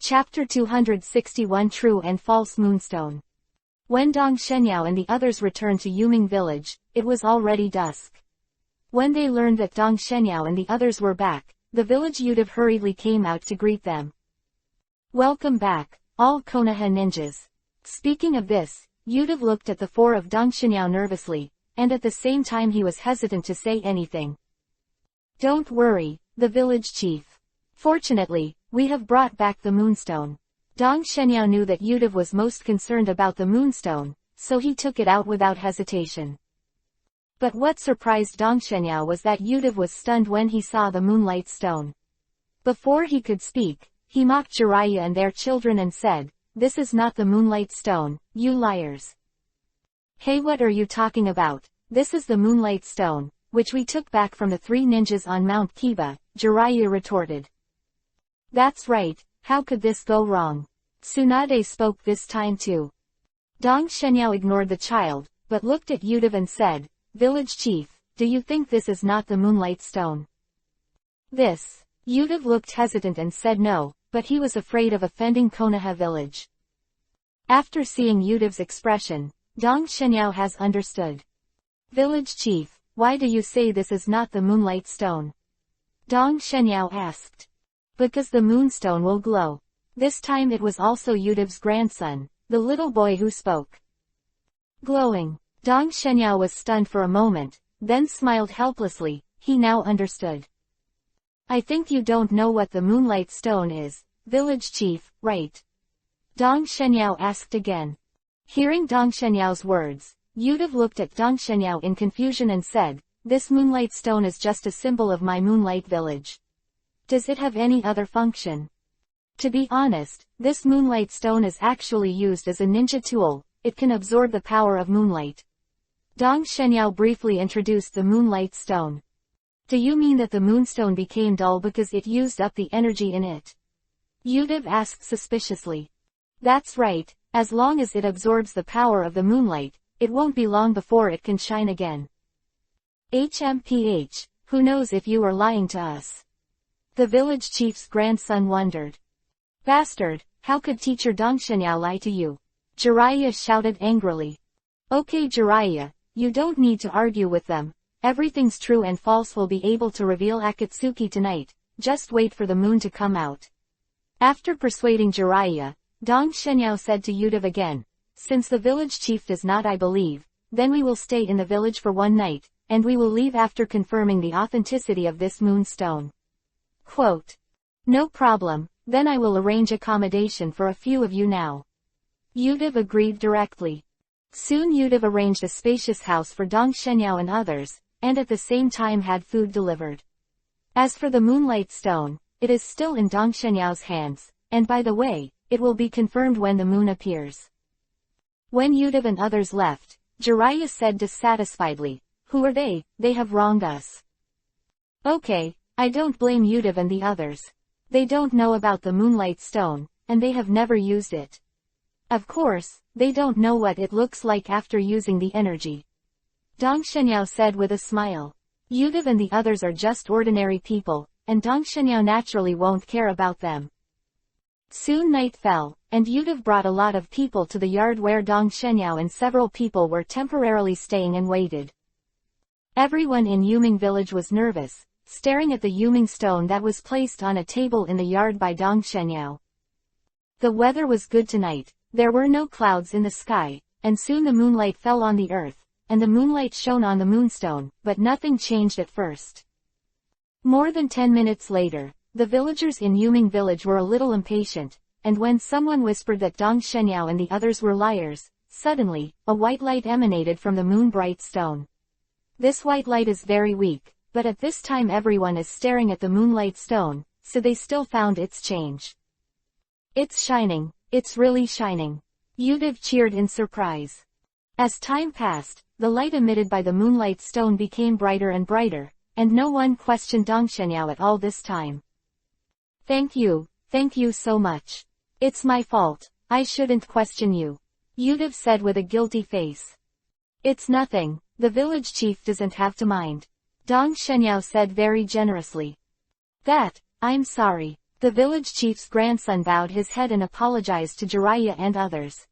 Chapter 261 True and False Moonstone. When Dong Shenyao and the others returned to Yuming village, it was already dusk. When they learned that Dong Shenyao and the others were back, the village youth hurriedly came out to greet them. Welcome back, all Konoha ninjas. Speaking of this, Youth looked at the four of Dong Shenyao nervously, and at the same time he was hesitant to say anything. Don't worry, the village chief. Fortunately, we have brought back the moonstone. Dong Shenyao knew that Youth was most concerned about the moonstone, so he took it out without hesitation. But what surprised Dong Shenyao was that Youth was stunned when he saw the moonlight stone. Before he could speak, he mocked Jiraiya and their children and said, "This is not the moonlight stone, you liars." "Hey, what are you talking about? This is the moonlight stone, which we took back from the three ninjas on Mount Kiba," Jiraiya retorted. "That's right, how could this go wrong?" Tsunade spoke this time too. Dong Shenyao ignored the child, but looked at Youth and said, "Village chief, do you think this is not the moonlight stone?" This. Youth looked hesitant and said no, but he was afraid of offending Konoha village. After seeing Youth's expression, Dong Shenyao has understood. "Village chief, why do you say this is not the moonlight stone?" Dong Shenyao asked. "Because the moonstone will glow." This time it was also Youth's grandson, the little boy who spoke. Glowing. Dong Shenyao was stunned for a moment, then smiled helplessly. He now understood. "I think you don't know what the moonlight stone is, village chief, right?" Dong Shenyao asked again. Hearing Dong Shenyao's words, Youth looked at Dong Shenyao in confusion and said, "This moonlight stone is just a symbol of my moonlight village. Does it have any other function?" To be honest, this moonlight stone is actually used as a ninja tool. It can absorb the power of moonlight. Dong Shenyao briefly introduced the moonlight stone. "Do you mean that the moonstone became dull because it used up the energy in it?" Youth asked suspiciously. "That's right, as long as it absorbs the power of the moonlight, it won't be long before it can shine again." "HMPH, who knows if you are lying to us?" The village chief's grandson wondered. "Bastard, how could teacher Dong Shenyao lie to you?" Jiraiya shouted angrily. "Okay Jiraiya, you don't need to argue with them. Everything's true and false will be able to reveal Akatsuki tonight, just wait for the moon to come out." After persuading Jiraiya, Dong Shenyao said to Youth again, "Since the village chief does not I believe, then we will stay in the village for one night, and we will leave after confirming the authenticity of this moonstone." Quote. "No problem, then I will arrange accommodation for a few of you now." Youth agreed directly. Soon Youth arranged a spacious house for Dong Shenyao and others, and at the same time had food delivered. As for the moonlight stone, it is still in Dong Shenyao's hands, and by the way, it will be confirmed when the moon appears. When Youth and others left, Jiraiya said dissatisfiedly, "Who are they? They have wronged us." "Okay, I don't blame Youth and the others. They don't know about the moonlight stone, and they have never used it. Of course, they don't know what it looks like after using the energy." Dong Shenyao said with a smile. Youth and the others are just ordinary people, and Dong Shenyao naturally won't care about them. Soon night fell, and Youth brought a lot of people to the yard where Dong Shenyao and several people were temporarily staying and waited. Everyone in Yuming village was nervous, staring at the Yuming stone that was placed on a table in the yard by Dong Shenyao. The weather was good tonight, there were no clouds in the sky, and soon the moonlight fell on the earth, and the moonlight shone on the moonstone, but nothing changed at first. More than 10 minutes later, the villagers in Yuming village were a little impatient, and when someone whispered that Dong Shenyao and the others were liars, suddenly, a white light emanated from the moon-bright stone. This white light is very weak, but at this time everyone is staring at the moonlight stone, so they still found its change. "It's shining, it's really shining." Youth cheered in surprise. As time passed, the light emitted by the moonlight stone became brighter and brighter, and no one questioned Dong Shenyao at all this time. Thank you so much. It's my fault, I shouldn't question you," Youth said with a guilty face. "It's nothing, the village chief doesn't have to mind," Dong Shenyao said very generously. "I'm sorry." The village chief's grandson bowed his head and apologized to Jiraiya and others.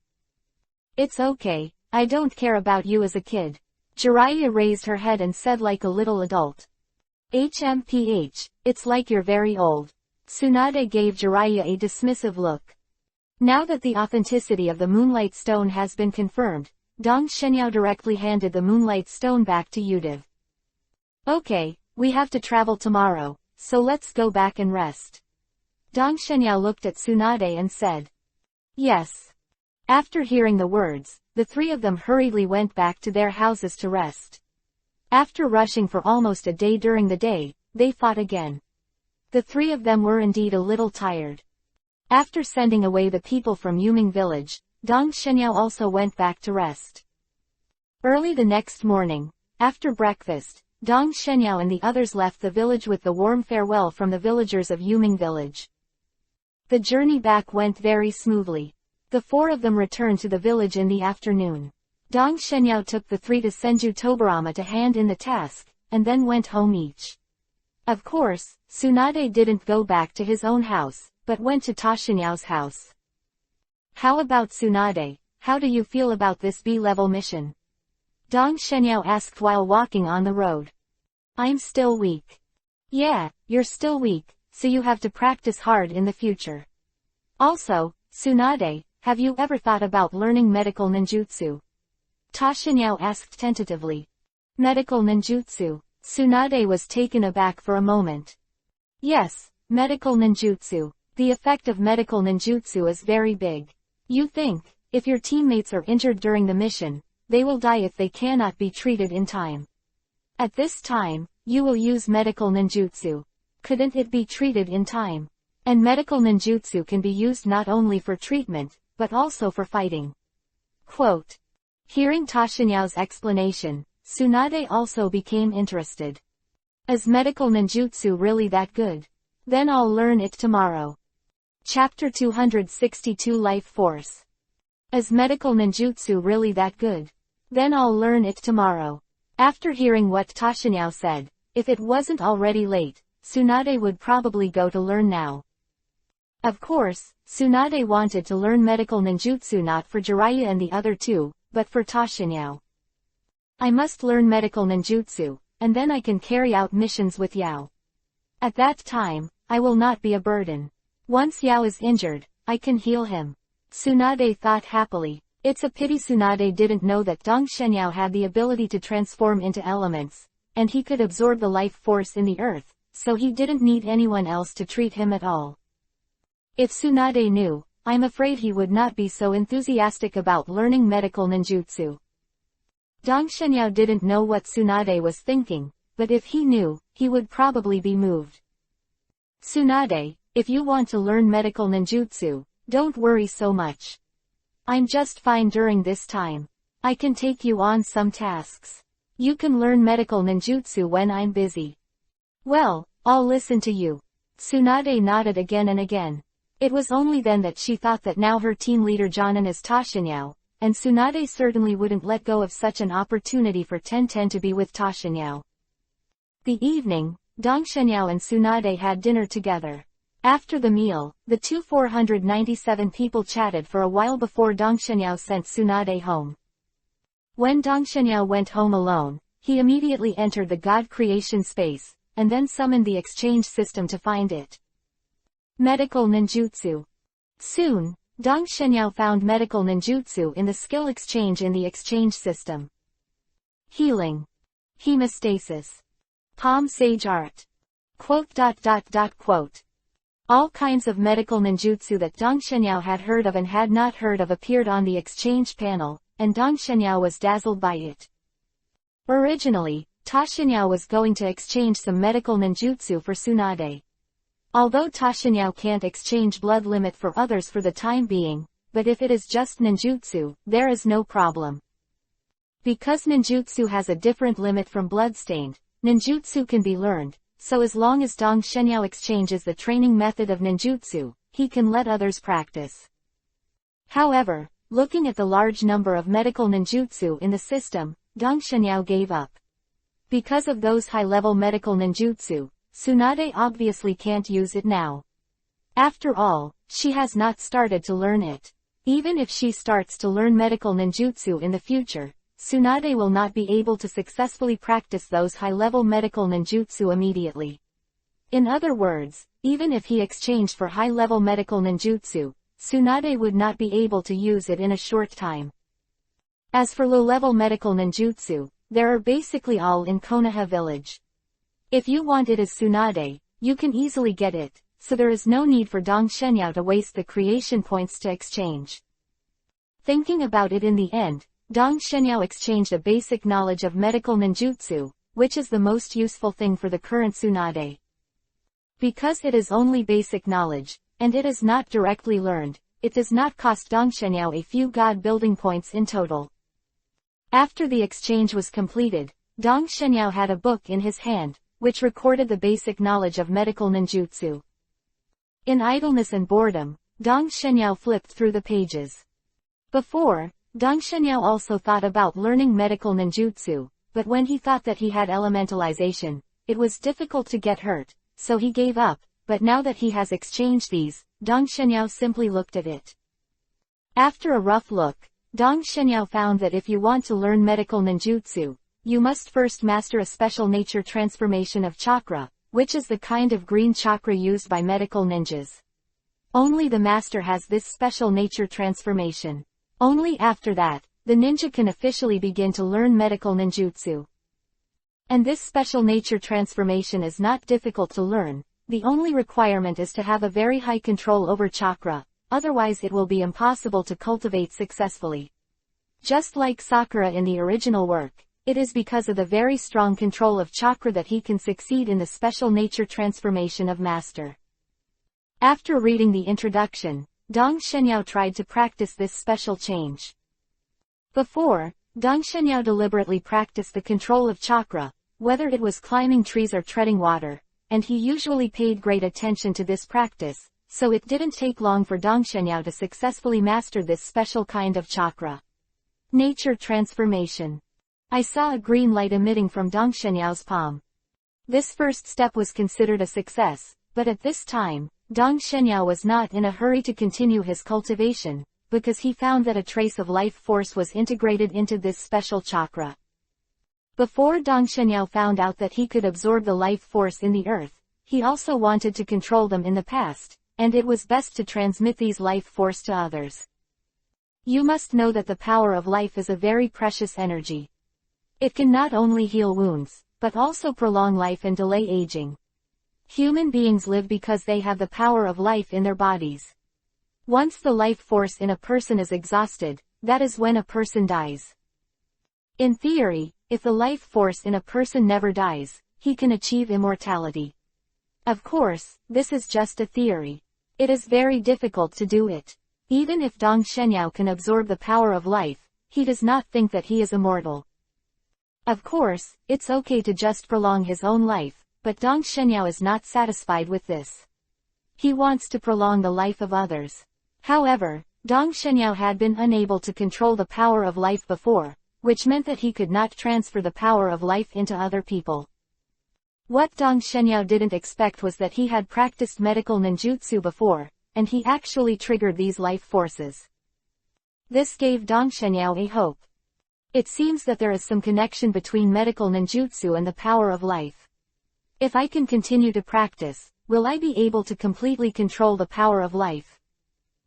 It's okay, I don't care about you as a kid. Jiraiya raised her head and said like a little adult. It's like you're very old. Tsunade gave Jiraiya a dismissive look. Now that the authenticity of the Moonlight Stone has been confirmed, Dong Shenyao directly handed the Moonlight Stone back to Udiv. Okay, we have to travel tomorrow, so let's go back and rest. Dong Shenyao looked at Tsunade and said. Yes. After hearing the words, the three of them hurriedly went back to their houses to rest. After rushing for almost a day during the day, they fought again. The three of them were indeed a little tired. After sending away the people from Yuming village, Dong Shenyao also went back to rest. Early the next morning, after breakfast, Dong Shenyao and the others left the village with the warm farewell from the villagers of Yuming village. The journey back went very smoothly. The four of them returned to the village in the afternoon. Dong Shenyao took the three to Senju Tobarama to hand in the task, and then went home each. Of course, Tsunade didn't go back to his own house, but went to Tashinyao's house. How about Tsunade, how do you feel about this B-level mission? Dong Shenyao asked while walking on the road. I'm still weak. Yeah, you're still weak, so you have to practice hard in the future. Also, Tsunade, have you ever thought about learning medical ninjutsu? Tashinyao asked tentatively. Medical ninjutsu. Tsunade was taken aback for a moment. Yes, medical ninjutsu. The effect of medical ninjutsu is very big. You think, if your teammates are injured during the mission, they will die if they cannot be treated in time. At this time, you will use medical ninjutsu. Couldn't it be treated in time? And medical ninjutsu can be used not only for treatment, but also for fighting. Quote. Hearing Tashinyao's explanation, Tsunade also became interested. Is medical ninjutsu really that good? Then I'll learn it tomorrow. Chapter 262 Life Force. Is medical ninjutsu really that good? Then I'll learn it tomorrow. After hearing what Tashinyao said, if it wasn't already late, Tsunade would probably go to learn now. Of course, Tsunade wanted to learn medical ninjutsu not for Jiraiya and the other two, but for Tashinyao. I must learn medical ninjutsu, and then I can carry out missions with Yao. At that time, I will not be a burden. Once Yao is injured, I can heal him. Tsunade thought happily. It's a pity Tsunade didn't know that Dong Shenyao had the ability to transform into elements, and he could absorb the life force in the earth, so he didn't need anyone else to treat him at all. If Tsunade knew, I'm afraid he would not be so enthusiastic about learning medical ninjutsu. Dong Shenyao didn't know what Tsunade was thinking, but if he knew, he would probably be moved. Tsunade, if you want to learn medical ninjutsu, don't worry so much. I'm just fine during this time. I can take you on some tasks. You can learn medical ninjutsu when I'm busy. Well, I'll listen to you. Tsunade nodded again and again. It was only then that she thought that now her team leader Jonan is Tashinyao, and Tsunade certainly wouldn't let go of such an opportunity for Ten to be with Tashinyao. The evening, Dong Shenyao and Tsunade had dinner together. After the meal, the two 497 people chatted for a while before Dong Shenyao sent Tsunade home. When Dong Shenyao went home alone, he immediately entered the God creation space, and then summoned the exchange system to find it. Medical ninjutsu. Soon, Dong Shenyao found medical ninjutsu in the skill exchange in the exchange system. Healing. Hemostasis. Palm Sage Art. Quote. All kinds of medical ninjutsu that Dong Shenyao had heard of and had not heard of appeared on the exchange panel, and Dong Shenyao was dazzled by it. Originally, Tashinyao was going to exchange some medical ninjutsu for Tsunade. Although Tashinyao can't exchange blood limit for others for the time being, but if it is just ninjutsu, there is no problem. Because ninjutsu has a different limit from bloodstained, ninjutsu can be learned, so as long as Dong Shenyao exchanges the training method of ninjutsu, he can let others practice. However, looking at the large number of medical ninjutsu in the system, Dong Shenyao gave up. Because of those high-level medical ninjutsu, Tsunade obviously can't use it now. After all, she has not started to learn it. Even if she starts to learn medical ninjutsu in the future, Tsunade will not be able to successfully practice those high-level medical ninjutsu immediately. In other words, even if he exchanged for high-level medical ninjutsu, Tsunade would not be able to use it in a short time. As for low-level medical ninjutsu, there are basically all in Konoha village. If you want it as Tsunade, you can easily get it, so there is no need for Dong Shenyao to waste the creation points to exchange. Thinking about it in the end, Dong Shenyao exchanged a basic knowledge of medical ninjutsu, which is the most useful thing for the current Tsunade. Because it is only basic knowledge, and it is not directly learned, it does not cost Dong Shenyao a few god building points in total. After the exchange was completed, Dong Shenyao had a book in his hand, which recorded the basic knowledge of medical ninjutsu. In idleness and boredom, Dong Shenyao flipped through the pages. Before, Dong Shenyao also thought about learning medical ninjutsu, but when he thought that he had elementalization, it was difficult to get hurt, so he gave up, but now that he has exchanged these, Dong Shenyao simply looked at it. After a rough look, Dong Shenyao found that if you want to learn medical ninjutsu, you must first master a special nature transformation of chakra, which is the kind of green chakra used by medical ninjas. Only the master has this special nature transformation. Only after that, the ninja can officially begin to learn medical ninjutsu. And this special nature transformation is not difficult to learn, the only requirement is to have a very high control over chakra, otherwise it will be impossible to cultivate successfully. Just like Sakura in the original work, it is because of the very strong control of chakra that he can succeed in the special nature transformation of master. After reading the introduction, Dong Shenyao tried to practice this special change. Before, Dong Shenyao deliberately practiced the control of chakra, whether it was climbing trees or treading water, and he usually paid great attention to this practice, so it didn't take long for Dong Shenyao to successfully master this special kind of chakra. Nature transformation. I saw a green light emitting from Dong Shenyao's palm. This first step was considered a success, but at this time, Dong Shenyao was not in a hurry to continue his cultivation, because he found that a trace of life force was integrated into this special chakra. Before Dong Shenyao found out that he could absorb the life force in the earth, he also wanted to control them in the past, and it was best to transmit these life force to others. You must know that the power of life is a very precious energy. It can not only heal wounds, but also prolong life and delay aging. Human beings live because they have the power of life in their bodies. Once the life force in a person is exhausted, that is when a person dies. In theory, if the life force in a person never dies, he can achieve immortality. Of course, this is just a theory. It is very difficult to do it. Even if Dong Shenyao can absorb the power of life, he does not think that he is immortal. Of course, it's okay to just prolong his own life, but Dong Shenyao is not satisfied with this. He wants to prolong the life of others. However, Dong Shenyao had been unable to control the power of life before, which meant that he could not transfer the power of life into other people. What Dong Shenyao didn't expect was that he had practiced medical ninjutsu before, and he actually triggered these life forces. This gave Dong Shenyao a hope. It seems that there is some connection between medical ninjutsu and the power of life. If I can continue to practice, will I be able to completely control the power of life?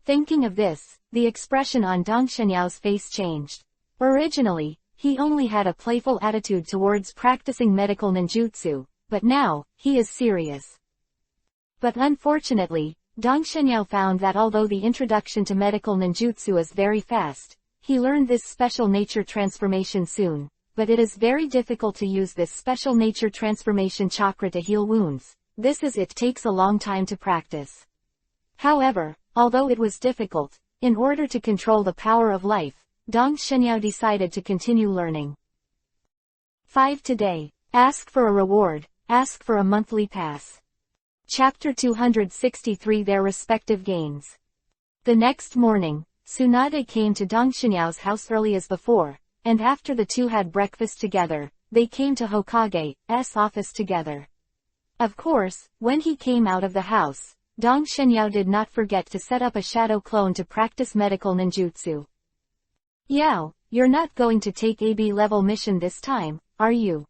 Thinking of this, the expression on Dong Shenyao's face changed. Originally, he only had a playful attitude towards practicing medical ninjutsu, but now, he is serious. But unfortunately, Dong Shenyao found that although the introduction to medical ninjutsu is very fast, he learned this special nature transformation soon, but it is very difficult to use this special nature transformation chakra to heal wounds. It takes a long time to practice. However, although it was difficult, in order to control the power of life, Dong Shenyao decided to continue learning. 5 today. Ask for a reward, ask for a monthly pass. Chapter 263 Their respective gains. The next morning, Tsunade came to Dong Shenyao's house early as before, and after the two had breakfast together, they came to Hokage's office together. Of course, when he came out of the house, Dong Shenyao did not forget to set up a shadow clone to practice medical ninjutsu. Yao, you're not going to take AB level mission this time, are you?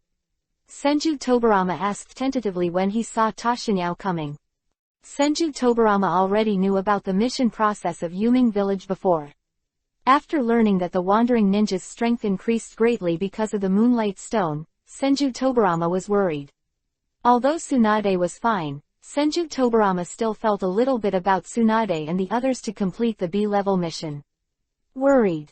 Senju Tobarama asked tentatively when he saw Ta Shenyao coming. Senju Tobarama already knew about the mission process of Yuming village before. After learning that the wandering ninja's strength increased greatly because of the Moonlight Stone, Senju Tobarama was worried. Although Tsunade was fine, Senju Tobarama still felt a little bit about Tsunade and the others to complete the B-level mission. Worried.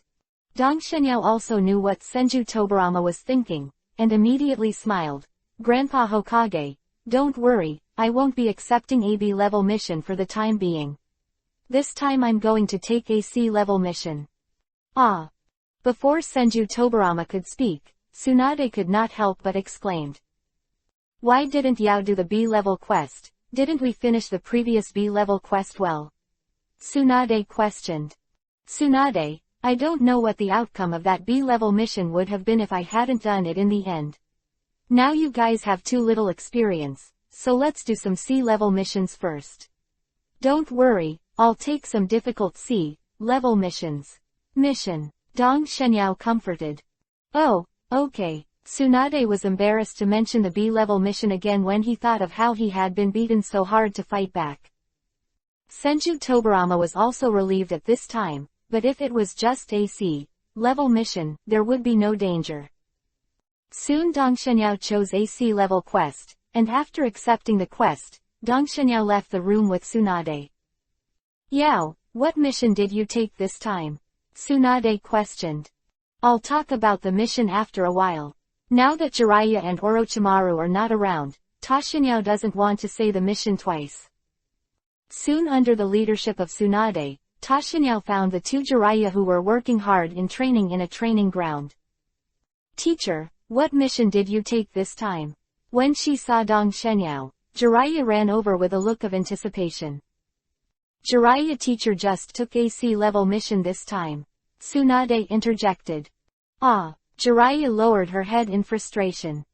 Dong Shenyao also knew what Senju Tobarama was thinking, and immediately smiled. Grandpa Hokage, don't worry, I won't be accepting a B-level mission for the time being. This time I'm going to take a C-level mission. Ah! Before Senju Tobarama could speak, Tsunade could not help but exclaimed. Why didn't Yao do the B-level quest? Didn't we finish the previous B-level quest well? Tsunade questioned. Tsunade, I don't know what the outcome of that B-level mission would have been if I hadn't done it in the end. Now you guys have too little experience, so let's do some C-level missions first. Don't worry, I'll take some difficult C-level missions. Mission. Dong Shenyao comforted. Oh, okay. Tsunade was embarrassed to mention the B-level mission again when he thought of how he had been beaten so hard to fight back. Senju Tobarama was also relieved at this time, but if it was just a C-level mission, there would be no danger. Soon Dong Shenyao chose a C-level quest, and after accepting the quest, Dong Shenyao left the room with Tsunade. Yao, what mission did you take this time? Tsunade questioned. I'll talk about the mission after a while. Now that Jiraiya and Orochimaru are not around, Ta Shenyao doesn't want to say the mission twice. Soon under the leadership of Tsunade, Ta Shenyao found the two Jiraiya who were working hard in training in a training ground. Teacher, what mission did you take this time? When she saw Dong Shenyao, Jiraiya ran over with a look of anticipation. Jiraiya teacher just took a C-level mission this time. Tsunade interjected. Ah. Jiraiya lowered her head in frustration.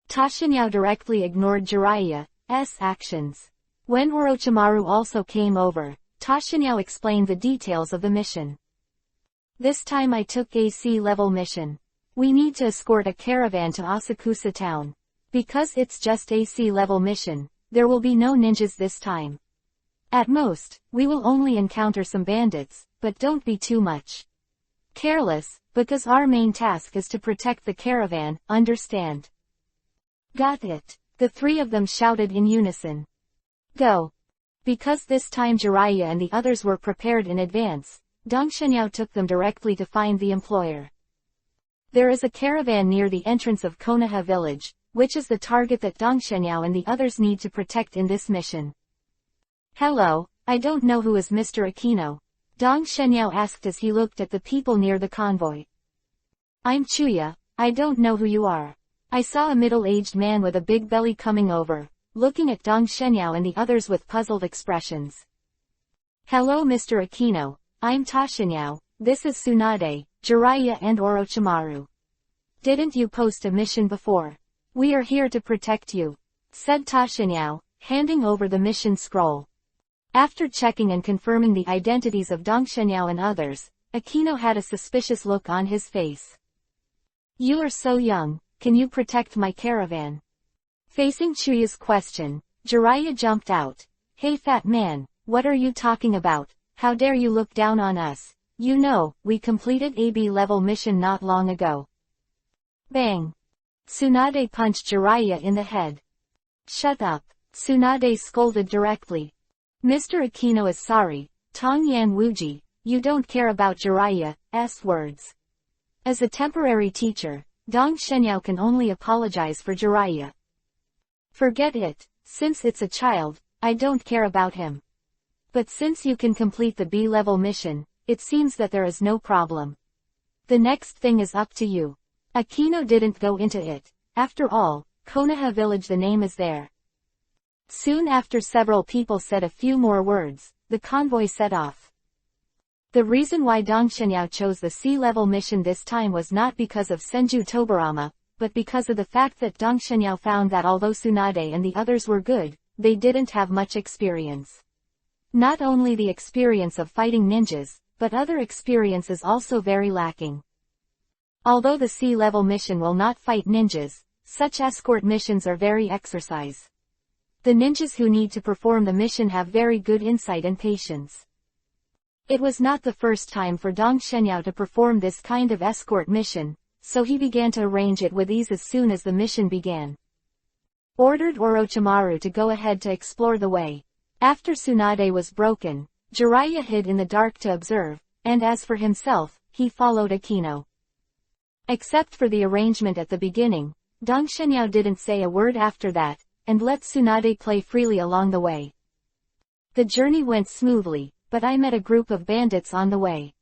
Ta Shenyao directly ignored Jiraiya's actions. When Orochimaru also came over, Ta Shenyao explained the details of the mission. This time I took a C-level mission. We need to escort a caravan to Asakusa town. Because it's just a C-level mission, there will be no ninjas this time. At most, we will only encounter some bandits, but don't be too much careless, because our main task is to protect the caravan, understand? Got it. The three of them shouted in unison. Go. Because this time Jiraiya and the others were prepared in advance, Dong Shenyao took them directly to find the employer. There is a caravan near the entrance of Konoha village, which is the target that Dong Shenyao and the others need to protect in this mission. Hello, I don't know who is Mr. Aquino. Dong Shenyao asked as he looked at the people near the convoy. I'm Chuya, I don't know who you are. I saw a middle-aged man with a big belly coming over, looking at Dong Shenyao and the others with puzzled expressions. Hello Mr. Aquino, I'm Ta Shenyao, this is Tsunade, Jiraiya and Orochimaru. Didn't you post a mission before? We are here to protect you, said Ta Shenyao, handing over the mission scroll. After checking and confirming the identities of Dong Shenyao and others, Aquino had a suspicious look on his face. You are so young, can you protect my caravan? Facing Chuya's question, Jiraiya jumped out. Hey fat man, what are you talking about? How dare you look down on us? You know, we completed a B-level mission not long ago. Bang! Tsunade punched Jiraiya in the head. Shut up, Tsunade scolded directly. Mr. Aquino is sorry, Tong Yan Wuji, you don't care about Jiraiya's words. As a temporary teacher, Dong Shenyao can only apologize for Jiraiya. Forget it, since it's a child, I don't care about him. But since you can complete the B-level mission, it seems that there is no problem. The next thing is up to you. Aquino didn't go into it. After all, Konoha village the name is there. Soon after several people said a few more words, the convoy set off. The reason why Dong Shenyao chose the C-level mission this time was not because of Senju Tobarama, but because of the fact that Dong Shenyao found that although Tsunade and the others were good, they didn't have much experience. Not only the experience of fighting ninjas, but other experience is also very lacking. Although the sea-level mission will not fight ninjas, such escort missions are very exercise. The ninjas who need to perform the mission have very good insight and patience. It was not the first time for Dong Shenyao to perform this kind of escort mission, so he began to arrange it with ease as soon as the mission began. Ordered Orochimaru to go ahead to explore the way. After Tsunade was broken, Jiraiya hid in the dark to observe, and as for himself, he followed Akino. Except for the arrangement at the beginning, Dong Shenyao didn't say a word after that, and let Tsunade play freely along the way. The journey went smoothly, but I met a group of bandits on the way.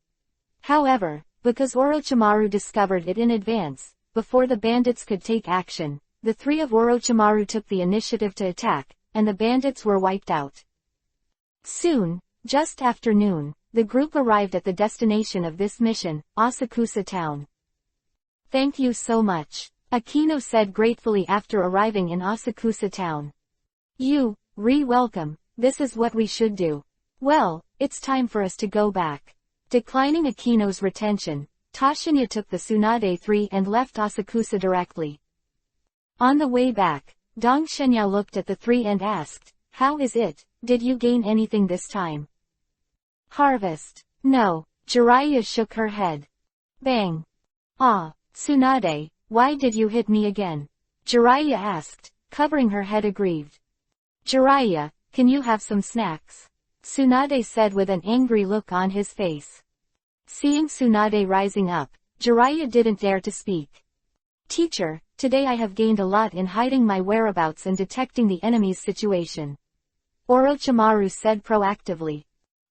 However, because Orochimaru discovered it in advance, before the bandits could take action, the three of Orochimaru took the initiative to attack, and the bandits were wiped out. Soon, just after noon, the group arrived at the destination of this mission, Asakusa town. "Thank you so much," Akino said gratefully after arriving in Asakusa town. "You, welcome, this is what we should do. Well, it's time for us to go back." Declining Akino's retention, Tashinya took the Tsunade 3 and left Asakusa directly. On the way back, Dong Shenyao looked at the three and asked, "How is it, did you gain anything this time?" "Harvest. No," Jiraiya shook her head. Bang. "Ah, Tsunade, why did you hit me again?" Jiraiya asked, covering her head aggrieved. "Jiraiya, can you have some snacks?" Tsunade said with an angry look on his face. Seeing Tsunade rising up, Jiraiya didn't dare to speak. "Teacher, today I have gained a lot in hiding my whereabouts and detecting the enemy's situation," Orochimaru said proactively.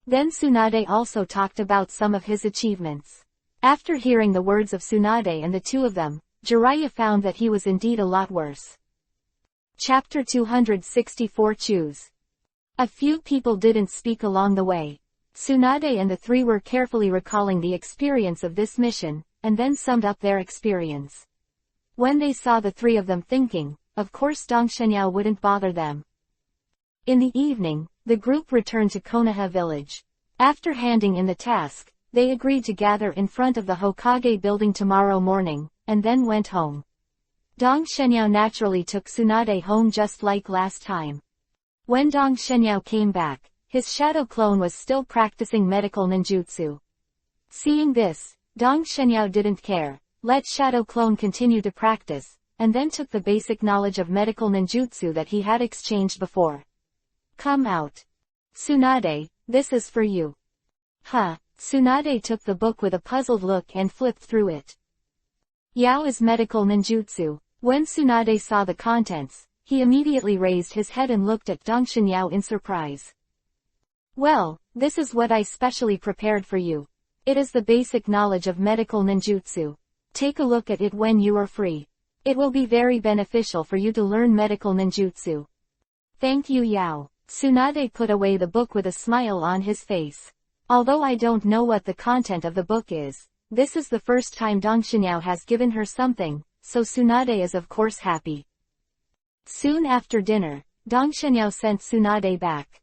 Then Tsunade also talked about some of his achievements. After hearing the words of Tsunade and the two of them, Jiraiya found that he was indeed a lot worse. Chapter 264 Choose. A few people didn't speak along the way. Tsunade and the three were carefully recalling the experience of this mission, and then summed up their experience. When they saw the three of them thinking, of course Dong Shenyao wouldn't bother them. In the evening, the group returned to Konoha village. After handing in the task, they agreed to gather in front of the Hokage building tomorrow morning, and then went home. Dong Shenyao naturally took Tsunade home just like last time. When Dong Shenyao came back, his shadow clone was still practicing medical ninjutsu. Seeing this, Dong Shenyao didn't care, let shadow clone continue to practice, and then took the basic knowledge of medical ninjutsu that he had exchanged before. "Come out. Tsunade, this is for you." "Huh." Tsunade took the book with a puzzled look and flipped through it. Yao is medical ninjutsu. When Tsunade saw the contents, he immediately raised his head and looked at Dong Shenyao in surprise. "Well, this is what I specially prepared for you. It is the basic knowledge of medical ninjutsu. Take a look at it when you are free. It will be very beneficial for you to learn medical ninjutsu." "Thank you, Yao." Tsunade put away the book with a smile on his face. Although I don't know what the content of the book is, this is the first time Dong Shenyao has given her something, so Tsunade is of course happy. Soon after dinner, Dong Shenyao sent Tsunade back.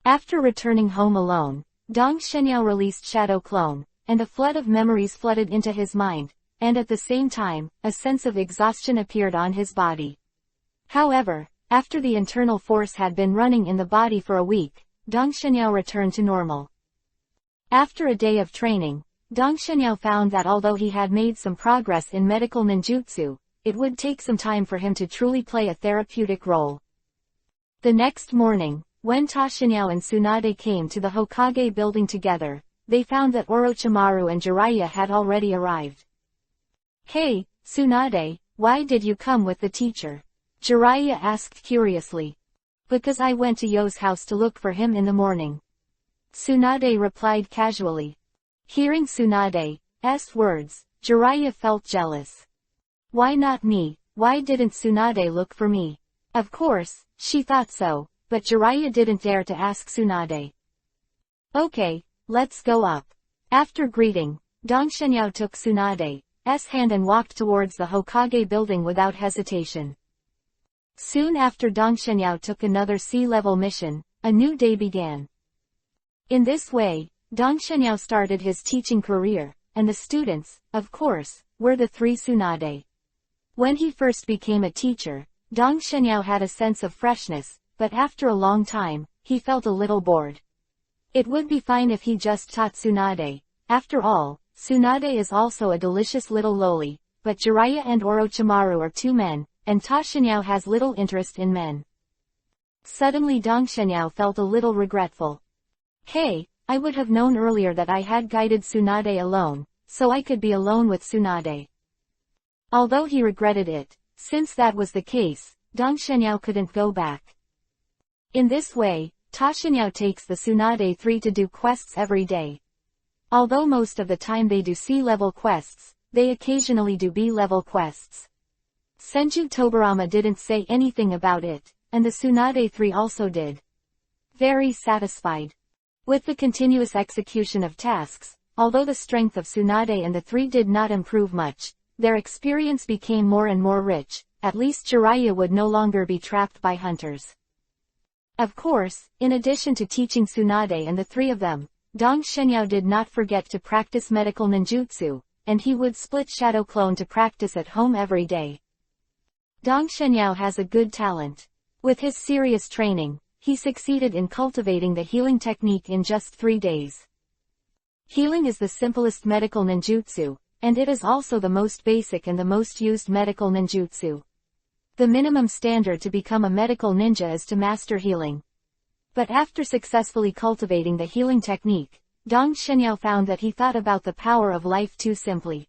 After returning home alone, Dong Shenyao released Shadow Clone, and a flood of memories flooded into his mind, and at the same time, a sense of exhaustion appeared on his body. However, after the internal force had been running in the body for a week, Dong Shenyao returned to normal. After a day of training, Dong Shenyao found that although he had made some progress in medical ninjutsu, it would take some time for him to truly play a therapeutic role. The next morning, when Tashinya and Tsunade came to the Hokage building together, they found that Orochimaru and Jiraiya had already arrived. "Hey, Tsunade, why did you come with the teacher?" Jiraiya asked curiously. "Because I went to Yo's house to look for him in the morning," Tsunade replied casually. Hearing Tsunade's words, Jiraiya felt jealous. "Why not me? Why didn't Tsunade look for me?" Of course, she thought so, but Jiraiya didn't dare to ask Tsunade. "Okay, let's go up." After greeting, Dong Shenyao took Tsunade's hand and walked towards the Hokage building without hesitation. Soon after Dong Shenyao took another sea-level mission, a new day began. In this way, Dong Shenyao started his teaching career, and the students, of course, were the three Tsunade. When he first became a teacher, Dong Shenyao had a sense of freshness, but after a long time, he felt a little bored. It would be fine if he just taught Tsunade. After all, Tsunade is also a delicious little loli, but Jiraiya and Orochimaru are two men, and Ta Shenyao has little interest in men. Suddenly Dong Shenyao felt a little regretful. Hey, I would have known earlier that I had guided Tsunade alone, so I could be alone with Tsunade. Although he regretted it, since that was the case, Dong Shenyao couldn't go back. In this way, Ta Shenyao takes the Tsunade 3 to do quests every day. Although most of the time they do C-level quests, they occasionally do B-level quests. Senju Tobarama didn't say anything about it, and the Tsunade 3 also did. Very satisfied with the continuous execution of tasks, although the strength of Tsunade and the 3 did not improve much, their experience became more and more rich. At least Jiraiya would no longer be trapped by hunters. Of course, in addition to teaching Tsunade and the 3 of them, Dong Shenyao did not forget to practice medical ninjutsu, and he would split shadow clone to practice at home every day. Dong Shenyao has a good talent. With his serious training, he succeeded in cultivating the healing technique in just 3 days. Healing is the simplest medical ninjutsu, and it is also the most basic and the most used medical ninjutsu. The minimum standard to become a medical ninja is to master healing. But after successfully cultivating the healing technique, Dong Shenyao found that he thought about the power of life too simply.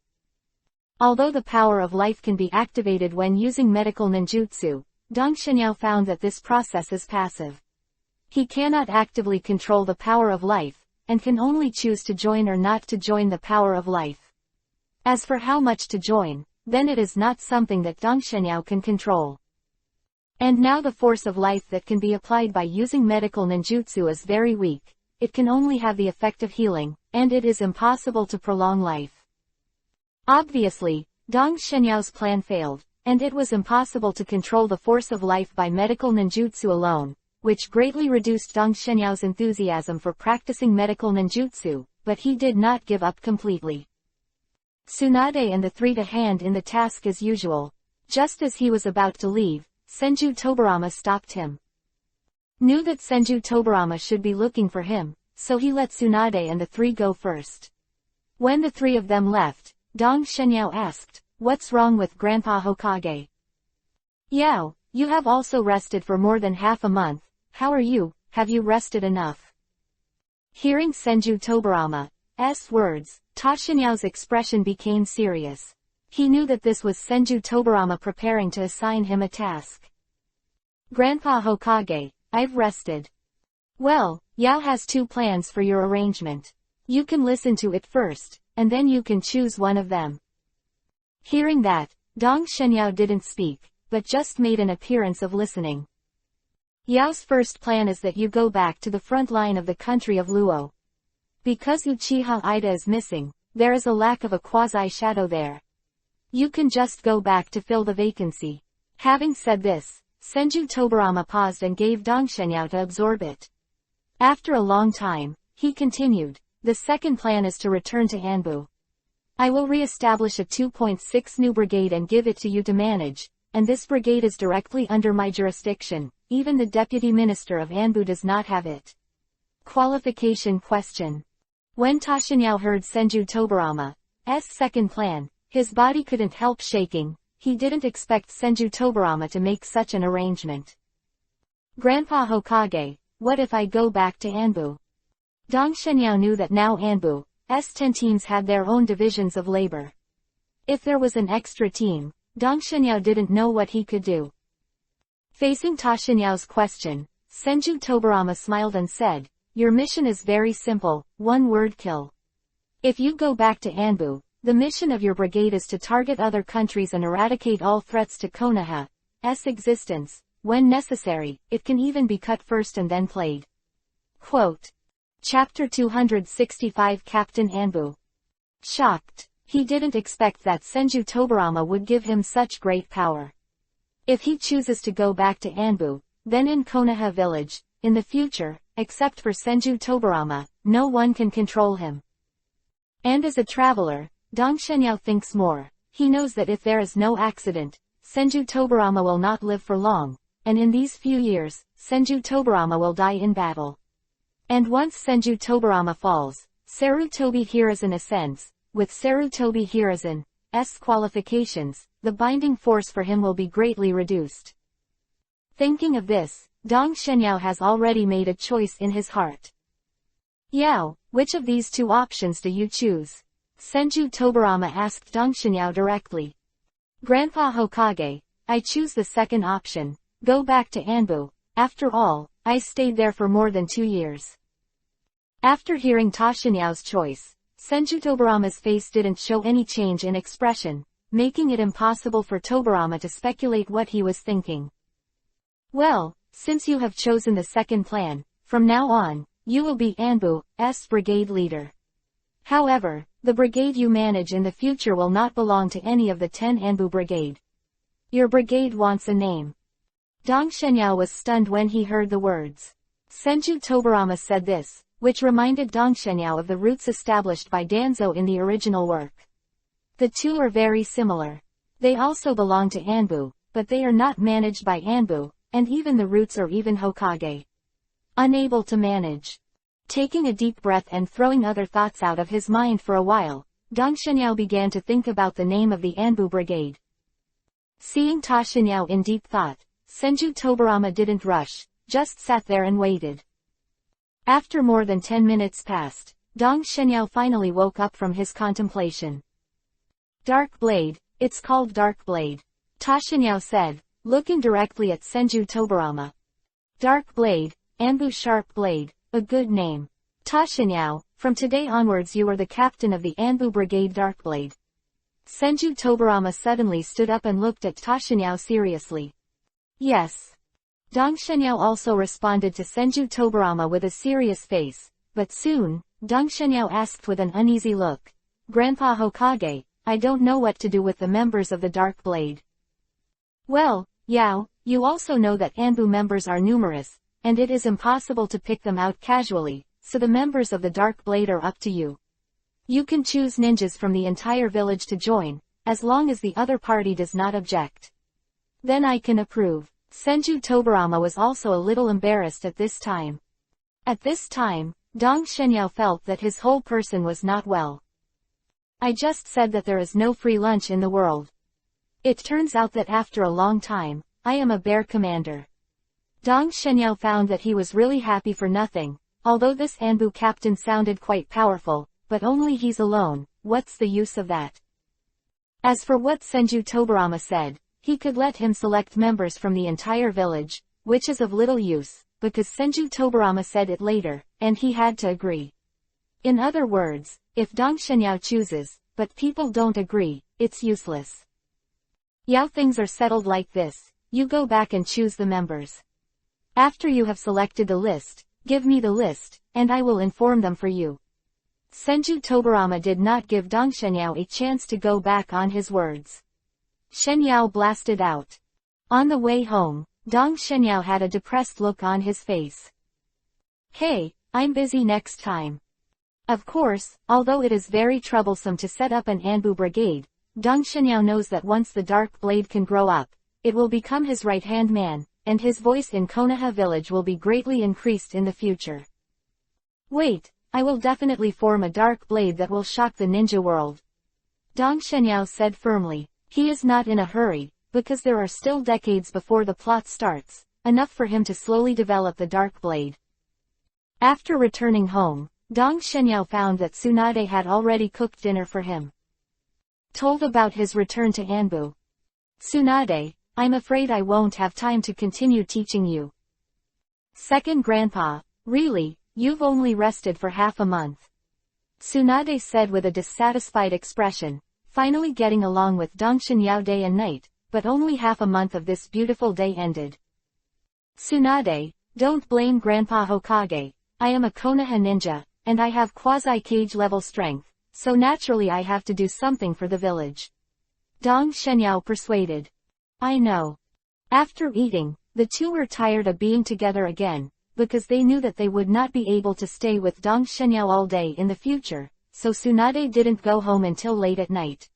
Although the power of life can be activated when using medical ninjutsu, Dong Shenyao found that this process is passive. He cannot actively control the power of life, and can only choose to join or not to join the power of life. As for how much to join, then it is not something that Dong Shenyao can control. And now the force of life that can be applied by using medical ninjutsu is very weak. It can only have the effect of healing, and it is impossible to prolong life. Obviously, Dong Shenyao's plan failed, and it was impossible to control the force of life by medical ninjutsu alone, which greatly reduced Dong Shenyao's enthusiasm for practicing medical ninjutsu, but he did not give up completely. Tsunade and the 3 to hand in the task as usual. Just as he was about to leave, Senju Tobarama stopped him. Knew that Senju Tobarama should be looking for him, so he let Tsunade and the 3 go first. When the 3 of them left, Dong Shenyao asked, "What's wrong with Grandpa Hokage?" "Yao, you have also rested for more than half a month. How are you? Have you rested enough?" Hearing Senju Tobarama's words, Ta Shenyao's expression became serious. He knew that this was Senju Tobarama preparing to assign him a task. "Grandpa Hokage, I've rested." "Well, Yao has 2 plans for your arrangement. You can listen to it first, and then you can choose one of them." Hearing that, Dong Shenyao didn't speak, but just made an appearance of listening. "Yao's first plan is that you go back to the front line of the country of Luo. Because Uchiha Ida is missing, there is a lack of a quasi-shadow there. You can just go back to fill the vacancy." Having said this, Senju Tobarama paused and gave Dong Shenyao to absorb it. After a long time, he continued, "The second plan is to return to Anbu. I will re-establish a 2.6 new brigade and give it to you to manage, and this brigade is directly under my jurisdiction. Even the deputy minister of Anbu does not have it." Qualification question. When Ta Shenyao heard Senju Tobarama's second plan, his body couldn't help shaking. He didn't expect Senju Tobarama to make such an arrangement. "Grandpa Hokage, what if I go back to Anbu?" Dong Shenyao knew that now Anbu's 10 teams had their own divisions of labor. If there was an extra team, Dong Shenyao didn't know what he could do. Facing Ta Shenyao's question, Senju Tobarama smiled and said, "Your mission is very simple, 1 word: kill. If you go back to Anbu, the mission of your brigade is to target other countries and eradicate all threats to Konoha's existence. When necessary, it can even be cut first and then played." Quote. Chapter 265 Captain Anbu. Shocked. He didn't expect that Senju Tobarama would give him such great power. If he chooses to go back to Anbu, then in Konoha village, in the future, except for Senju Tobarama, no one can control him. And as a traveler, Dong Shenyao thinks more. He knows that if there is no accident, Senju Tobarama will not live for long, and in these few years, Senju Tobarama will die in battle. And once Senju Tobarama falls, Sarutobi Hiruzen ascends. With Sarutobi Hiruzen's qualifications, the binding force for him will be greatly reduced. Thinking of this, Dong Shenyao has already made a choice in his heart. Yao, which of these two options do you choose? Senju Tobarama asked Dong Shenyao directly. Grandpa Hokage, I choose the second option, go back to Anbu. After all, I stayed there for more than 2 years. After hearing Ta Shenyao's choice, Senju Tobarama's face didn't show any change in expression, making it impossible for Tobarama to speculate what he was thinking. Well, since you have chosen the second plan, from now on, you will be Anbu's brigade leader. However, the brigade you manage in the future will not belong to any of the 10 Anbu brigade. Your brigade wants a name. Dong Shenyao was stunned when he heard the words. Senju Tobarama said this, which reminded Dong Shenyao of the roots established by Danzo in the original work. The two are very similar. They also belong to Anbu, but they are not managed by Anbu, and even the roots or even Hokage. Unable to manage. Taking a deep breath and throwing other thoughts out of his mind for a while, Dong Shenyao began to think about the name of the Anbu brigade. Seeing Ta Shenyao in deep thought, Senju Tobarama didn't rush, just sat there and waited. After more than 10 minutes passed, Dong Shenyao finally woke up from his contemplation. Dark Blade, it's called Dark Blade. Ta Shenyao said, looking directly at Senju Tobarama. Dark Blade, Anbu Sharp Blade, a good name. Ta Shenyao, from today onwards you are the captain of the Anbu Brigade Dark Blade. Senju Tobarama suddenly stood up and looked at Ta Shenyao seriously. Yes. Dong Shenyao also responded to Senju Tobarama with a serious face, but soon, Dong Shenyao asked with an uneasy look. Grandpa Hokage, I don't know what to do with the members of the Dark Blade. Well, Yao, you also know that Anbu members are numerous, and it is impossible to pick them out casually, so the members of the Dark Blade are up to you. You can choose ninjas from the entire village to join, as long as the other party does not object. Then I can approve. Senju Tobarama was also a little embarrassed at this time. At this time, Dong Shenyao felt that his whole person was not well. I just said that there is no free lunch in the world. It turns out that after a long time, I am a bear commander. Dong Shenyao found that he was really happy for nothing, although this Anbu captain sounded quite powerful, but only he's alone, what's the use of that? As for what Senju Tobarama said, he could let him select members from the entire village, which is of little use, because Senju Tobarama said it later, and he had to agree. In other words, if Dong Shenyao chooses, but people don't agree, it's useless. Yao, things are settled like this, you go back and choose the members. After you have selected the list, give me the list, and I will inform them for you. Senju Tobarama did not give Dong Shenyao a chance to go back on his words. Shenyao blasted out. On the way home, Dong Shenyao had a depressed look on his face. Hey, I'm busy next time. Of course, although it is very troublesome to set up an Anbu brigade, Dong Shenyao knows that once the Dark Blade can grow up, it will become his right-hand man, and his voice in Konoha village will be greatly increased in the future. Wait, I will definitely form a Dark Blade that will shock the ninja world. Dong Shenyao said firmly. He is not in a hurry, because there are still decades before the plot starts, enough for him to slowly develop the Dark Blade. After returning home, Dong Shenyao found that Tsunade had already cooked dinner for him. Told about his return to Anbu. Tsunade, I'm afraid I won't have time to continue teaching you. Second Grandpa, really, you've only rested for half a month. Tsunade said with a dissatisfied expression. Finally getting along with Dong Shenyao day and night, but only half a month of this beautiful day ended. Tsunade, don't blame Grandpa Hokage. I am a Konoha ninja, and I have quasi-cage level strength, so naturally I have to do something for the village. Dong Shenyao persuaded. I know. After eating, the two were tired of being together again, because they knew that they would not be able to stay with Dong Shenyao all day in the future, so Tsunade didn't go home until late at night.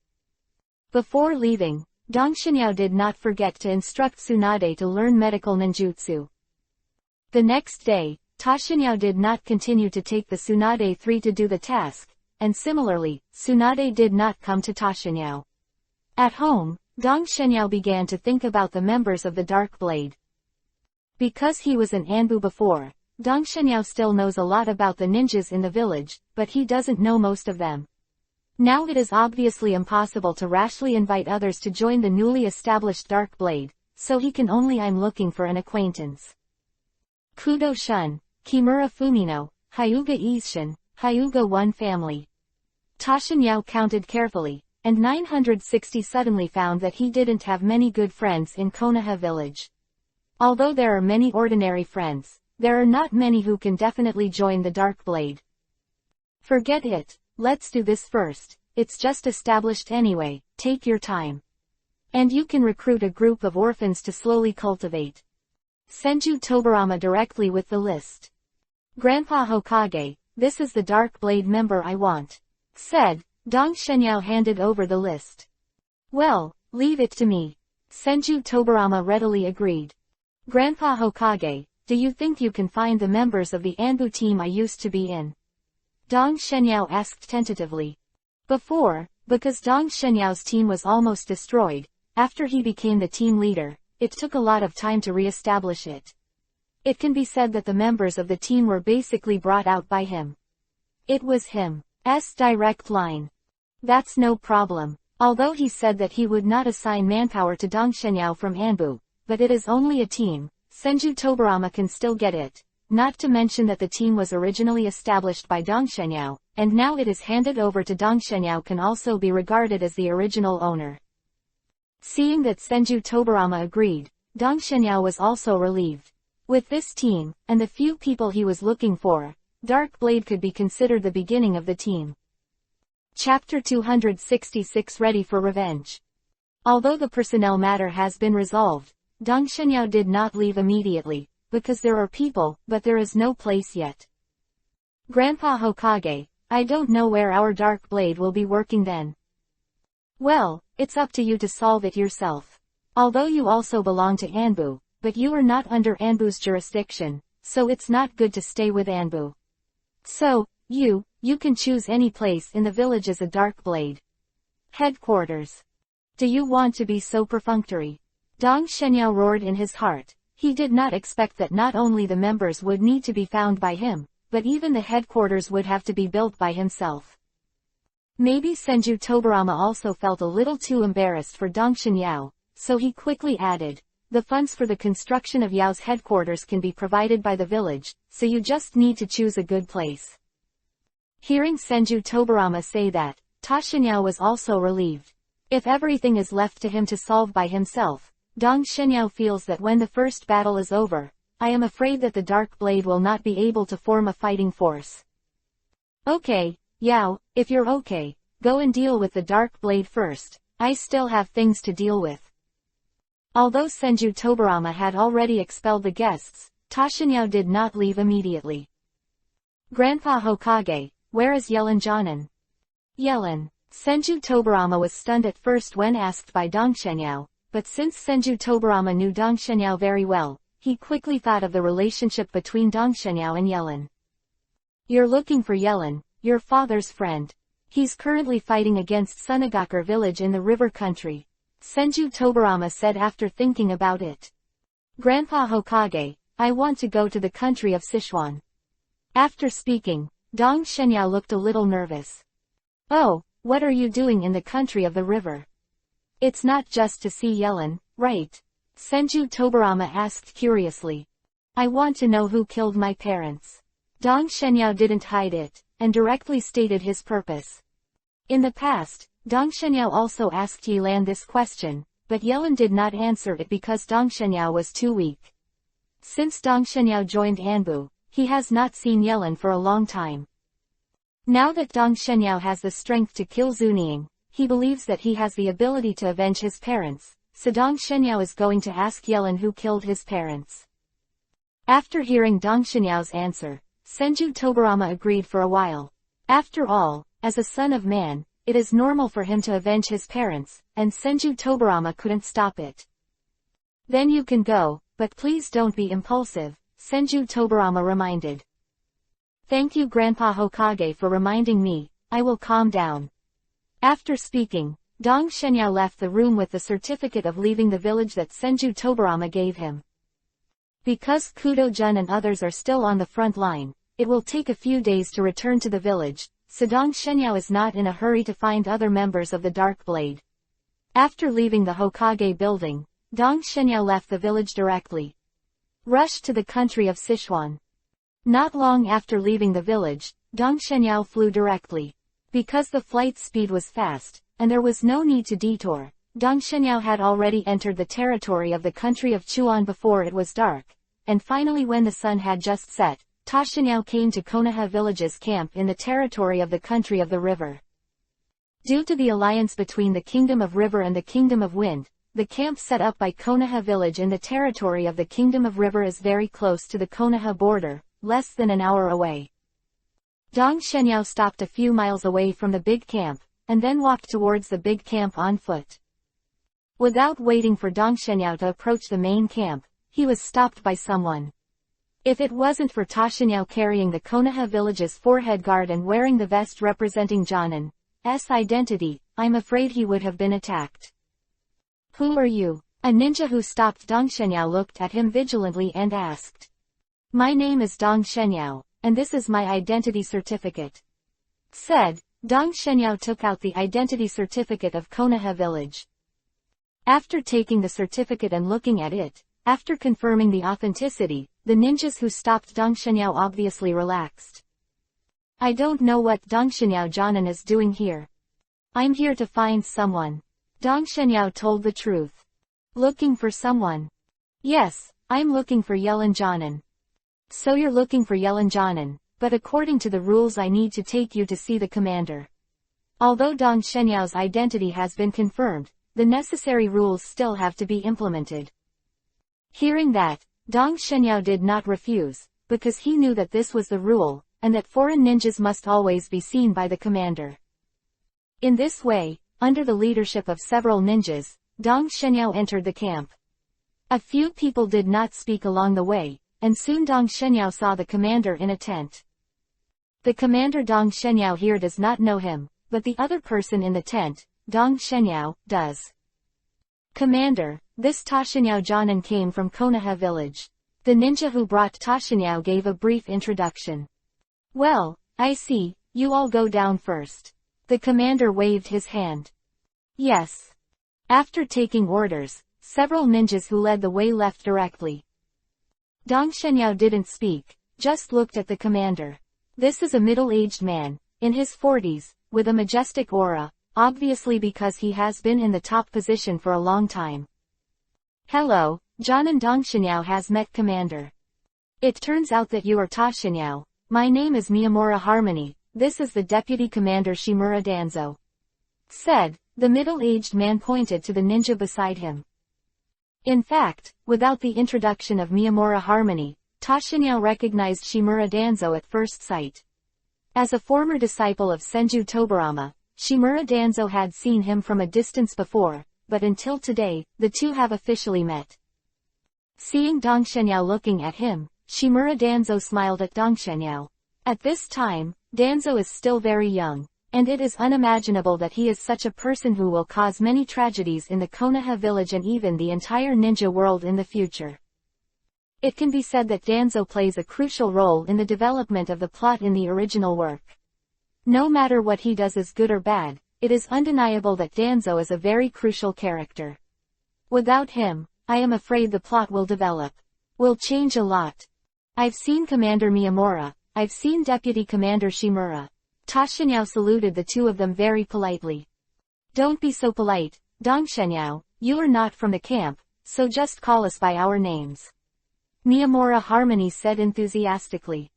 Before leaving, Dong Shenyao did not forget to instruct Tsunade to learn medical ninjutsu. The next day, Tashinyao did not continue to take the Tsunade 3 to do the task, and similarly, Tsunade did not come to Tashinyao. At home, Dong Shenyao began to think about the members of the Dark Blade. Because he was an Anbu before, Dong Shenyao still knows a lot about the ninjas in the village, but he doesn't know most of them. Now it is obviously impossible to rashly invite others to join the newly established Dark Blade, so he can only I'm looking for an acquaintance. Kudo Shun, Kimura Fumino, Hyuga Ishin, Hyuga 1 family. Tashinyao counted carefully, and 960 suddenly found that he didn't have many good friends in Konoha village. Although there are many ordinary friends, there are not many who can definitely join the Dark Blade. Forget it, let's do this first, it's just established anyway, take your time. And you can recruit a group of orphans to slowly cultivate. Senju Tobarama directly with the list. Grandpa Hokage, this is the Dark Blade member I want. Said, Dong Shenyao handed over the list. Well, leave it to me. Senju Tobarama readily agreed. Grandpa Hokage, do you think you can find the members of the Anbu team I used to be in? Dong Shenyao asked tentatively. Because Dong Shenyao's team was almost destroyed, after he became the team leader, it took a lot of time to re-establish it. It can be said that the members of the team were basically brought out by him. It was him's direct line. That's no problem. Although he said that he would not assign manpower to Dong Shenyao from Anbu, but it is only a team, Senju Tobarama can still get it, not to mention that the team was originally established by Dong Shenyao, and now it is handed over to Dong Shenyao can also be regarded as the original owner. Seeing that Senju Tobarama agreed, Dong Shenyao was also relieved. With this team, and the few people he was looking for, Dark Blade could be considered the beginning of the team. Chapter 266 Ready for Revenge. Although the personnel matter has been resolved, Dong Shenyao did not leave immediately, because there are people, but there is no place yet. Grandpa Hokage, I don't know where our Dark Blade will be working then. Well, it's up to you to solve it yourself. Although you also belong to Anbu, but you are not under Anbu's jurisdiction, so it's not good to stay with Anbu. So, you can choose any place in the village as a Dark Blade. Headquarters. Do you want to be so perfunctory? Dong Shenyao roared in his heart. He did not expect that not only the members would need to be found by him, but even the headquarters would have to be built by himself. Maybe Senju Tobarama also felt a little too embarrassed for Dong Shenyao, so he quickly added, the funds for the construction of Yao's headquarters can be provided by the village, so you just need to choose a good place. Hearing Senju Tobarama say that, Tashinyao was also relieved. If everything is left to him to solve by himself, Dong Shenyao feels that when the first battle is over, I am afraid that the Dark Blade will not be able to form a fighting force. Okay, Yao, if you're okay, go and deal with the Dark Blade first, I still have things to deal with. Although Senju Tobarama had already expelled the guests, Tashinyao did not leave immediately. Grandpa Hokage, where is Yellen Jonin? Yellen. Senju Tobarama was stunned at first when asked by Dong Shenyao, but since Senju Tobarama knew Dong Shenyao very well, he quickly thought of the relationship between Dong Shenyao and Yellen. You're looking for Yellen, your father's friend. He's currently fighting against Sunagakure village in the river country. Senju Tobarama said after thinking about it. Grandpa Hokage, I want to go to the country of Sichuan. After speaking, Dong Shenyao looked a little nervous. Oh, what are you doing in the country of the river? It's not just to see Yellen, right? Senju Tobarama asked curiously. I want to know who killed my parents. Dong Shenyao didn't hide it, and directly stated his purpose. In the past, Dong Shenyao also asked Yilan this question, but Yellen did not answer it because Dong Shenyao was too weak. Since Dong Shenyao joined Anbu, he has not seen Yellen for a long time. Now that Dong Shenyao has the strength to kill Zunying, he believes that he has the ability to avenge his parents, so Dong Shenyao is going to ask Yellen who killed his parents. After hearing Dong Shenyao's answer, Senju Tobarama agreed for a while. After all, as a son of man, it is normal for him to avenge his parents, and Senju Tobarama couldn't stop it. Then you can go, but please don't be impulsive, Senju Tobarama reminded. Thank you Grandpa Hokage for reminding me, I will calm down. After speaking, Dong Shenyao left the room with the certificate of leaving the village that Senju Tobarama gave him. Because Kudo-jun and others are still on the front line, it will take a few days to return to the village, so Dong Shenyao is not in a hurry to find other members of the Dark Blade. After leaving the Hokage building, Dong Shenyao left the village directly. Rushed to the country of Sichuan. Not long after leaving the village, Dong Shenyao flew directly. Because the flight speed was fast, and there was no need to detour, Dong Shenyao had already entered the territory of the country of Chuan before it was dark, and finally when the sun had just set, Ta Shenyao came to Konoha village's camp in the territory of the country of the river. Due to the alliance between the Kingdom of River and the Kingdom of Wind, the camp set up by Konoha village in the territory of the Kingdom of River is very close to the Konoha border, less than an hour away. Dong Shenyao stopped a few miles away from the big camp, and then walked towards the big camp on foot. Without waiting for Dong Shenyao to approach the main camp, he was stopped by someone. If it wasn't for Ta Shenyao carrying the Konoha village's forehead guard and wearing the vest representing Johnon's identity, I'm afraid he would have been attacked. Who are you? A ninja who stopped Dong Shenyao looked at him vigilantly and asked. My name is Dong Shenyao, and this is my identity certificate. Said, Dong Shenyao took out the identity certificate of Konoha village. After taking the certificate and looking at it, after confirming the authenticity, the ninjas who stopped Dong Shenyao obviously relaxed. I don't know what Dong Shenyao Jonon is doing here. I'm here to find someone. Dong Shenyao told the truth. Looking for someone? Yes, I'm looking for Yelin Jonon. So you're looking for Yelin Jonon, but according to the rules I need to take you to see the commander. Although Dong Shenyao's identity has been confirmed, the necessary rules still have to be implemented. Hearing that, Dong Shenyao did not refuse, because he knew that this was the rule, and that foreign ninjas must always be seen by the commander. In this way, under the leadership of several ninjas, Dong Shenyao entered the camp. A few people did not speak along the way, and soon Dong Shenyao saw the commander in a tent. The commander Dong Shenyao here does not know him, but the other person in the tent, Dong Shenyao, does. Commander, this Ta Shenyao Jonon came from Konoha village. The ninja who brought Ta Shenyao gave a brief introduction. Well, I see, you all go down first. The commander waved his hand. Yes. After taking orders, several ninjas who led the way left directly. Dong Shenyao didn't speak, just looked at the commander. This is a middle-aged man, in his 40s, with a majestic aura, obviously because he has been in the top position for a long time. Hello, Jonon. Dong Shenyao has met commander. It turns out that you are Ta Shenyao. My name is Miyamura Harmony, this is the deputy commander Shimura Danzo. Said, the middle-aged man pointed to the ninja beside him. In fact, without the introduction of Miyamura Harmony, Ta Shenyao recognized Shimura Danzo at first sight. As a former disciple of Senju Tobarama, Shimura Danzo had seen him from a distance before, but until today, the two have officially met. Seeing Dong Shenyao looking at him, Shimura Danzo smiled at Dong Shenyao. At this time, Danzo is still very young, and it is unimaginable that he is such a person who will cause many tragedies in the Konoha village and even the entire ninja world in the future. It can be said that Danzo plays a crucial role in the development of the plot in the original work. No matter what he does is good or bad, it is undeniable that Danzo is a very crucial character. Without him, I am afraid the plot will change a lot. I've seen Commander Miyamura, I've seen Deputy Commander Shimura. Ta Shenyao saluted the two of them very politely. Don't be so polite, Dong Shenyao, you are not from the camp, so just call us by our names. Miyamura Harmony said enthusiastically.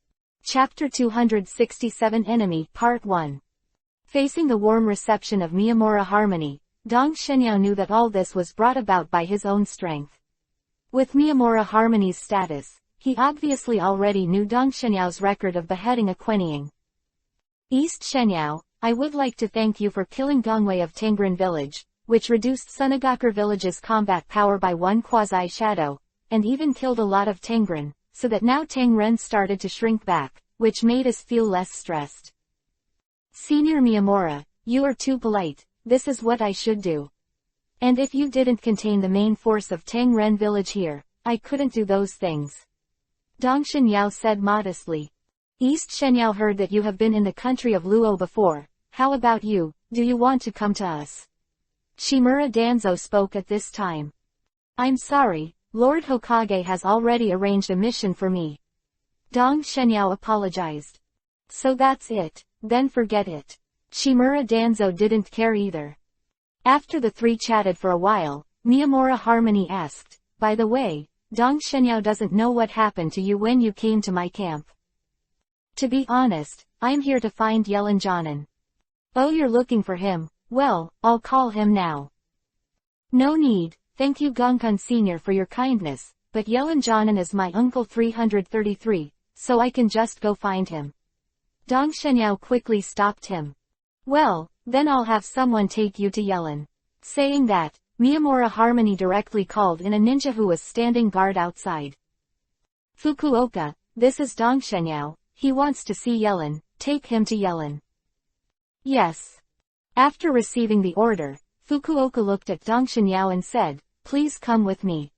Chapter 267 Enemy, Part 1. Facing the warm reception of Miyamura Harmony, Dong Shenyao knew that all this was brought about by his own strength. With Miyamura Harmony's status, He obviously already knew Dong Shenyao's record of beheading a Quenying. East Shenyao, I would like to thank you for killing Gongwei of Tangren village, which reduced Sunagakure village's combat power by one quasi-shadow, and even killed a lot of Tangren, so that now Tangren started to shrink back, which made us feel less stressed. Senior Miyamura, you are too polite, this is what I should do. And if you didn't contain the main force of Tangren village here, I couldn't do those things. Dong Shenyao said modestly. East Shenyao heard that you have been in the country of Luo before, how about you, do you want to come to us? Shimura Danzo spoke at this time. I'm sorry, Lord Hokage has already arranged a mission for me. Dong Shenyao apologized. So that's it, then forget it. Shimura Danzo didn't care either. After the three chatted for a while, Miyamura Harmony asked, by the way, Dong Shenyao doesn't know what happened to you when you came to my camp. To be honest, I'm here to find Yellen Jonin. Oh, you're looking for him, well, I'll call him now. No need, thank you Gongkun Sr. for your kindness, but Yellen Jonin is my uncle 333, so I can just go find him. Dong Shenyao quickly stopped him. Well, then I'll have someone take you to Yellen. Saying that, Miyamura Harmony directly called in a ninja who was standing guard outside. Fukuoka, this is Dong Shenyao, he wants to see Yellen, take him to Yellen. Yes. After receiving the order, Fukuoka looked at Dong Shenyao and said, please come with me.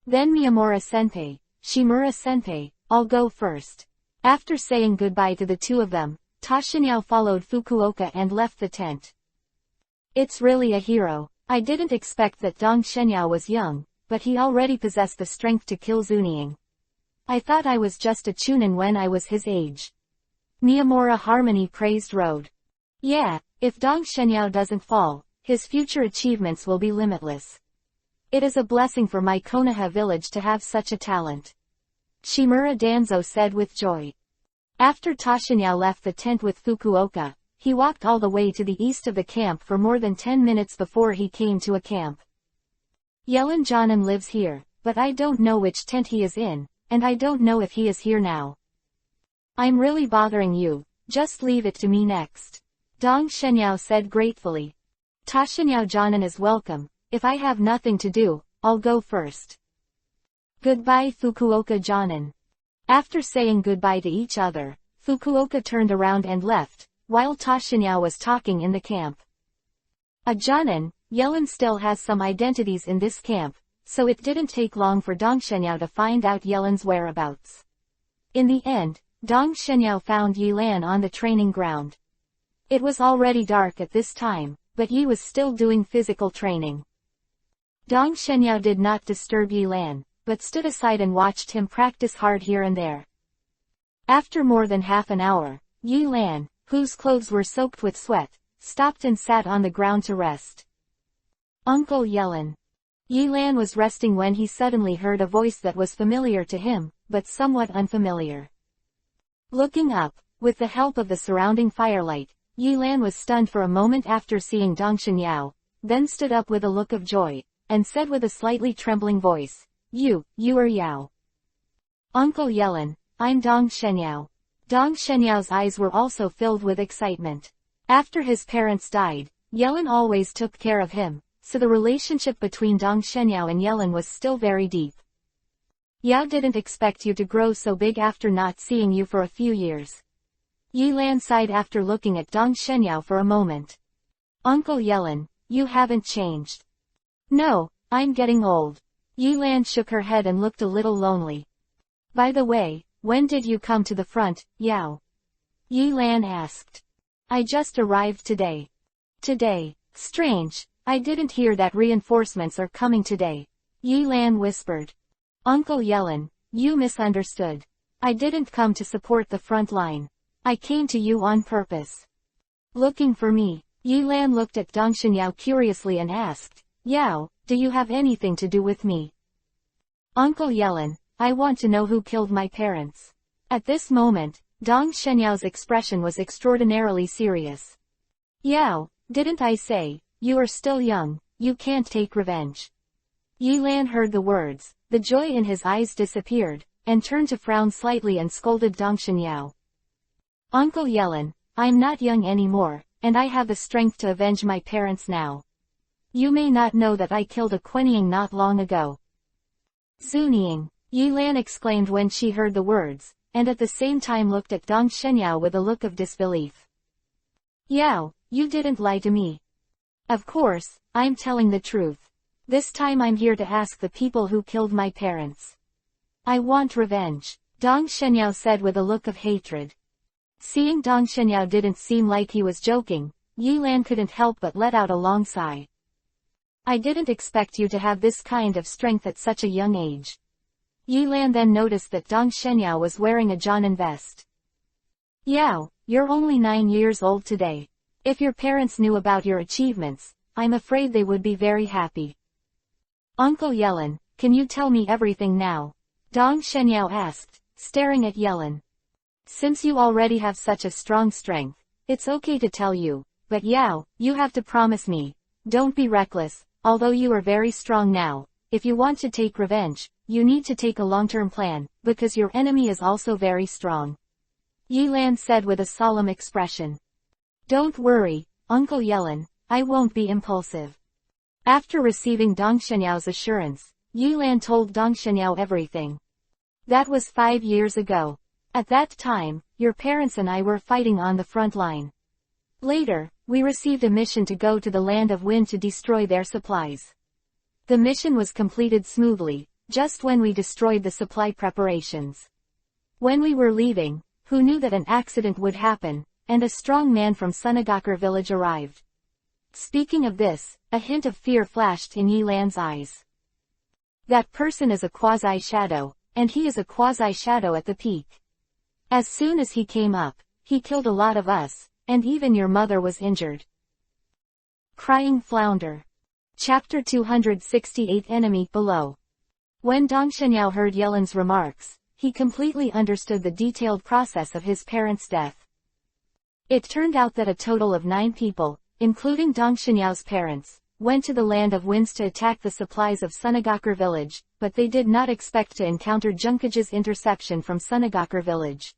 Then Miyamura-senpai, Shimura-senpai, I'll go first. After saying goodbye to the two of them, Tashinyao followed Fukuoka and left the tent. It's really a hero. I didn't expect that Dong Shenyao was young, but he already possessed the strength to kill Zunying. I thought I was just a chunin when I was his age. Miyamura Harmony praised Road. Yeah, if Dong Shenyao doesn't fall, his future achievements will be limitless. It is a blessing for my Konoha village to have such a talent. Shimura Danzo said with joy. After Tashinyao left the tent with Fukuoka, he walked all the way to the east of the camp for more than 10 minutes before he came to a camp. Yellen Jonin lives here, but I don't know which tent he is in, and I don't know if he is here now. I'm really bothering you, just leave it to me next. Dong Shenyao said gratefully. Tashinyao Jonin is welcome, if I have nothing to do, I'll go first. Goodbye Fukuoka Jonin. After saying goodbye to each other, Fukuoka turned around and left, while Tashinyao was talking in the camp. A Jonin, Yellen still has some identities in this camp, so it didn't take long for Dong Shenyao to find out Yellen's whereabouts. In the end, Dong Shenyao found Yi Lan on the training ground. It was already dark at this time, but Yi was still doing physical training. Dong Shenyao did not disturb Yi Lan, but stood aside and watched him practice hard here and there. After more than half an hour, Yi Lan, whose clothes were soaked with sweat, stopped and sat on the ground to rest. Uncle Yellen. Yi Lan was resting when he suddenly heard a voice that was familiar to him, but somewhat unfamiliar. Looking up, with the help of the surrounding firelight, Yi Lan was stunned for a moment after seeing Dong Shenyao, then stood up with a look of joy, and said with a slightly trembling voice, You are Yao. Uncle Yellen, I'm Dong Shenyao. Dong Shenyao's eyes were also filled with excitement. After his parents died, Yellen always took care of him, so the relationship between Dong Shenyao and Yellen was still very deep. Yao didn't expect you to grow so big after not seeing you for a few years. Yi Lan sighed after looking at Dong Shenyao for a moment. Uncle Yellen, you haven't changed. No, I'm getting old. Yi Lan shook her head and looked a little lonely. By the way, when did you come to the front, Yao? Yi Lan asked. I just arrived today. Today? Strange, I didn't hear that reinforcements are coming today. Yi Lan whispered. Uncle Yellen, you misunderstood. I didn't come to support the front line. I came to you on purpose. Looking for me? Yi Lan looked at Dong Shenyao curiously and asked, Yao, do you have anything to do with me? Uncle Yellen, I want to know who killed my parents. At this moment, Dong Shenyao's expression was extraordinarily serious. Yao, didn't I say, you are still young, you can't take revenge. Yi Lan heard the words, the joy in his eyes disappeared, and turned to frown slightly and scolded Dong Xianyao. Uncle Yelin, I'm not young anymore, and I have the strength to avenge my parents now. You may not know that I killed a Quenying not long ago. Zunying, Yilan exclaimed when she heard the words, and at the same time looked at Dong Xianyao with a look of disbelief. Yao, you didn't lie to me. Of course, I'm telling the truth. This time I'm here to ask the people who killed my parents. I want revenge, Dong Xianyao said with a look of hatred. Seeing Dong Xianyao didn't seem like he was joking, Yilan couldn't help but let out a long sigh. I didn't expect you to have this kind of strength at such a young age. Yilan then noticed that Dong Xianyao was wearing a Jonin vest. Yao, you're only 9 years old today. If your parents knew about your achievements, I'm afraid they would be very happy. Uncle Yelin, can you tell me everything now? Dong Xianyao asked, staring at Yelin. Since you already have such a strong strength, it's okay to tell you, but Yao, you have to promise me. Don't be reckless, although you are very strong now. If you want to take revenge, you need to take a long-term plan, because your enemy is also very strong. Yilan said with a solemn expression. Don't worry, Uncle Yelin, I won't be impulsive. After receiving Dong Xianyao's assurance, Yilan told Dong Xianyao everything. That was 5 years ago. At that time, your parents and I were fighting on the front line. Later, we received a mission to go to the land of wind to destroy their supplies. The mission was completed smoothly, just when we destroyed the supply preparations. When we were leaving, who knew that an accident would happen, and a strong man from Sunagakure village arrived. Speaking of this, a hint of fear flashed in Yilan's eyes. That person is a quasi-shadow, and he is a quasi-shadow at the peak. As soon as he came up, he killed a lot of us, and even your mother was injured. Crying Flounder. Chapter 268 Enemy Below. When Dong Xianyao heard Yelin's remarks, he completely understood the detailed process of his parents' death. It turned out that a total of 9 people, including Dong Xianyao's parents, went to the land of winds to attack the supplies of Sunagakure village, but they did not expect to encounter Junkage's interception from Sunagakure village.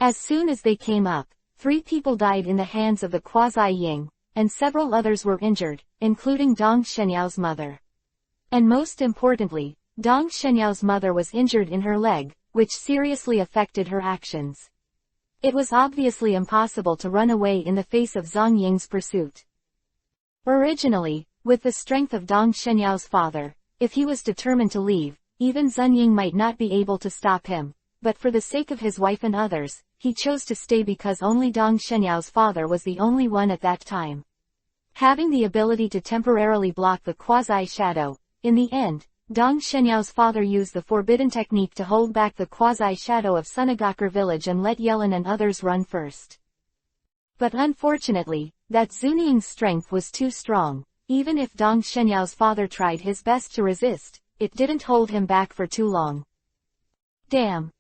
As soon as they came up, 3 people died in the hands of the Quasi-Ying, and several others were injured, including Dong Xianyao's mother. And most importantly, Dong Xianyao's mother was injured in her leg, which seriously affected her actions. It was obviously impossible to run away in the face of Zhang Ying's pursuit. Originally, with the strength of Dong Xianyao's father, if he was determined to leave, even Zhang Ying might not be able to stop him, but for the sake of his wife and others, he chose to stay because only Dong Xianyao's father was the only one at that time. Having the ability to temporarily block the quasi-shadow, in the end, Dong Xianyao's father used the forbidden technique to hold back the quasi-shadow of Sunagakure village and let Yelin and others run first. But unfortunately, that Zunying's strength was too strong. Even if Dong Xianyao's father tried his best to resist, it didn't hold him back for too long. Damn.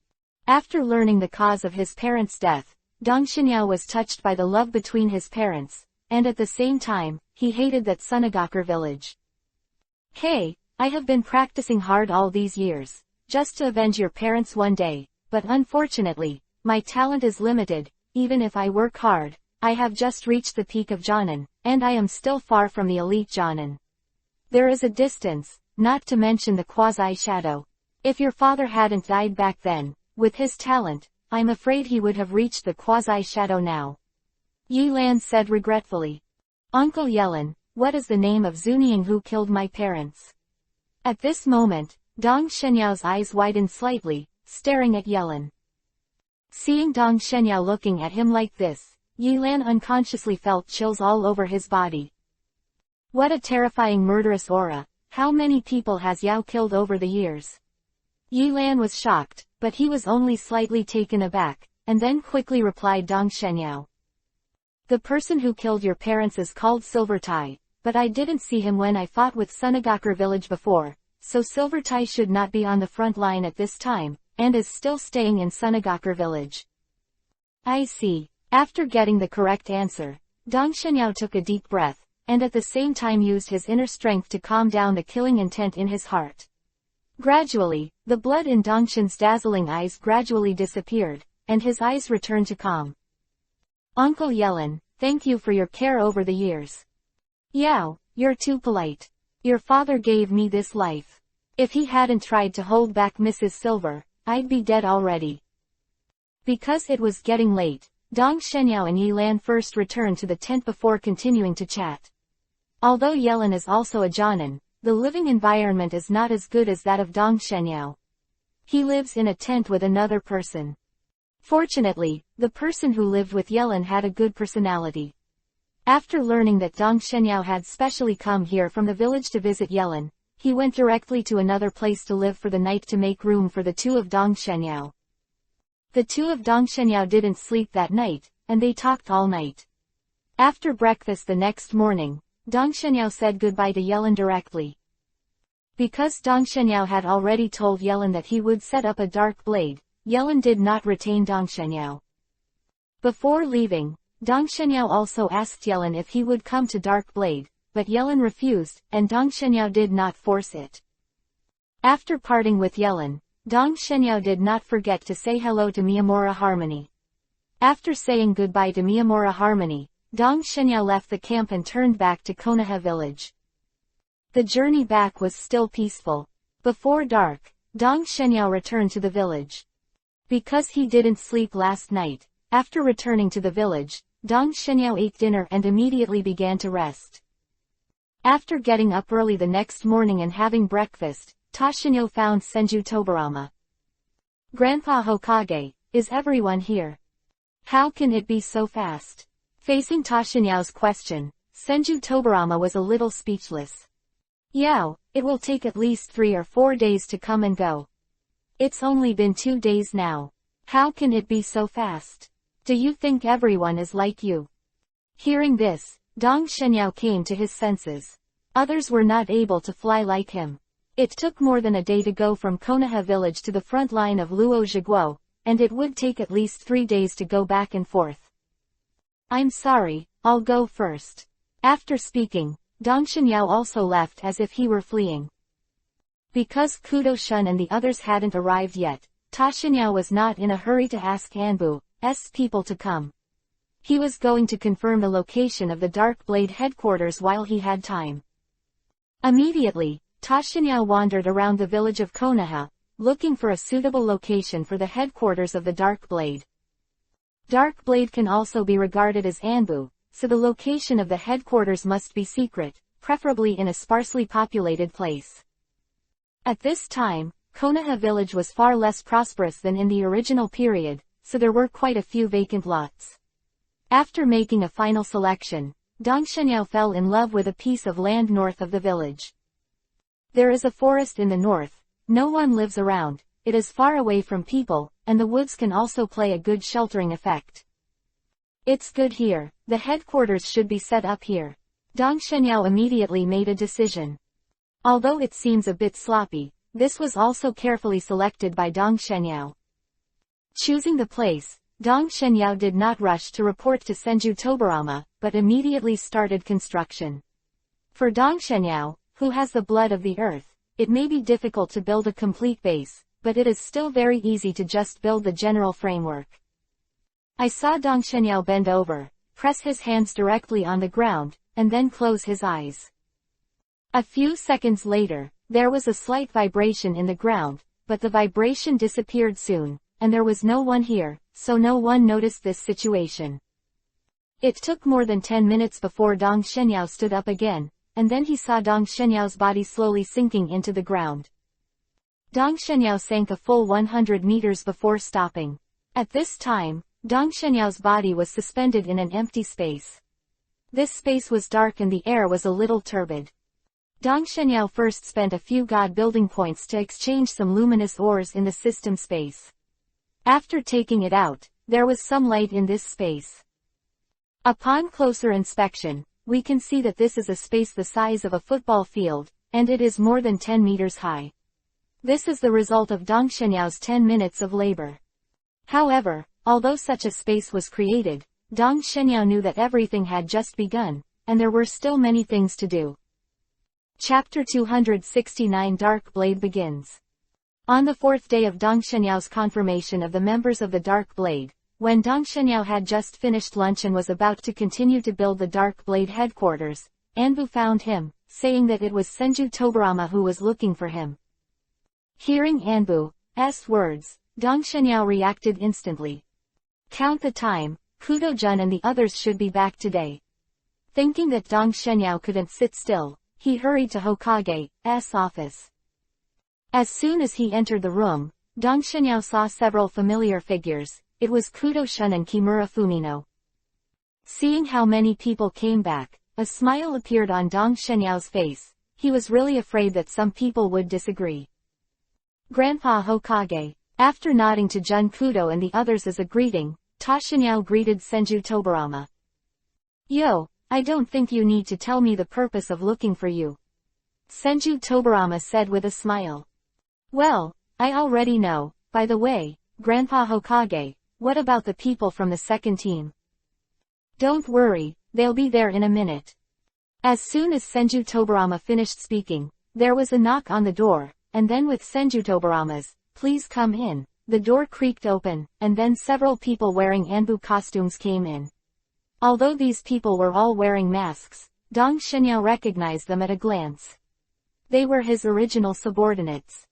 After learning the cause of his parents' death, Dong Xianyao was touched by the love between his parents, and at the same time, he hated that Sunagakure village. Hey, I have been practicing hard all these years, just to avenge your parents one day, but unfortunately, my talent is limited. Even if I work hard, I have just reached the peak of Jonin, and I am still far from the elite Jonin. There is a distance, not to mention the quasi-shadow. If your father hadn't died back then, with his talent, I'm afraid he would have reached the quasi-shadow now. Yilan said regretfully. Uncle Yelin, what is the name of Zunying who killed my parents? At this moment, Dong Xianyao's eyes widened slightly, staring at Yelin. Seeing Dong Xianyao looking at him like this, Yilan unconsciously felt chills all over his body. What a terrifying murderous aura. How many people has Yao killed over the years? Yilan was shocked, but he was only slightly taken aback, and then quickly replied Dong Xianyao. The person who killed your parents is called Silvertai, but I didn't see him when I fought with Sunagakure village before, so Silvertai should not be on the front line at this time, and is still staying in Sunagakure village. I see. After getting the correct answer, Dong Xianyao took a deep breath, and at the same time used his inner strength to calm down the killing intent in his heart. Gradually, The blood in Dongshan's dazzling eyes gradually disappeared, and his eyes returned to calm. Uncle Yelin, thank you for your care over the years. Yao, you're too polite. Your father gave me this life. If he hadn't tried to hold back Mrs. Silver, I'd be dead already. Because it was getting late, Dong Shenyao and Yilan first returned to the tent before continuing to chat. Although Yelin is also a Jonin, the living environment is not as good as that of Dong Shenyao. He lives in a tent with another person. Fortunately, the person who lived with Yelin had a good personality. After learning that Dong Shenyao had specially come here from the village to visit Yelin, he went directly to another place to live for the night to make room for the two of Dong Shenyao. The two of Dong Shenyao didn't sleep that night, and they talked all night. After breakfast the next morning, Dong Shenyao said goodbye to Yelin directly. Because Dong Shenyao had already told Yelin that he would set up a dark blade, Yelin did not retain Dong Shenyao. Before leaving, Dong Shenyao also asked Yelin if he would come to Dark Blade, but Yelin refused, and Dong Shenyao did not force it. After parting with Yelin, Dong Shenyao did not forget to say hello to Miyamura Harmony. After saying goodbye to Miyamura Harmony, Dong Shenyao left the camp and turned back to Konoha village. The journey back was still peaceful. Before dark, Dong Shenyao returned to the village. Because he didn't sleep last night, after returning to the village, Dong Shenyao ate dinner and immediately began to rest. After getting up early the next morning and having breakfast, Toshinyo found Senju Tobarama. Grandpa Hokage, is everyone here? How can it be so fast? Facing Toshinyo's question, Senju Tobarama was a little speechless. Yao, it will take at least 3 or 4 days to come and go. It's only been 2 days now. How can it be so fast? Do you think everyone is like you? Hearing this, Dong Shenyao came to his senses. Others were not able to fly like him. It took more than a day to go from Konoha village to the front line of Luo Zhiguo, and it would take at least 3 days to go back and forth. I'm sorry, I'll go first. After speaking, Dong Shenyao also left as if he were fleeing. Because Kudo Shun and the others hadn't arrived yet, Ta Shenyao was not in a hurry to ask Anbu's people to come. He was going to confirm the location of the Dark Blade headquarters while he had time. Immediately, Ta Shenyao wandered around the village of Konoha, looking for a suitable location for the headquarters of the Dark Blade. Dark Blade can also be regarded as Anbu, so the location of the headquarters must be secret, preferably in a sparsely populated place. At this time, Konoha village was far less prosperous than in the original period, so there were quite a few vacant lots. After making a final selection, Dong Shenyao fell in love with a piece of land north of the village. There is a forest in the north, no one lives around, it is far away from people, and the woods can also play a good sheltering effect. It's good here, the headquarters should be set up here. Dong Shenyao immediately made a decision. Although it seems a bit sloppy, this was also carefully selected by Dong Shenyao. Choosing the place, Dong Shenyao did not rush to report to Senju Tobarama, but immediately started construction. For Dong Shenyao, who has the blood of the earth, it may be difficult to build a complete base, but it is still very easy to just build the general framework. I saw Dong Shenyao bend over, press his hands directly on the ground, and then close his eyes. A few seconds later, there was a slight vibration in the ground, but the vibration disappeared soon, and there was no one here, so no one noticed this situation. It took more than 10 minutes before Dong Shenyao stood up again, and then he saw Dong Shenyao's body slowly sinking into the ground. Dong Shenyao sank a full 100 meters before stopping. At this time, Dong Shenyao's body was suspended in an empty space. This space was dark and the air was a little turbid. Dong Shenyao first spent a few god building points to exchange some luminous ores in the system space. After taking it out, there was some light in this space. Upon closer inspection, we can see that this is a space the size of a football field, and it is more than 10 meters high. This is the result of Dong Shenyao's 10 minutes of labor. However, although such a space was created, Dong Shenyao knew that everything had just begun, and there were still many things to do. Chapter 269 Dark Blade begins. On the fourth day of Dong Shenyao's confirmation of the members of the Dark Blade, when Dong Shenyao had just finished lunch and was about to continue to build the Dark Blade headquarters, Anbu found him, saying that it was Senju Tobarama who was looking for him. Hearing Anbu's words, Dong Shenyao reacted instantly. Count the time, Kudo-jun and the others should be back today. Thinking that Dong Shenyao couldn't sit still, he hurried to Hokage's office. As soon as he entered the room, Dong Shenyao saw several familiar figures. It was Kudo-shun and Kimura Fumino. Seeing how many people came back, a smile appeared on Dong Shenyao's face. He was really afraid that some people would disagree. Grandpa Hokage. After nodding to Jun Kudo and the others as a greeting, Ta Shenyao greeted Senju Tobarama. Yo, I don't think you need to tell me the purpose of looking for you. Senju Tobarama said with a smile. Well, I already know. By the way, Grandpa Hokage, what about the people from the second team? Don't worry, they'll be there in a minute. As soon as Senju Tobarama finished speaking, there was a knock on the door, and then with Senju Tobarama's, "Please come in," the door creaked open, and then several people wearing Anbu costumes came in. Although these people were all wearing masks, Dong Shenyao recognized them at a glance. They were his original subordinates.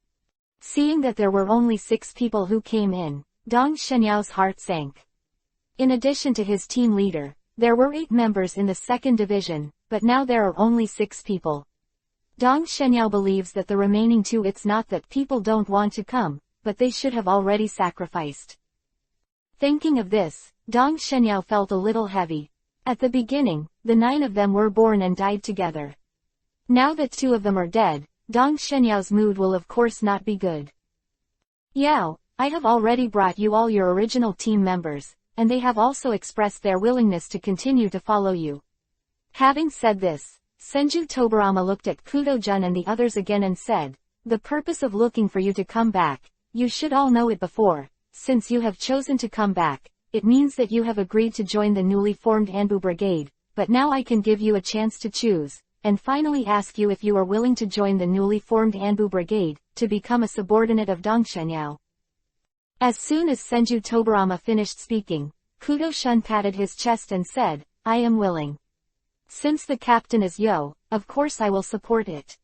Seeing that there were only 6 people who came in, Dong Shenyao's heart sank. In addition to his team leader, there were 8 members in the second division, but now there are only 6 people. Dong Shenyao believes that the remaining 2, it's not that people don't want to come, but they should have already sacrificed. Thinking of this, Dong Shenyao felt a little heavy. At the beginning, the 9 of them were born and died together. Now that 2 of them are dead, Dong Shenyao's mood will of course not be good. Yao, I have already brought you all your original team members, and they have also expressed their willingness to continue to follow you. Having said this, Senju Tobarama looked at Kudo-jun and the others again and said, the purpose of looking for you to come back, you should all know it before. Since you have chosen to come back, it means that you have agreed to join the newly formed Anbu Brigade, but now I can give you a chance to choose, and finally ask you if you are willing to join the newly formed Anbu Brigade, to become a subordinate of Dong Shenyao. As soon as Senju Tobarama finished speaking, Kudo-shun patted his chest and said, I am willing. Since the captain is Yo, of course I will support it.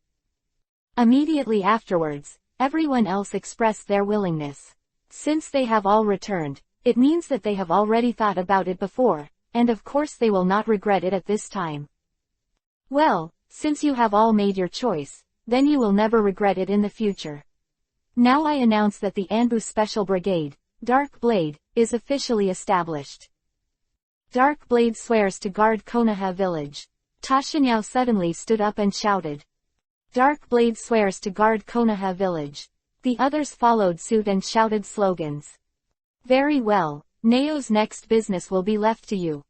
Immediately afterwards, everyone else expressed their willingness. Since they have all returned, it means that they have already thought about it before, and of course they will not regret it at this time. Well, since you have all made your choice, then you will never regret it in the future. Now I announce that the Anbu Special Brigade, Dark Blade, is officially established. Dark Blade swears to guard Konoha village. Ta Shenyao suddenly stood up and shouted. Dark Blade swears to guard Konoha village. The others followed suit and shouted slogans. Very well, Neo's next business will be left to you.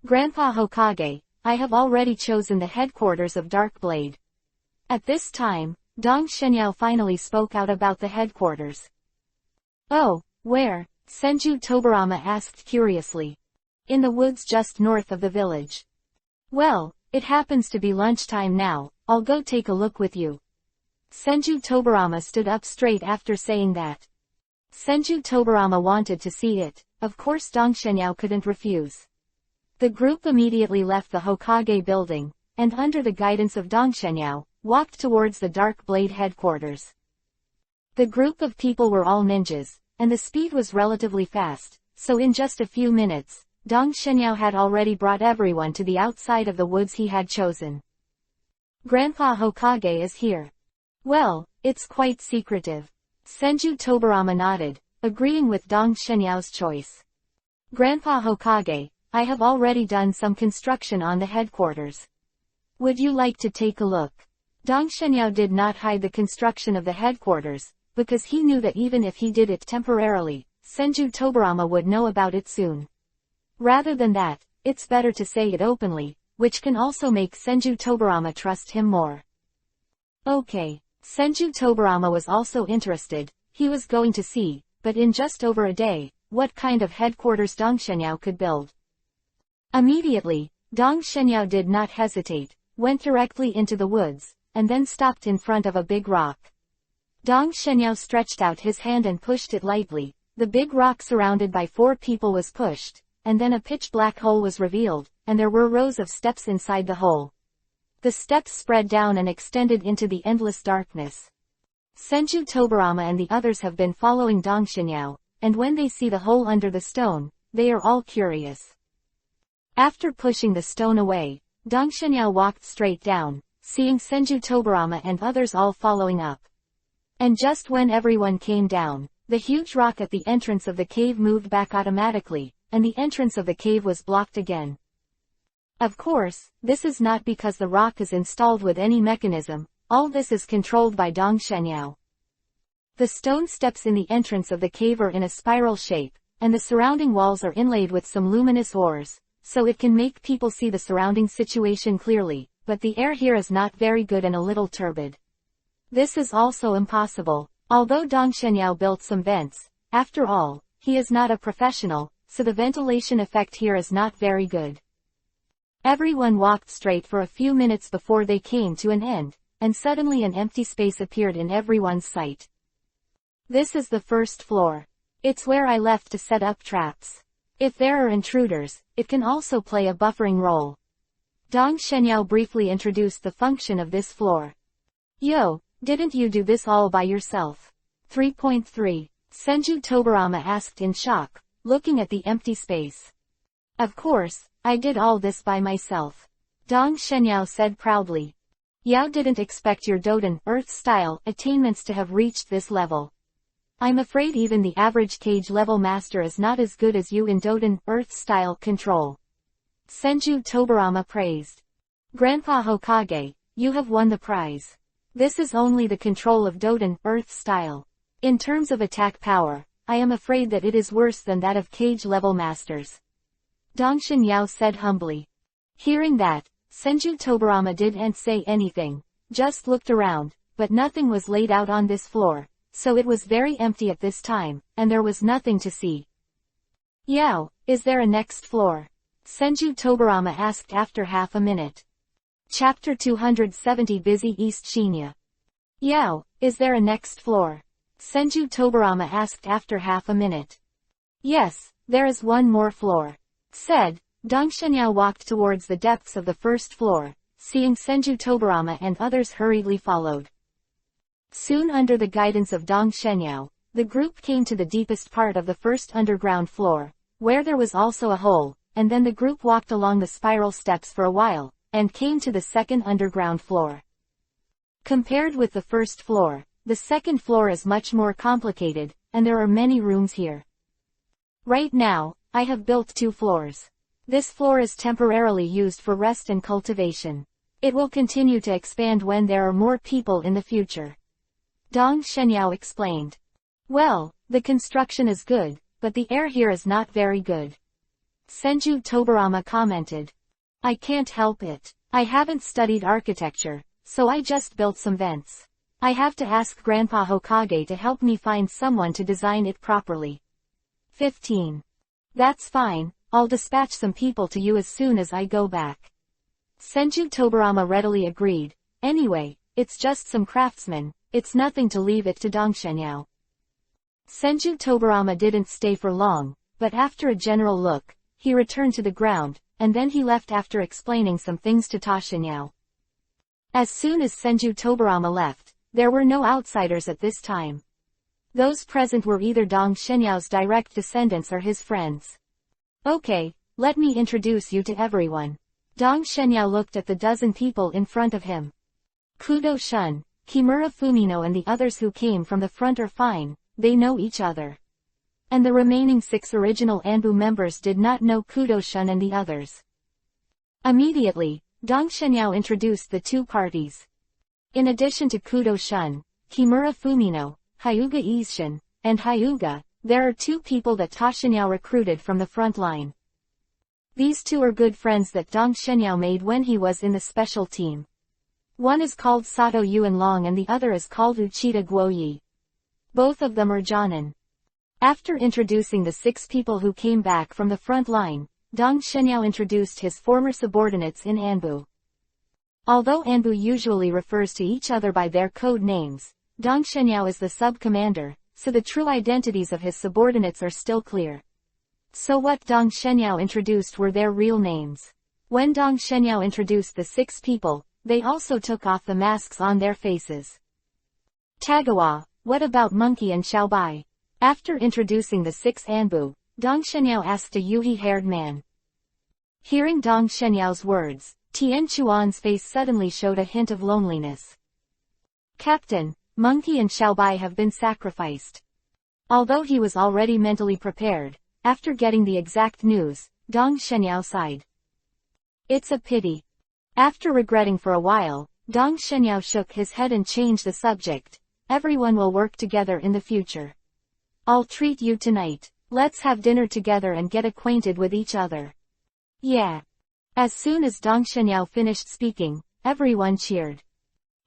Grandpa Hokage, I have already chosen the headquarters of Dark Blade. At this time, Dong Shenyao finally spoke out about the headquarters. Oh, where? Senju Tobarama asked curiously. In the woods just north of the village. Well, it happens to be lunchtime now, I'll go take a look with you. Senju Tobarama stood up straight after saying that. Senju Tobarama wanted to see it, of course Dong Shenyao couldn't refuse. The group immediately left the Hokage building, and under the guidance of Dong Shenyao, walked towards the Dark Blade headquarters. The group of people were all ninjas, and the speed was relatively fast, so in just a few minutes, Dong Shenyao had already brought everyone to the outside of the woods he had chosen. Grandpa Hokage is here. Well, it's quite secretive. Senju Tobarama nodded, agreeing with Dong Shenyao's choice. Grandpa Hokage, I have already done some construction on the headquarters. Would you like to take a look? Dong Shenyao did not hide the construction of the headquarters, because he knew that even if he did it temporarily, Senju Tobarama would know about it soon. Rather than that, it's better to say it openly, which can also make Senju Tobarama trust him more. Okay. Senju Tobarama was also interested. He was going to see, but in just over a day, what kind of headquarters Dong Shenyao could build. Immediately, Dong Shenyao did not hesitate, went directly into the woods, and then stopped in front of a big rock. Dong Shenyao stretched out his hand and pushed it lightly. The big rock surrounded by 4 people was pushed, and then a pitch-black hole was revealed, and there were rows of steps inside the hole. The steps spread down and extended into the endless darkness. Senju Tobarama and the others have been following Dong Shenyao, and when they see the hole under the stone, they are all curious. After pushing the stone away, Dong Shenyao walked straight down, seeing Senju Tobarama and others all following up. And just when everyone came down, the huge rock at the entrance of the cave moved back automatically, and the entrance of the cave was blocked again. Of course, this is not because the rock is installed with any mechanism, all this is controlled by Dong Shenyao. The stone steps in the entrance of the cave are in a spiral shape, and the surrounding walls are inlaid with some luminous ores, so it can make people see the surrounding situation clearly, but the air here is not very good and a little turbid. This is also impossible. Although Dong Shenyao built some vents, after all, he is not a professional, so the ventilation effect here is not very good. Everyone walked straight for a few minutes before they came to an end, and suddenly an empty space appeared in everyone's sight. This is the first floor. It's where I left to set up traps. If there are intruders, it can also play a buffering role. Dong Shenyao briefly introduced the function of this floor. Yo, didn't you do this all by yourself? 3.3. Senju Tobarama asked in shock, looking at the empty space. Of course, I did all this by myself. Dong Shenyao said proudly. Yao didn't expect your Doden, Earth-style, attainments to have reached this level. I'm afraid even the average cage level master is not as good as you in Doden, Earth-style control. Senju Tobarama praised. Grandpa Hokage, you have won the prize. This is only the control of Doden, Earth-style. In terms of attack power, I am afraid that it is worse than that of cage level masters. Dong Shenyao said humbly. Hearing that, Senju Tobarama didn't say anything, just looked around, but nothing was laid out on this floor, so it was very empty at this time, and there was nothing to see. Yao, is there a next floor? Senju Tobarama asked after half a minute. Chapter 270 Busy East Shinya. Yao, is there a next floor? Senju Tobarama asked after half a minute. Yes, there is one more floor. Said, Dong Shenyao walked towards the depths of the first floor, seeing Senju Tobarama and others hurriedly followed. Soon under the guidance of Dong Shenyao, the group came to the deepest part of the first underground floor, where there was also a hole, and then the group walked along the spiral steps for a while, and came to the second underground floor. Compared with the first floor, the second floor is much more complicated, and there are many rooms here. Right now, I have built 2 floors. This floor is temporarily used for rest and cultivation. It will continue to expand when there are more people in the future. Dong Shenyao explained. Well, the construction is good, but the air here is not very good. Senju Tobarama commented. I can't help it. I haven't studied architecture, so I just built some vents. I have to ask Grandpa Hokage to help me find someone to design it properly. 15. That's fine, I'll dispatch some people to you as soon as I go back. Senju Tobarama readily agreed. Anyway, it's just some craftsmen, it's nothing to leave it to Dong Shenyao. Senju Tobarama didn't stay for long, but after a general look, he returned to the ground, and then he left after explaining some things to Ta Shenyao. As soon as Senju Tobarama left, there were no outsiders at this time. Those present were either Dong Shenyao's direct descendants or his friends. Okay, let me introduce you to everyone. Dong Shenyao looked at the dozen people in front of him. Kudo Shun, Kimura Fumino and the others who came from the front are fine, they know each other. And the remaining 6 original Anbu members did not know Kudo Shun and the others. Immediately, Dong Shenyao introduced the 2 parties. In addition to Kudo Shun, Kimura Fumino, Hyuga Izshin, and Hyuga, there are 2 people that Ta Shenyao recruited from the front line. These 2 are good friends that Dong Shenyao made when he was in the special team. One is called Sato Yuanlong and the other is called Uchida Guoyi. Both of them are Jonin. After introducing the 6 people who came back from the front line, Dong Shenyao introduced his former subordinates in Anbu. Although Anbu usually refers to each other by their code names, Dong Shenyao is the sub-commander, so the true identities of his subordinates are still clear. So what Dong Shenyao introduced were their real names. When Dong Shenyao introduced the 6 people, they also took off the masks on their faces. Tagawa, what about Monkey and Xiaobai? After introducing the 6 Anbu, Dong Shenyao asked a Yuhi-haired man. Hearing Dong Shenyao's words, Tian Chuan's face suddenly showed a hint of loneliness. Captain, Monkey and Xiaobai have been sacrificed. Although he was already mentally prepared, after getting the exact news, Dong Shenyao sighed. It's a pity. After regretting for a while, Dong Shenyao shook his head and changed the subject. Everyone will work together in the future. I'll treat you tonight. Let's have dinner together and get acquainted with each other. Yeah. As soon as Dong Shenyao finished speaking, everyone cheered.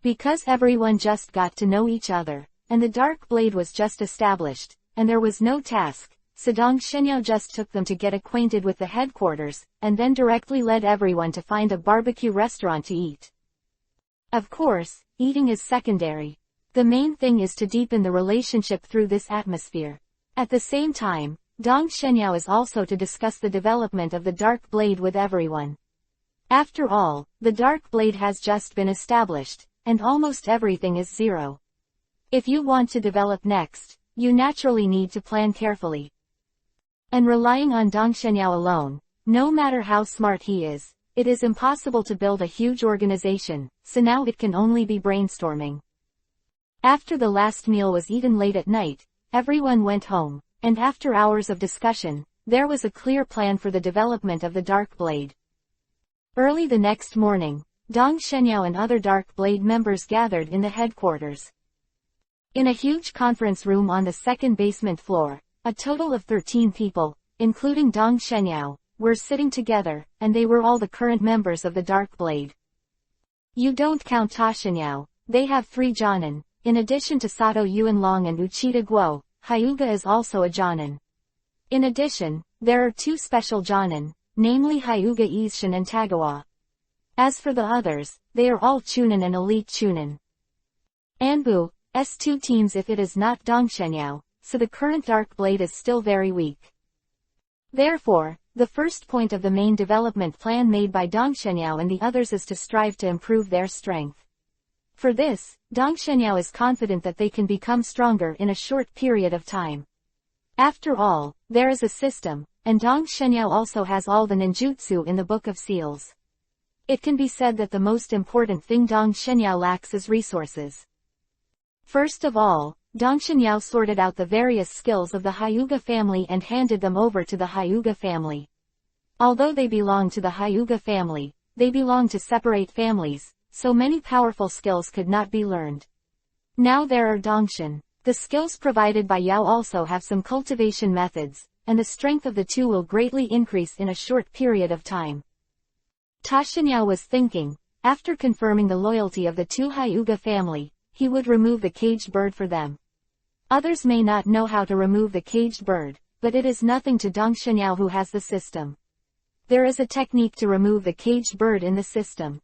Because everyone just got to know each other, and the dark blade was just established, and there was no task, so Dong Shenyao just took them to get acquainted with the headquarters, and then directly led everyone to find a barbecue restaurant to eat. Of course, eating is secondary. The main thing is to deepen the relationship through this atmosphere. At the same time, Dong Shenyao is also to discuss the development of the dark blade with everyone. After all, the dark blade has just been established, and almost everything is zero. If you want to develop next, you naturally need to plan carefully. And relying on Dong Shenyao alone, no matter how smart he is, it is impossible to build a huge organization, so now it can only be brainstorming. After the last meal was eaten late at night, everyone went home, and after hours of discussion, there was a clear plan for the development of the dark blade. Early the next morning, Dong Shenyao and other dark blade members gathered in the headquarters. In a huge conference room on the second basement floor, a total of 13 people, including Dong Shenyao, were sitting together, and they were all the current members of the dark blade. You don't count Ta Shenyao, they have 3 Jonin. In addition to Sato Yuanlong and Uchida Guo, Hyuga is also a Jonin. In addition, there are 2 special Jonin, namely Hyuga Izshin and Tagawa. As for the others, they are all Chunin and elite Chunin. Anbu, S2 teams if it is not Dong Shenyao, so the current dark blade is still very weak. Therefore, the first point of the main development plan made by Dong Shenyao and the others is to strive to improve their strength. For this, Dong Shenyao is confident that they can become stronger in a short period of time. After all, there is a system, and Dong Shenyao also has all the ninjutsu in the Book of Seals. It can be said that the most important thing Dong Shenyao lacks is resources. First of all, Dong Shenyao sorted out the various skills of the Hyuga family and handed them over to the Hyuga family. Although they belong to the Hyuga family, they belong to separate families, so many powerful skills could not be learned. Now there are Dongshin. The skills provided by Yao also have some cultivation methods, and the strength of the 2 will greatly increase in a short period of time. Ta Shenyao was thinking, after confirming the loyalty of the 2 Hyuga family, he would remove the caged bird for them. Others may not know how to remove the caged bird, but it is nothing to Dong Shenyao who has the system. There is a technique to remove the caged bird in the system.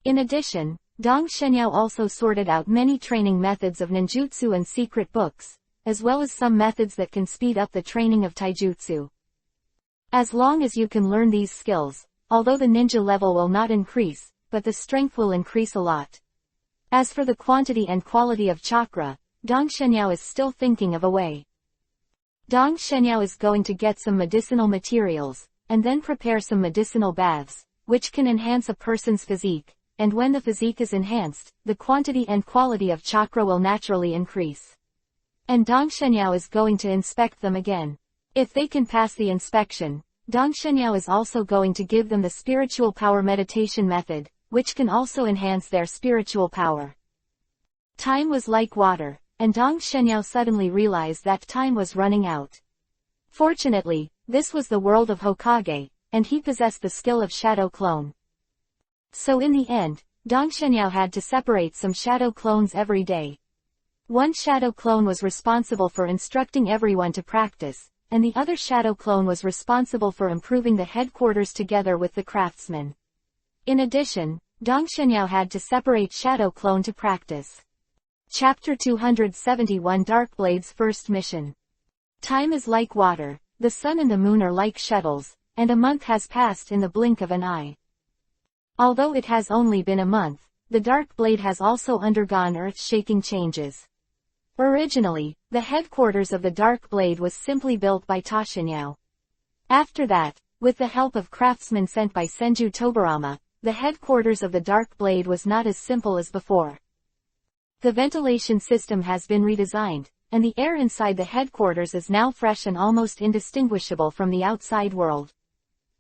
In addition, Dong Shenyao also sorted out many training methods of ninjutsu and secret books, as well as some methods that can speed up the training of taijutsu. As long as you can learn these skills, although the ninja level will not increase, but the strength will increase a lot. As for the quantity and quality of chakra, Dong Shenyao is still thinking of a way. Dong Shenyao is going to get some medicinal materials, and then prepare some medicinal baths, which can enhance a person's physique, and when the physique is enhanced, the quantity and quality of chakra will naturally increase. And Dong Shenyao is going to inspect them again. If they can pass the inspection, Dong Shenyao is also going to give them the spiritual power meditation method, which can also enhance their spiritual power. Time was like water, and Dong Shenyao suddenly realized that time was running out. Fortunately, this was the world of Hokage, and he possessed the skill of shadow clone. So in the end, Dong Shenyao had to separate some shadow clones every day. One shadow clone was responsible for instructing everyone to practice, and the other shadow clone was responsible for improving the headquarters together with the craftsmen. In addition, Dong Shenyao had to separate shadow clone to practice. Chapter 271 Darkblade's First Mission. Time is like water, the sun and the moon are like shuttles, and a month has passed in the blink of an eye. Although it has only been a month, the Darkblade has also undergone earth-shaking changes. Originally, the headquarters of the Darkblade was simply built by Toshinyao. After that, with the help of craftsmen sent by Senju Tobarama, the headquarters of the Darkblade was not as simple as before. The ventilation system has been redesigned, and the air inside the headquarters is now fresh and almost indistinguishable from the outside world.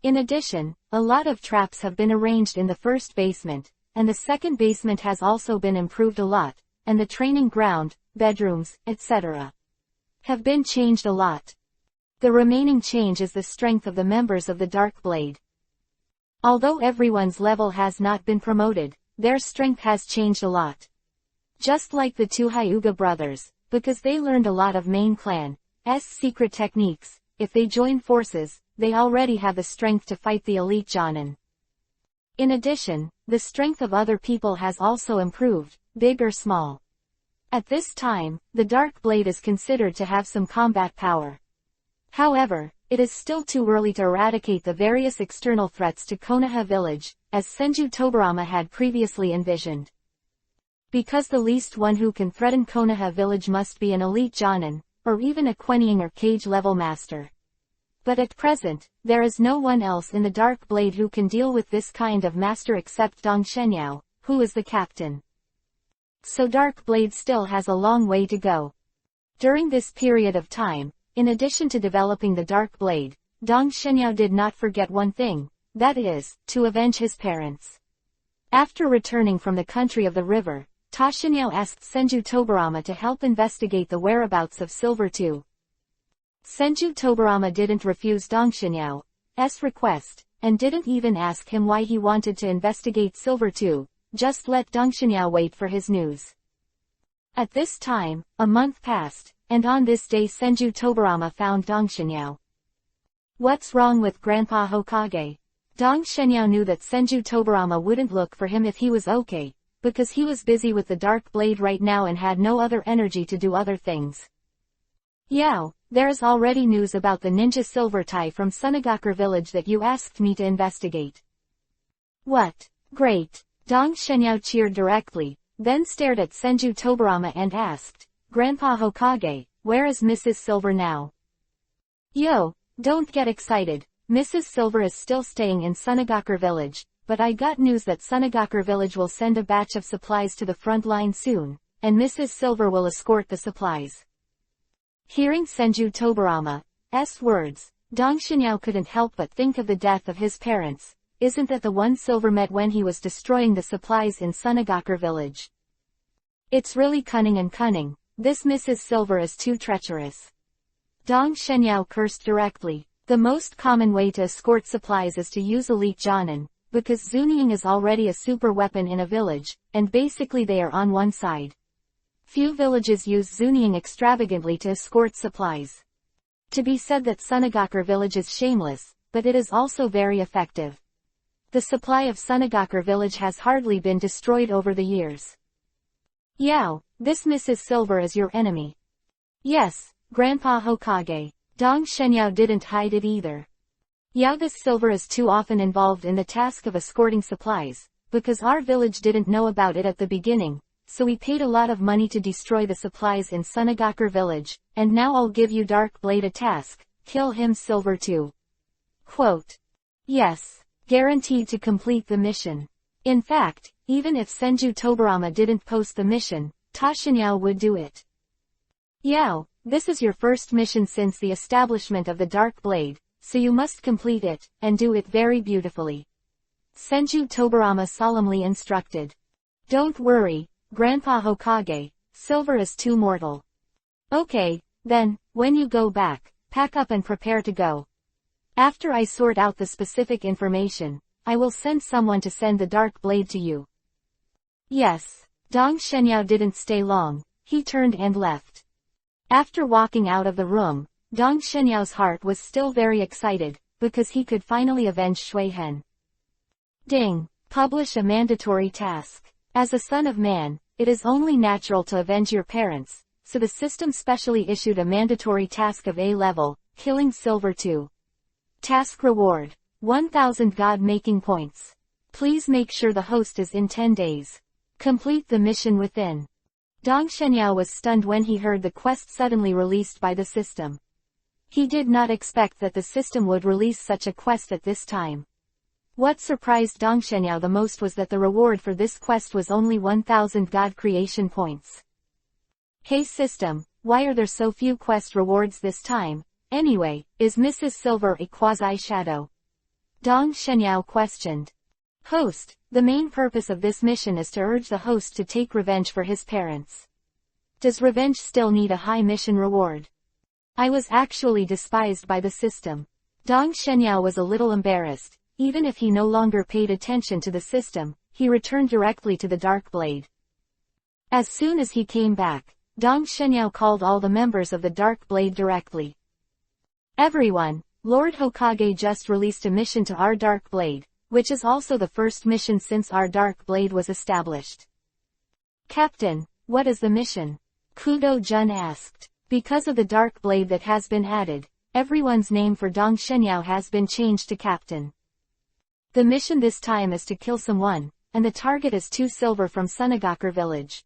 In addition, a lot of traps have been arranged in the first basement, and the second basement has also been improved a lot, and the training ground, bedrooms, etc. have been changed a lot. The remaining change is the strength of the members of the Darkblade. Although everyone's level has not been promoted, their strength has changed a lot. Just like the two Hyuga brothers, because they learned a lot of main clan's secret techniques, if they join forces, they already have the strength to fight the elite Jonin. In addition, the strength of other people has also improved, big or small. At this time, the Darkblade is considered to have some combat power. However, it is still too early to eradicate the various external threats to Konoha village, as Senju Tobarama had previously envisioned. Because the least one who can threaten Konoha village must be an elite Jonin, or even a Quenying or Cage level master. But at present, there is no one else in the Darkblade who can deal with this kind of master except Dong Shenyao, who is the captain. So Darkblade still has a long way to go. During this period of time, in addition to developing the Darkblade, Dong Shenyao did not forget one thing, that is, to avenge his parents. After returning from the country of the river, Toshinyao asked Senju Tobarama to help investigate the whereabouts of Silver 2. Senju Tobarama didn't refuse Dong Shenyao's request, and didn't even ask him why he wanted to investigate Silver 2, just let Dong Shenyao wait for his news. At this time, a month passed, and on this day Senju Tobarama found Dong Shenyao. What's wrong with Grandpa Hokage? Dong Shenyao knew that Senju Tobarama wouldn't look for him if he was okay, because he was busy with the Darkblade right now and had no other energy to do other things. Yao, there's already news about the ninja silver tie from Sunagakur village that you asked me to investigate. What? Great! Dong Shenyao cheered directly, then stared at Senju Tobarama and asked, Grandpa Hokage, where is Mrs. Silver now? Yo, don't get excited, Mrs. Silver is still staying in Sunagakur village, but I got news that Sunagakur village will send a batch of supplies to the front line soon, and Mrs. Silver will escort the supplies. Hearing Senju Tobarama's words, Dong Shenyao couldn't help but think of the death of his parents. Isn't that the one Silver met when he was destroying the supplies in Sunagakur village? It's really cunning. This Mrs. Silver is too treacherous. Dong Shenyao cursed directly. The most common way to escort supplies is to use elite Jonin, because Zunying is already a super weapon in a village, and basically they are on one side. Few villages use Zunying extravagantly to escort supplies. To be said that Sunagakur village is shameless, but it is also very effective. The supply of Sunagakur village has hardly been destroyed over the years. Yao, this Mrs. Silver is your enemy. Yes, Grandpa Hokage. Dong Shenyao didn't hide it either. Yao, this Silver is too often involved in the task of escorting supplies, because our village didn't know about it at the beginning, so we paid a lot of money to destroy the supplies in Sunagakur village, and now I'll give you Darkblade a task, kill him Silver 2. Quote. Yes. Guaranteed to complete the mission. In fact, even if Senju Tobarama didn't post the mission, Toshinyao would do it. Yao, this is your first mission since the establishment of the Darkblade, so you must complete it, and do it very beautifully. Senju Tobarama solemnly instructed. Don't worry, Grandpa Hokage, Silver is too mortal. Okay, then, when you go back, pack up and prepare to go. After I sort out the specific information, I will send someone to send the Darkblade to you. Yes. Dong Shenyao didn't stay long, he turned and left. After walking out of the room, Dong Shenyao's heart was still very excited, because he could finally avenge Shui Hen. Ding! Publish a mandatory task. As a son of man, it is only natural to avenge your parents, so the system specially issued a mandatory task of A level, killing Silver 2. Task reward. 1000 God-making points. Please make sure the host is in 10 days. Complete the mission within. Dong Shenyao was stunned when he heard the quest suddenly released by the system. He did not expect that the system would release such a quest at this time. What surprised Dong Shenyao the most was that the reward for this quest was only 1000 God creation points. Hey system, why are there so few quest rewards this time? Anyway, is Mrs. Silver a quasi-shadow? Dong Shenyao questioned. Host, the main purpose of this mission is to urge the host to take revenge for his parents. Does revenge still need a high mission reward? I was actually despised by the system. Dong Shenyao was a little embarrassed. Even if he no longer paid attention to the system, he returned directly to the Dark Blade. As soon as he came back, Dong Shenyao called all the members of the Dark Blade directly. Everyone, Lord Hokage just released a mission to our Dark Blade, which is also the first mission since our Dark Blade was established. Captain, what is the mission? Kudo Jun asked. Because of the Dark Blade that has been added, everyone's name for Dong Shenyao has been changed to Captain. The mission this time is to kill someone, and the target is 2 Silver from Sunagakur village.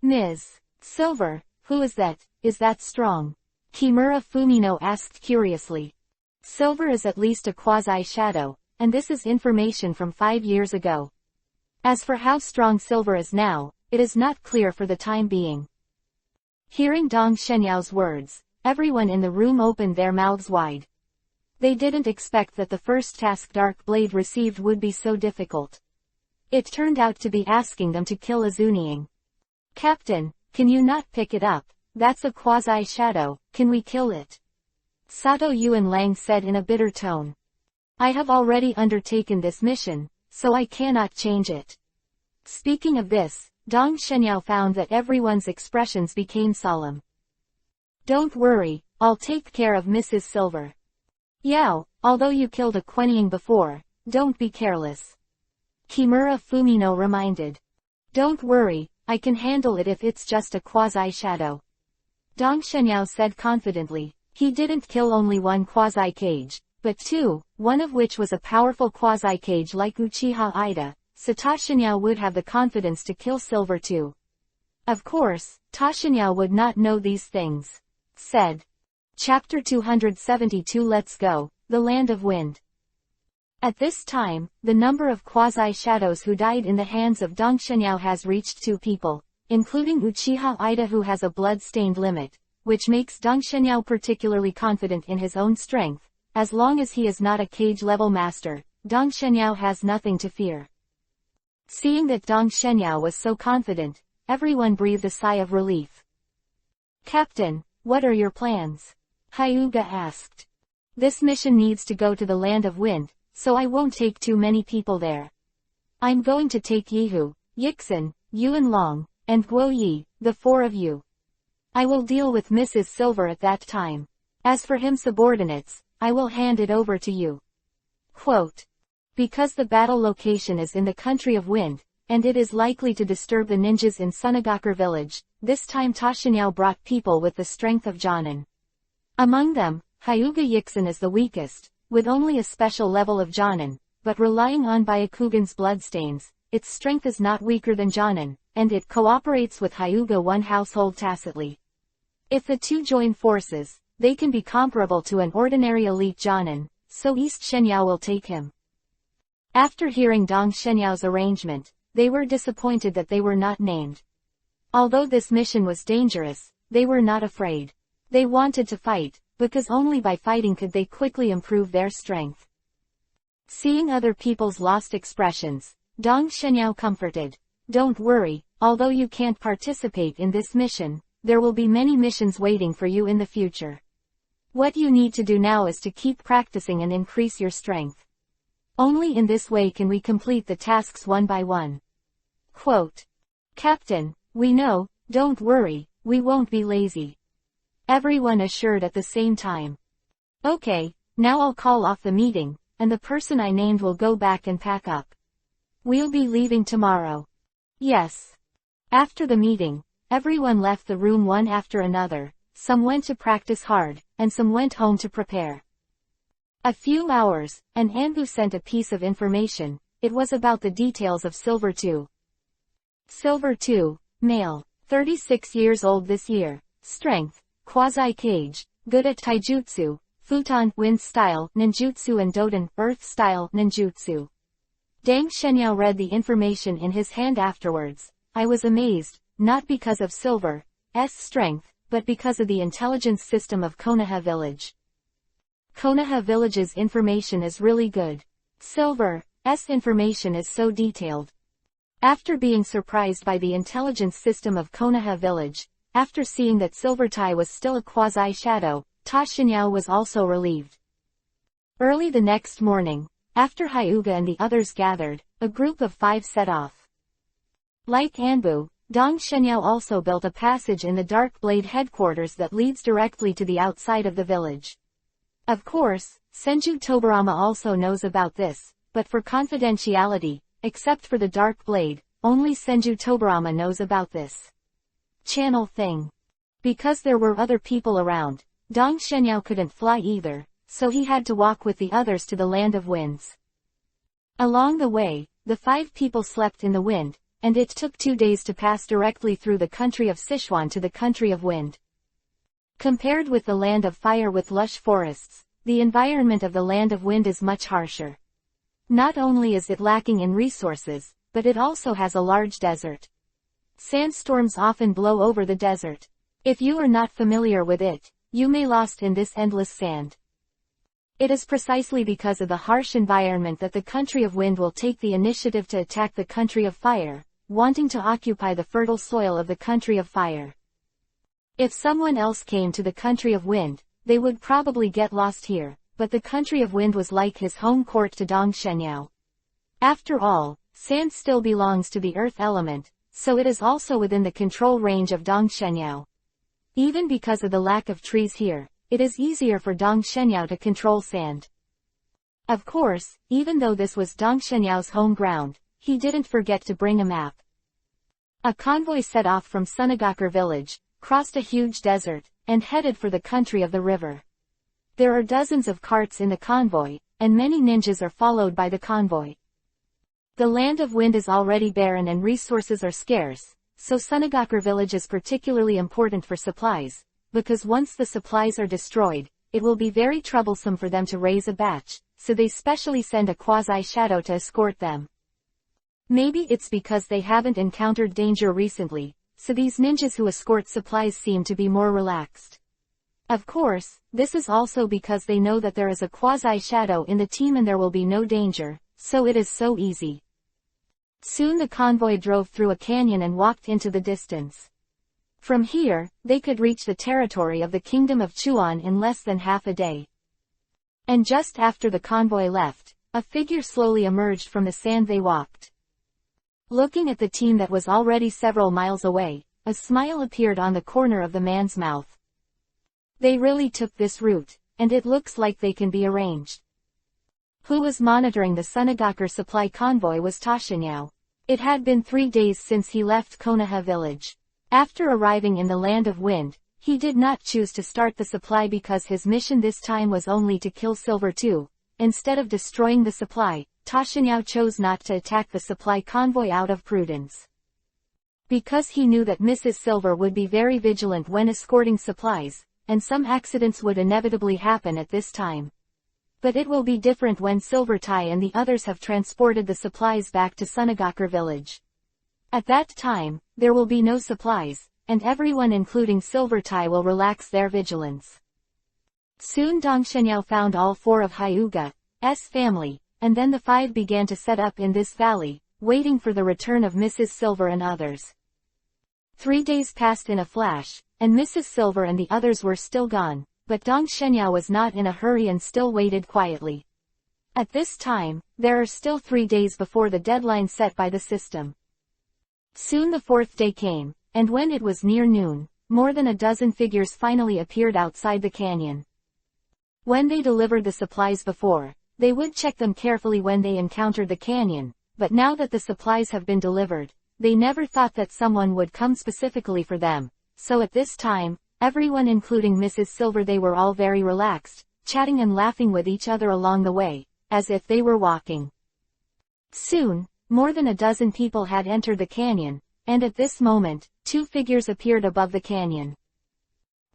Ms. Silver, who is that? Is that strong? Kimura Fumino asked curiously. Silver is at least a quasi-shadow, and this is information from 5 years ago. As for how strong Silver is now, it is not clear for the time being. Hearing Dong Shenyao's words, everyone in the room opened their mouths wide. They didn't expect that the first task Dark Blade received would be so difficult. It turned out to be asking them to kill a Zuniing. Captain, can you not pick it up? That's a quasi-shadow, can we kill it? Sato Yuan Lang said in a bitter tone. I have already undertaken this mission, so I cannot change it. Speaking of this, Dong Shenyao found that everyone's expressions became solemn. Don't worry, I'll take care of Mrs. Silver. Yao, although you killed a Quenying before, don't be careless. Kimura Fumino reminded. Don't worry, I can handle it if it's just a quasi-shadow. Dong Shenyao said confidently. He didn't kill only 1 quasi-cage, but 2, one of which was a powerful quasi-cage like Uchiha Ida, so Tashinyao would have the confidence to kill Silver too. Of course, Tashinyao would not know these things. Said. Chapter 272 Let's Go, The Land of Wind. At this time, the number of quasi-shadows who died in the hands of Dong Shenyao has reached 2 people, including Uchiha Ida who has a blood-stained limit, which makes Dong Shenyao particularly confident in his own strength. As long as he is not a cage-level master, Dong Shenyao has nothing to fear. Seeing that Dong Shenyao was so confident, everyone breathed a sigh of relief. Captain, what are your plans? Hyuga asked. This mission needs to go to the Land of Wind, so I won't take too many people there. I'm going to take Yihu, Yixin, Yuan Long, and Guo Yi, the 4 of you. I will deal with Mrs. Silver at that time. As for him subordinates, I will hand it over to you. Quote. Because the battle location is in the country of wind, and it is likely to disturb the ninjas in Sunagakur village, this time Tashinyao brought people with the strength of Jonin. Among them, Hyuga Yixin is the weakest, with only a special level of Jonin, but relying on Byakugan's bloodstains, its strength is not weaker than Jonin, and it cooperates with Hyuga one household tacitly. If the 2 join forces, they can be comparable to an ordinary elite Jonin, so East Shenyao will take him. After hearing Dong Shenyao's arrangement, they were disappointed that they were not named. Although this mission was dangerous, they were not afraid. They wanted to fight, because only by fighting could they quickly improve their strength. Seeing other people's lost expressions, Dong Shenyao comforted. Don't worry, although you can't participate in this mission, there will be many missions waiting for you in the future. What you need to do now is to keep practicing and increase your strength. Only in this way can we complete the tasks one by one. Quote. Captain, we know, don't worry, we won't be lazy. Everyone assured at the same time. Okay, now I'll call off the meeting, and the person I named will go back and pack up. We'll be leaving tomorrow. Yes. After the meeting, everyone left the room one after another, some went to practice hard, and some went home to prepare. A few hours, and Anbu sent a piece of information. It was about the details of Silver 2. Silver 2, male, 36 years old this year, strength, quasi-cage, good at taijutsu, futon, wind style, ninjutsu and doden, earth style, ninjutsu. Dang Shenyao read the information in his hand afterwards. I was amazed, not because of Silver's strength, but because of the intelligence system of Konoha village. Konoha village's information is really good. Silver's information is so detailed. After being surprised by the intelligence system of Konoha village, after seeing that Silvertai was still a quasi-shadow, Ta Xinyao was also relieved. Early the next morning, after Hyuga and the others gathered, a group of 5 set off. Like Anbu, Dong Shenyao also built a passage in the Dark Blade headquarters that leads directly to the outside of the village. Of course, Senju Tobarama also knows about this, but for confidentiality, except for the Dark Blade, only Senju Tobarama knows about this channel thing. Because there were other people around, Dong Shenyao couldn't fly either, so he had to walk with the others to the Land of Winds. Along the way, the 5 people slept in the wind, and it took 2 days to pass directly through the country of Sichuan to the country of wind. Compared with the Land of Fire with lush forests, the environment of the Land of Wind is much harsher. Not only is it lacking in resources, but it also has a large desert. Sandstorms often blow over the desert. If you are not familiar with it, you may lost in this endless sand. It is precisely because of the harsh environment that the country of wind will take the initiative to attack the country of fire, wanting to occupy the fertile soil of the country of fire. If someone else came to the country of wind, they would probably get lost here, but the country of wind was like his home court to Dong Shenyao. After all, sand still belongs to the earth element, so it is also within the control range of Dong Shenyao. Even because of the lack of trees here, it is easier for Dong Shenyao to control sand. Of course, even though this was Dong Shenyao's home ground, he didn't forget to bring a map. A convoy set off from Sunagakure village, crossed a huge desert, and headed for the country of the river. There are dozens of carts in the convoy, and many ninjas are followed by the convoy. The Land of Wind is already barren and resources are scarce, so Sunagakure village is particularly important for supplies, because once the supplies are destroyed, it will be very troublesome for them to raise a batch, so they specially send a quasi-shadow to escort them. Maybe it's because they haven't encountered danger recently, so these ninjas who escort supplies seem to be more relaxed. Of course, this is also because they know that there is a quasi-shadow in the team and there will be no danger, so it is so easy. Soon the convoy drove through a canyon and walked into the distance. From here, they could reach the territory of the Kingdom of Chuan in less than half a day. And just after the convoy left, a figure slowly emerged from the sand they walked. Looking at the team that was already several miles away, a smile appeared on the corner of the man's mouth. They really took this route, and it looks like they can be arranged. Who was monitoring the Sunagakure supply convoy was Ta Xinyao. It had been 3 days since he left Konoha village. After arriving in the Land of Wind, he did not choose to start the supply because his mission this time was only to kill Silver 2. Instead of destroying the supply, Ta Xinyao chose not to attack the supply convoy out of prudence. Because he knew that Mrs. Silver would be very vigilant when escorting supplies, and some accidents would inevitably happen at this time. But it will be different when Silvertai and the others have transported the supplies back to Sunagakure village. At that time, there will be no supplies, and everyone including Silvertai will relax their vigilance. Soon Dong Shenyao found all 4 of Hyuga's family, and then the 5 began to set up in this valley, waiting for the return of Mrs. Silver and others. 3 days passed in a flash, and Mrs. Silver and the others were still gone, but Dong Shenyao was not in a hurry and still waited quietly. At this time, there are still 3 days before the deadline set by the system. Soon the 4th day came, and when it was near noon, more than a dozen figures finally appeared outside the canyon. When they delivered the supplies before, they would check them carefully when they encountered the canyon, but now that the supplies have been delivered, they never thought that someone would come specifically for them, so at this time, everyone including Mrs. Silver, they were all very relaxed, chatting and laughing with each other along the way, as if they were walking. Soon, more than a dozen people had entered the canyon, and at this moment, two figures appeared above the canyon.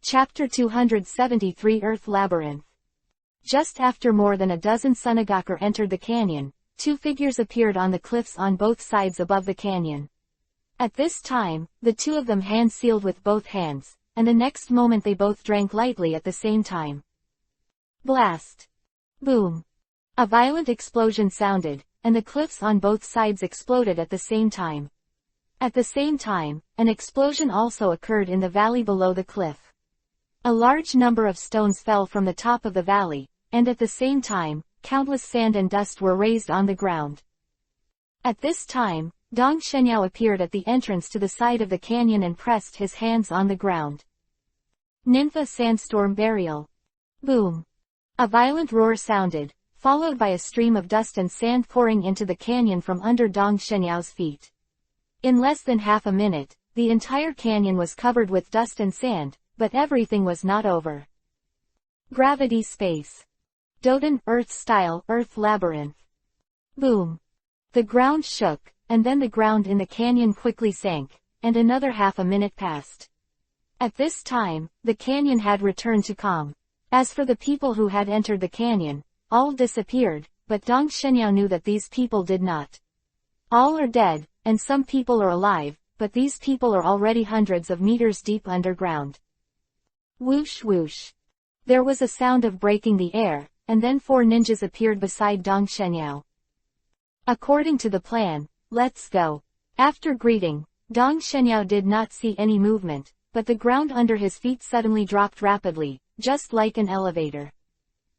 Chapter 273 Earth Labyrinth. Just after more than a dozen Sunagaku entered the canyon, two figures appeared on the cliffs on both sides above the canyon. At this time, the two of them hand-sealed with both hands, and the next moment they both drank lightly at the same time. Blast! Boom! A violent explosion sounded, and the cliffs on both sides exploded at the same time. At the same time, an explosion also occurred in the valley below the cliff. A large number of stones fell from the top of the valley, and at the same time, countless sand and dust were raised on the ground. At this time, Dong Shenyao appeared at the entrance to the side of the canyon and pressed his hands on the ground. Nympha Sandstorm Burial. Boom! A violent roar sounded, followed by a stream of dust and sand pouring into the canyon from under Dong Shenyao's feet. In less than half a minute, the entire canyon was covered with dust and sand, but everything was not over. Gravity Space. Doden Earth-style Earth Labyrinth. Boom! The ground shook, and then the ground in the canyon quickly sank, and another half a minute passed. At this time, the canyon had returned to calm. As for the people who had entered the canyon, all disappeared, but Dong Shenyao knew that these people did not. All are dead, and some people are alive, but these people are already hundreds of meters deep underground. Whoosh whoosh. There was a sound of breaking the air, and then four ninjas appeared beside Dong Shenyao. According to the plan, let's go. After greeting, Dong Shenyao did not see any movement, but the ground under his feet suddenly dropped rapidly, just like an elevator.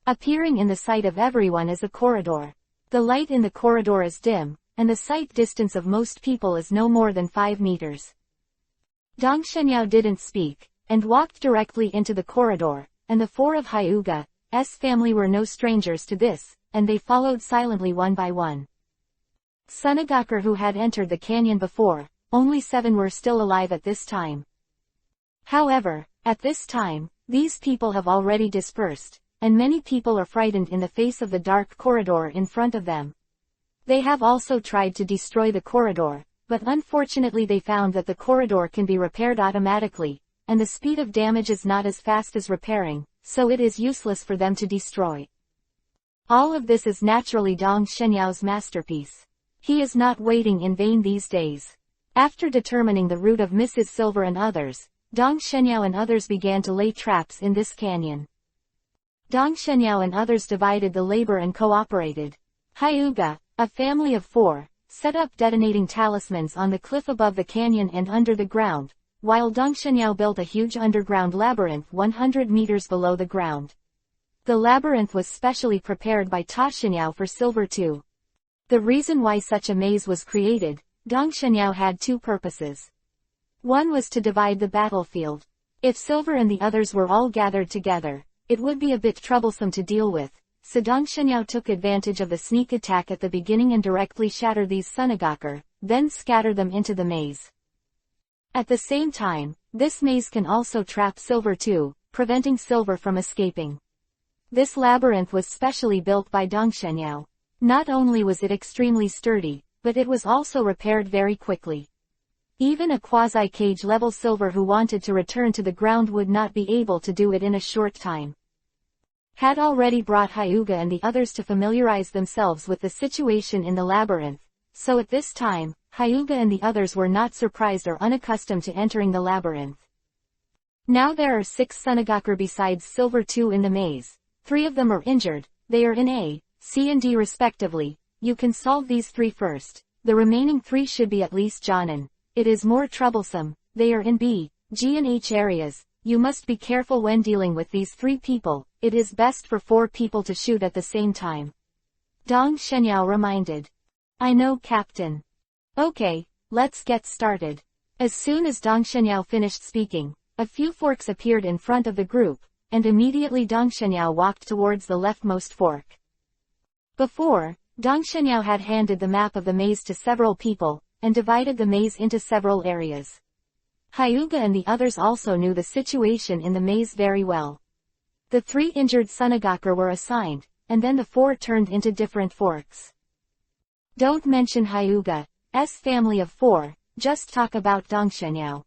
Appearing in the sight of everyone is a corridor. The light in the corridor is dim, and the sight distance of most people is no more than 5 meters. Dong Shenyao didn't speak, and walked directly into the corridor, and the four of Hyuga's family were no strangers to this, and they followed silently one by one. Sunagaku who had entered the canyon before, only 7 were still alive at this time. However, at this time, these people have already dispersed, and many people are frightened in the face of the dark corridor in front of them. They have also tried to destroy the corridor, but unfortunately they found that the corridor can be repaired automatically, and the speed of damage is not as fast as repairing, so it is useless for them to destroy. All of this is naturally Dong Shenyao's masterpiece. He is not waiting in vain these days. After determining the route of Mrs. Silver and others, Dong Shenyao and others began to lay traps in this canyon. Dong Shenyao and others divided the labor and cooperated. Hyuga, a family of 4, set up detonating talismans on the cliff above the canyon and under the ground, while Dong Shenyao built a huge underground labyrinth 100 meters below the ground. The labyrinth was specially prepared by Ta Shenyao for Silver too. The reason why such a maze was created, Dong Shenyao had 2 purposes. One was to divide the battlefield. If Silver and the others were all gathered together, it would be a bit troublesome to deal with, so Dong Shenyao took advantage of the sneak attack at the beginning and directly shatter these Sunagaku, then scatter them into the maze. At the same time, this maze can also trap Silver too, preventing Silver from escaping. This labyrinth was specially built by Dong Shenyao. Not only was it extremely sturdy, but it was also repaired very quickly. Even a quasi-cage level Silver who wanted to return to the ground would not be able to do it in a short time. Had already brought Hyuga and the others to familiarize themselves with the situation in the labyrinth, so at this time, Hyuga and the others were not surprised or unaccustomed to entering the labyrinth. Now there are 6 Sunagaku besides Silver 2 in the maze. 3 of them are injured, they are in A, C and D respectively. You can solve these 3 first. The remaining 3 should be at least Jonin. It is more troublesome, they are in B, G and H areas. You must be careful when dealing with these 3 people, it is best for 4 people to shoot at the same time. Dong Shenyao reminded. I know, Captain. Okay, let's get started. As soon as Dong Shenyao finished speaking, a few forks appeared in front of the group, and immediately Dong Shenyao walked towards the leftmost fork. Before, Dong Shenyao had handed the map of the maze to several people, and divided the maze into several areas. Hyuga and the others also knew the situation in the maze very well. The 3 injured Sunagaku were assigned, and then the 4 turned into different forks. Don't mention Hyuga's family of 4, just talk about Dongshenyao.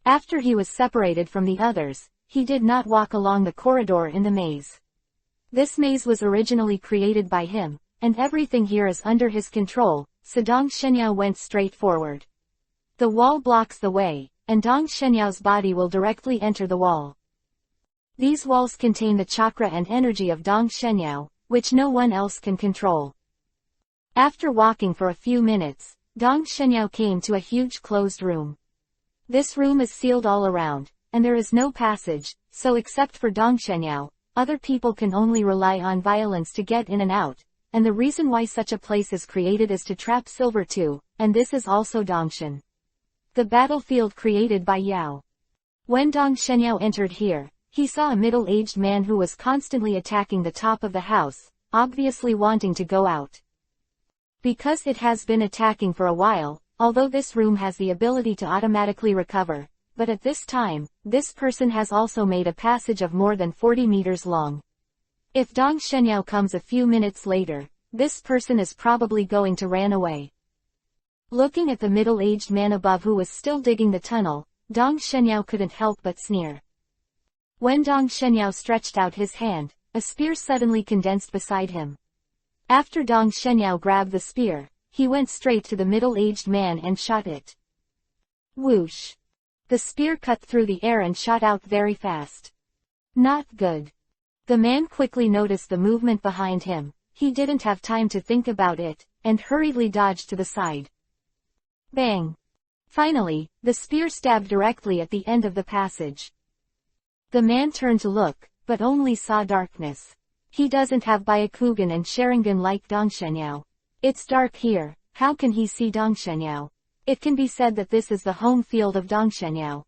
After he was separated from the others, he did not walk along the corridor in the maze. This maze was originally created by him, and everything here is under his control, so Dongshenyao went straight forward. The wall blocks the way, and Dongshenyao's body will directly enter the wall. These walls contain the chakra and energy of Dongshenyao, which no one else can control. After walking for a few minutes, Dongshenyao came to a huge closed room. This room is sealed all around, and there is no passage, so except for Dongshenyao, other people can only rely on violence to get in and out, and the reason why such a place is created is to trap Silver too, and this is also Dongshen. The battlefield created by Yao. When Dongshenyao entered here, he saw a middle-aged man who was constantly attacking the top of the house, obviously wanting to go out. Because it has been attacking for a while, although this room has the ability to automatically recover, but at this time, this person has also made a passage of more than 40 meters long. If Dongshenyao comes a few minutes later, this person is probably going to run away. Looking at the middle-aged man above who was still digging the tunnel, Dongshenyao couldn't help but sneer. When Dongshenyao stretched out his hand, a spear suddenly condensed beside him. After Dongshenyao grabbed the spear, he went straight to the middle-aged man and shot it. Whoosh! The spear cut through the air and shot out very fast. Not good. The man quickly noticed the movement behind him. He didn't have time to think about it, and hurriedly dodged to the side. Bang! Finally, the spear stabbed directly at the end of the passage. The man turned to look, but only saw darkness. He doesn't have Byakugan and Sharingan like Dongshenyao. It's dark here, how can he see Dongshenyao? It can be said that this is the home field of Dongshenyao.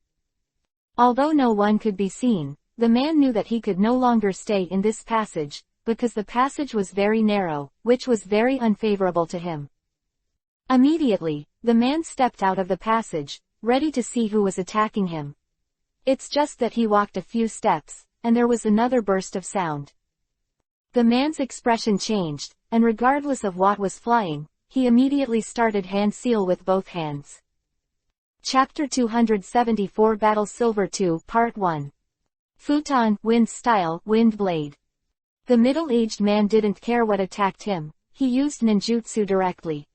Although no one could be seen, the man knew that he could no longer stay in this passage, because the passage was very narrow, which was very unfavorable to him. Immediately, the man stepped out of the passage, ready to see who was attacking him. It's just that he walked a few steps, and there was another burst of sound. The man's expression changed, and regardless of what was flying, he immediately started hand seal with both hands. Chapter 274 Battle Silver 2 Part 1 Futon, Wind Style, Wind Blade. The middle-aged man didn't care what attacked him, he used ninjutsu directly.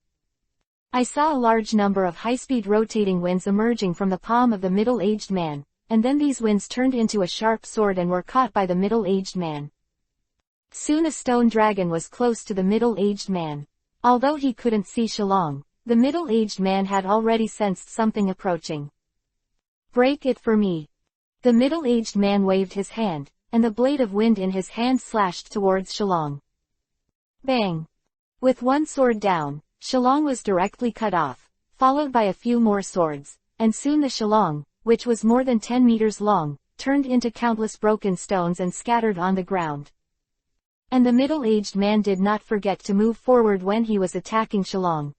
I saw a large number of high-speed rotating winds emerging from the palm of the middle-aged man, and then these winds turned into a sharp sword and were caught by the middle-aged man. Soon a stone dragon was close to the middle-aged man. Although he couldn't see Shillong, the middle-aged man had already sensed something approaching. Break it for me. The middle-aged man waved his hand, and the blade of wind in his hand slashed towards Shillong. Bang! With one sword down, Shillong was directly cut off, followed by a few more swords, and soon the Shillong, which was more than 10 meters long, turned into countless broken stones and scattered on the ground. And the middle-aged man did not forget to move forward when he was attacking Shillong.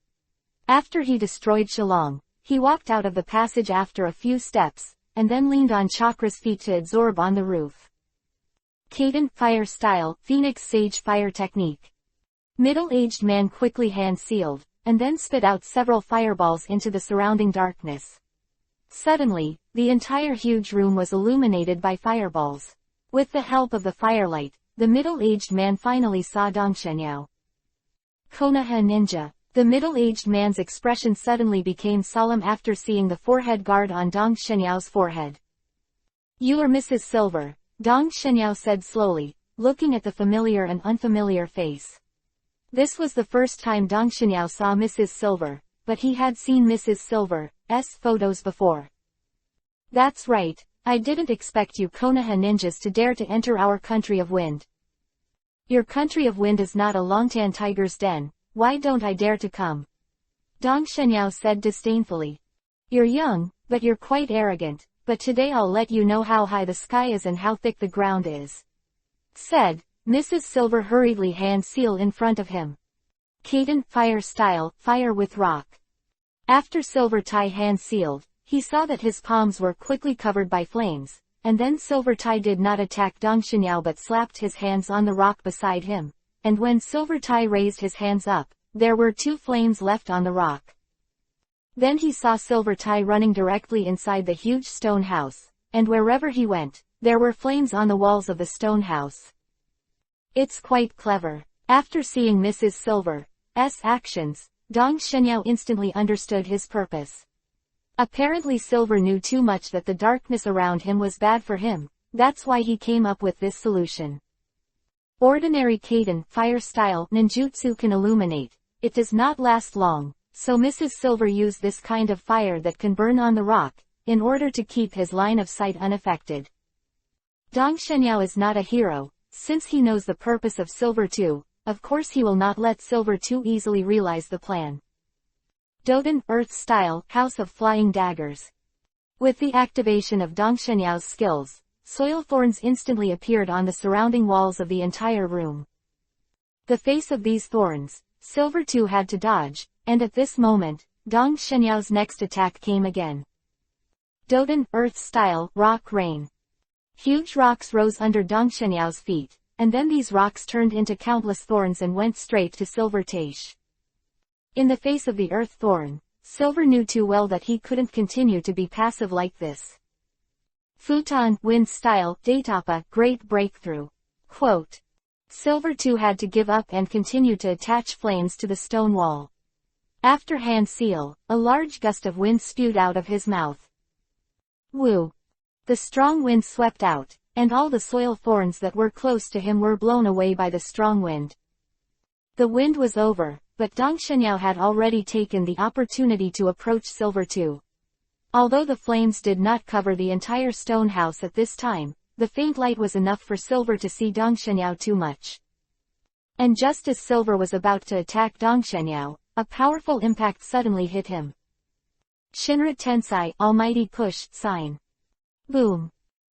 After he destroyed Shillong, he walked out of the passage after a few steps, and then leaned on Chakra's feet to absorb on the roof. Kaden Fire Style, Phoenix Sage Fire Technique. Middle-aged man quickly hand-sealed, and then spit out several fireballs into the surrounding darkness. Suddenly, the entire huge room was illuminated by fireballs. With the help of the firelight, the middle-aged man finally saw Dongshenyao. Konoha Ninja. The middle-aged man's expression suddenly became solemn after seeing the forehead guard on Dongshenyao's forehead. You are Mrs. Silver, Dongshenyao said slowly, looking at the familiar and unfamiliar face. This was the first time Dongshenyao saw Mrs. Silver, but he had seen Mrs. Silver's photos before. That's right, I didn't expect you Konoha ninjas to dare to enter our country of wind. Your country of wind is not a Longtan tiger's den, why don't I dare to come? Dongshenyao said disdainfully. You're young, but you're quite arrogant, but today I'll let you know how high the sky is and how thick the ground is. Said, Mrs. Silver hurriedly hand seal in front of him. Kaden Fire Style, Fire with Rock. After Silver Tai hand-sealed, he saw that his palms were quickly covered by flames, and then Silver Tai did not attack Dong Xianyao but slapped his hands on the rock beside him, and when Silver Tai raised his hands up, there were 2 flames left on the rock. Then he saw Silver Tai running directly inside the huge stone house, and wherever he went, there were flames on the walls of the stone house. It's quite clever. After seeing Mrs. Silver's actions, Dong Xianyao instantly understood his purpose. Apparently Silver knew too much that the darkness around him was bad for him, that's why he came up with this solution. Ordinary Kaiden fire style ninjutsu can illuminate, it does not last long, so Mrs. Silver used this kind of fire that can burn on the rock, in order to keep his line of sight unaffected. Dong Xianyao is not a hero, since he knows the purpose of Silver too, of course he will not let Silver too easily realize the plan. Doden Earth Style House of Flying Daggers. With the activation of Dong Xianyao's skills, soil thorns instantly appeared on the surrounding walls of the entire room. The face of these thorns, Silver too had to dodge, and at this moment, Dong Xianyao's next attack came again. Doden Earth Style Rock Rain. Huge rocks rose under Dong Xianyao's feet, and then these rocks turned into countless thorns and went straight to Silver Taish. In the face of the earth thorn, Silver knew too well that he couldn't continue to be passive like this. Futon Wind Style Daitapa Great Breakthrough. Quote. Silver too had to give up and continue to attach flames to the stone wall. After hand seal, a large gust of wind spewed out of his mouth. Woo! The strong wind swept out, and all the soil thorns that were close to him were blown away by the strong wind. The wind was over, but Dong Xianyao had already taken the opportunity to approach Silver too. Although the flames did not cover the entire stone house at this time, the faint light was enough for Silver to see Dong Xianyao too much. And just as Silver was about to attack Dong Xianyao, a powerful impact suddenly hit him. Shinra Tensai Almighty Push Sign. Boom!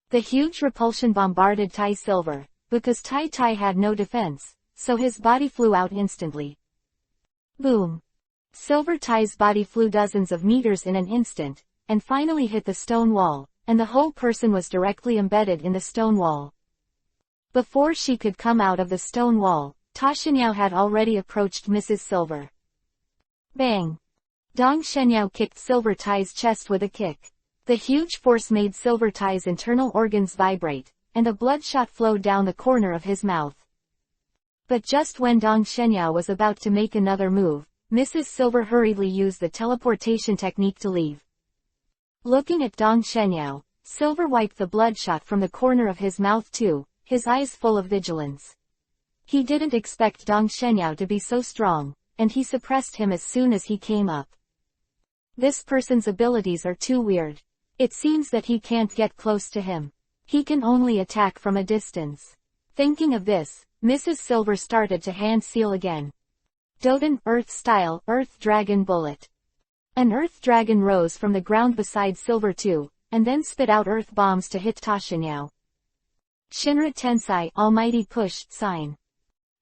The huge repulsion bombarded Tai Silver, because Tai had no defense, so his body flew out instantly. Boom! Silver Tai's body flew dozens of meters in an instant, and finally hit the stone wall, and the whole person was directly embedded in the stone wall. Before she could come out of the stone wall, Ta Xianyao had already approached Mrs. Silver. Bang! Dong Xianyao kicked Silver Tai's chest with a kick. The huge force made Silver Tai's internal organs vibrate, and a bloodshot flowed down the corner of his mouth. But just when Dong Xianyao was about to make another move, Mrs. Silver hurriedly used the teleportation technique to leave. Looking at Dong Xianyao, Silver wiped the bloodshot from the corner of his mouth too, his eyes full of vigilance. He didn't expect Dong Xianyao to be so strong, and he suppressed him as soon as he came up. This person's abilities are too weird. It seems that he can't get close to him. He can only attack from a distance. Thinking of this, Mrs. Silver started to hand seal again. Doden Earth Style Earth Dragon Bullet. An earth dragon rose from the ground beside Silver too, and then spit out earth bombs to hit Ta Xianyao. Shinra Tensai Almighty Push Sign.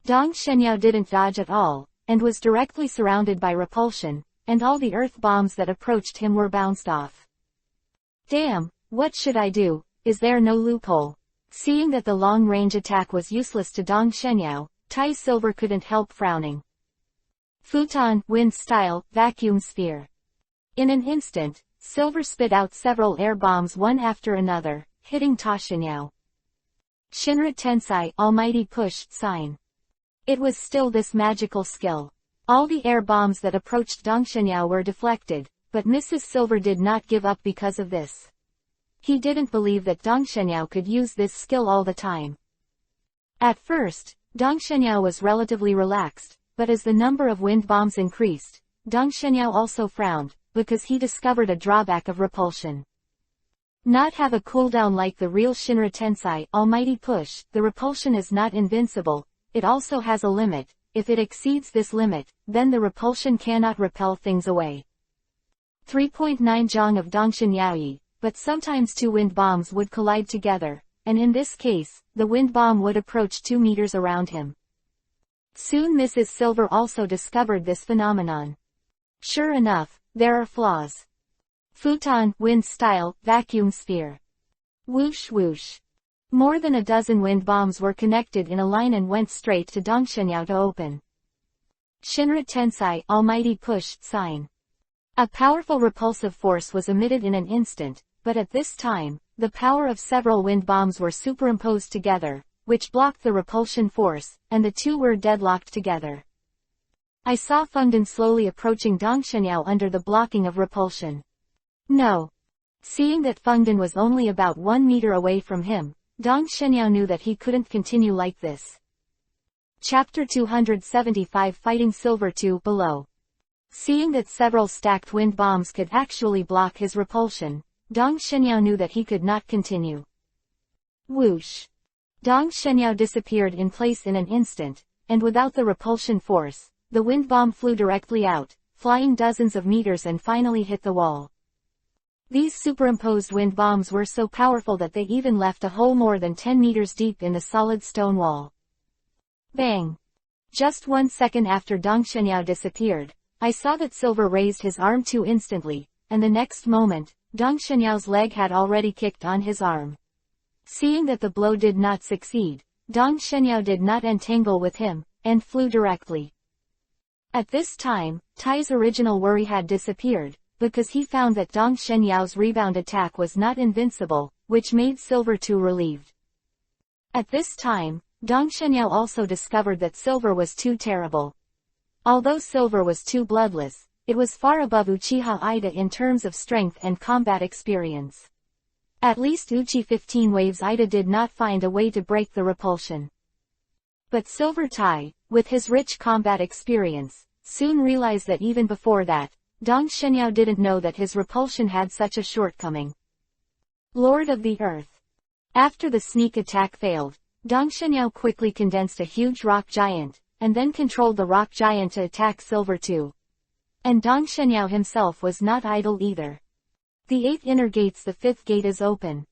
Dong Xianyao didn't dodge at all, and was directly surrounded by repulsion, and all the earth bombs that approached him were bounced off. Damn, what should I do? Is there no loophole? Seeing that the long-range attack was useless to Dong Xianyao, Tai Silver couldn't help frowning. Futon Wind Style Vacuum Sphere. In an instant, Silver spit out several air bombs one after another, hitting Ta Xianyao. Shinra Tensai Almighty Push Sign. It was still this magical skill. All the air bombs that approached Dong Xianyao were deflected, but Mrs. Silver did not give up because of this. He didn't believe that Dong Xianyao could use this skill all the time. At first, Dong Xianyao was relatively relaxed, but as the number of wind bombs increased, Dong Xianyao also frowned, because he discovered a drawback of repulsion. Not have a cooldown like the real Shinra Tensai Almighty Push, the repulsion is not invincible, it also has a limit. If it exceeds this limit, then the repulsion cannot repel things away. 3.9 Zhang of Dong Xianyao, but sometimes two wind bombs would collide together, and in this case, the wind bomb would approach 2 meters around him. Soon Mrs. Silver also discovered this phenomenon. Sure enough, there are flaws. Futon, wind style, vacuum sphere. Whoosh whoosh. More than a dozen wind bombs were connected in a line and went straight to Dong Shenyao to open. Shinra Tensai, almighty push, sign. A powerful repulsive force was emitted in an instant, but at this time, the power of several wind bombs were superimposed together, which blocked the repulsion force, and the two were deadlocked together. I saw Fengdan slowly approaching Dong Shenyao under the blocking of repulsion. No. Seeing that Fengdan was only about 1 meter away from him, Dong Shenyao knew that he couldn't continue like this. Chapter 275 Fighting Silver 2 below. Seeing that several stacked wind bombs could actually block his repulsion, Dong Shenyao knew that he could not continue. Whoosh. Dong Shenyao disappeared in place in an instant, and without the repulsion force, the wind bomb flew directly out, flying dozens of meters and finally hit the wall. These superimposed wind bombs were so powerful that they even left a hole more than 10 meters deep in the solid stone wall. Bang! Just 1 second after Dong Shenyao disappeared, I saw that Silver raised his arm too instantly, and the next moment, Dong Shenyao's leg had already kicked on his arm. Seeing that the blow did not succeed, Dong Shenyao did not entangle with him, and flew directly. At this time, Tai's original worry had disappeared, because he found that Dong Shenyao's rebound attack was not invincible, which made Silver too relieved. At this time, Dong Shenyao also discovered that Silver was too terrible. Although Silver was too bloodless, it was far above Uchiha Ida in terms of strength and combat experience. At least Uchi 15 Waves Ida did not find a way to break the repulsion. But Silver Tai, with his rich combat experience, soon realized that even before that, Dong Shenyao didn't know that his repulsion had such a shortcoming. Lord of the Earth. After the sneak attack failed, Dong Shenyao quickly condensed a huge rock giant, and then controlled the rock giant to attack Silver too. And Dong Shenyao himself was not idle either. The 8th inner gates, the 5th gate is open.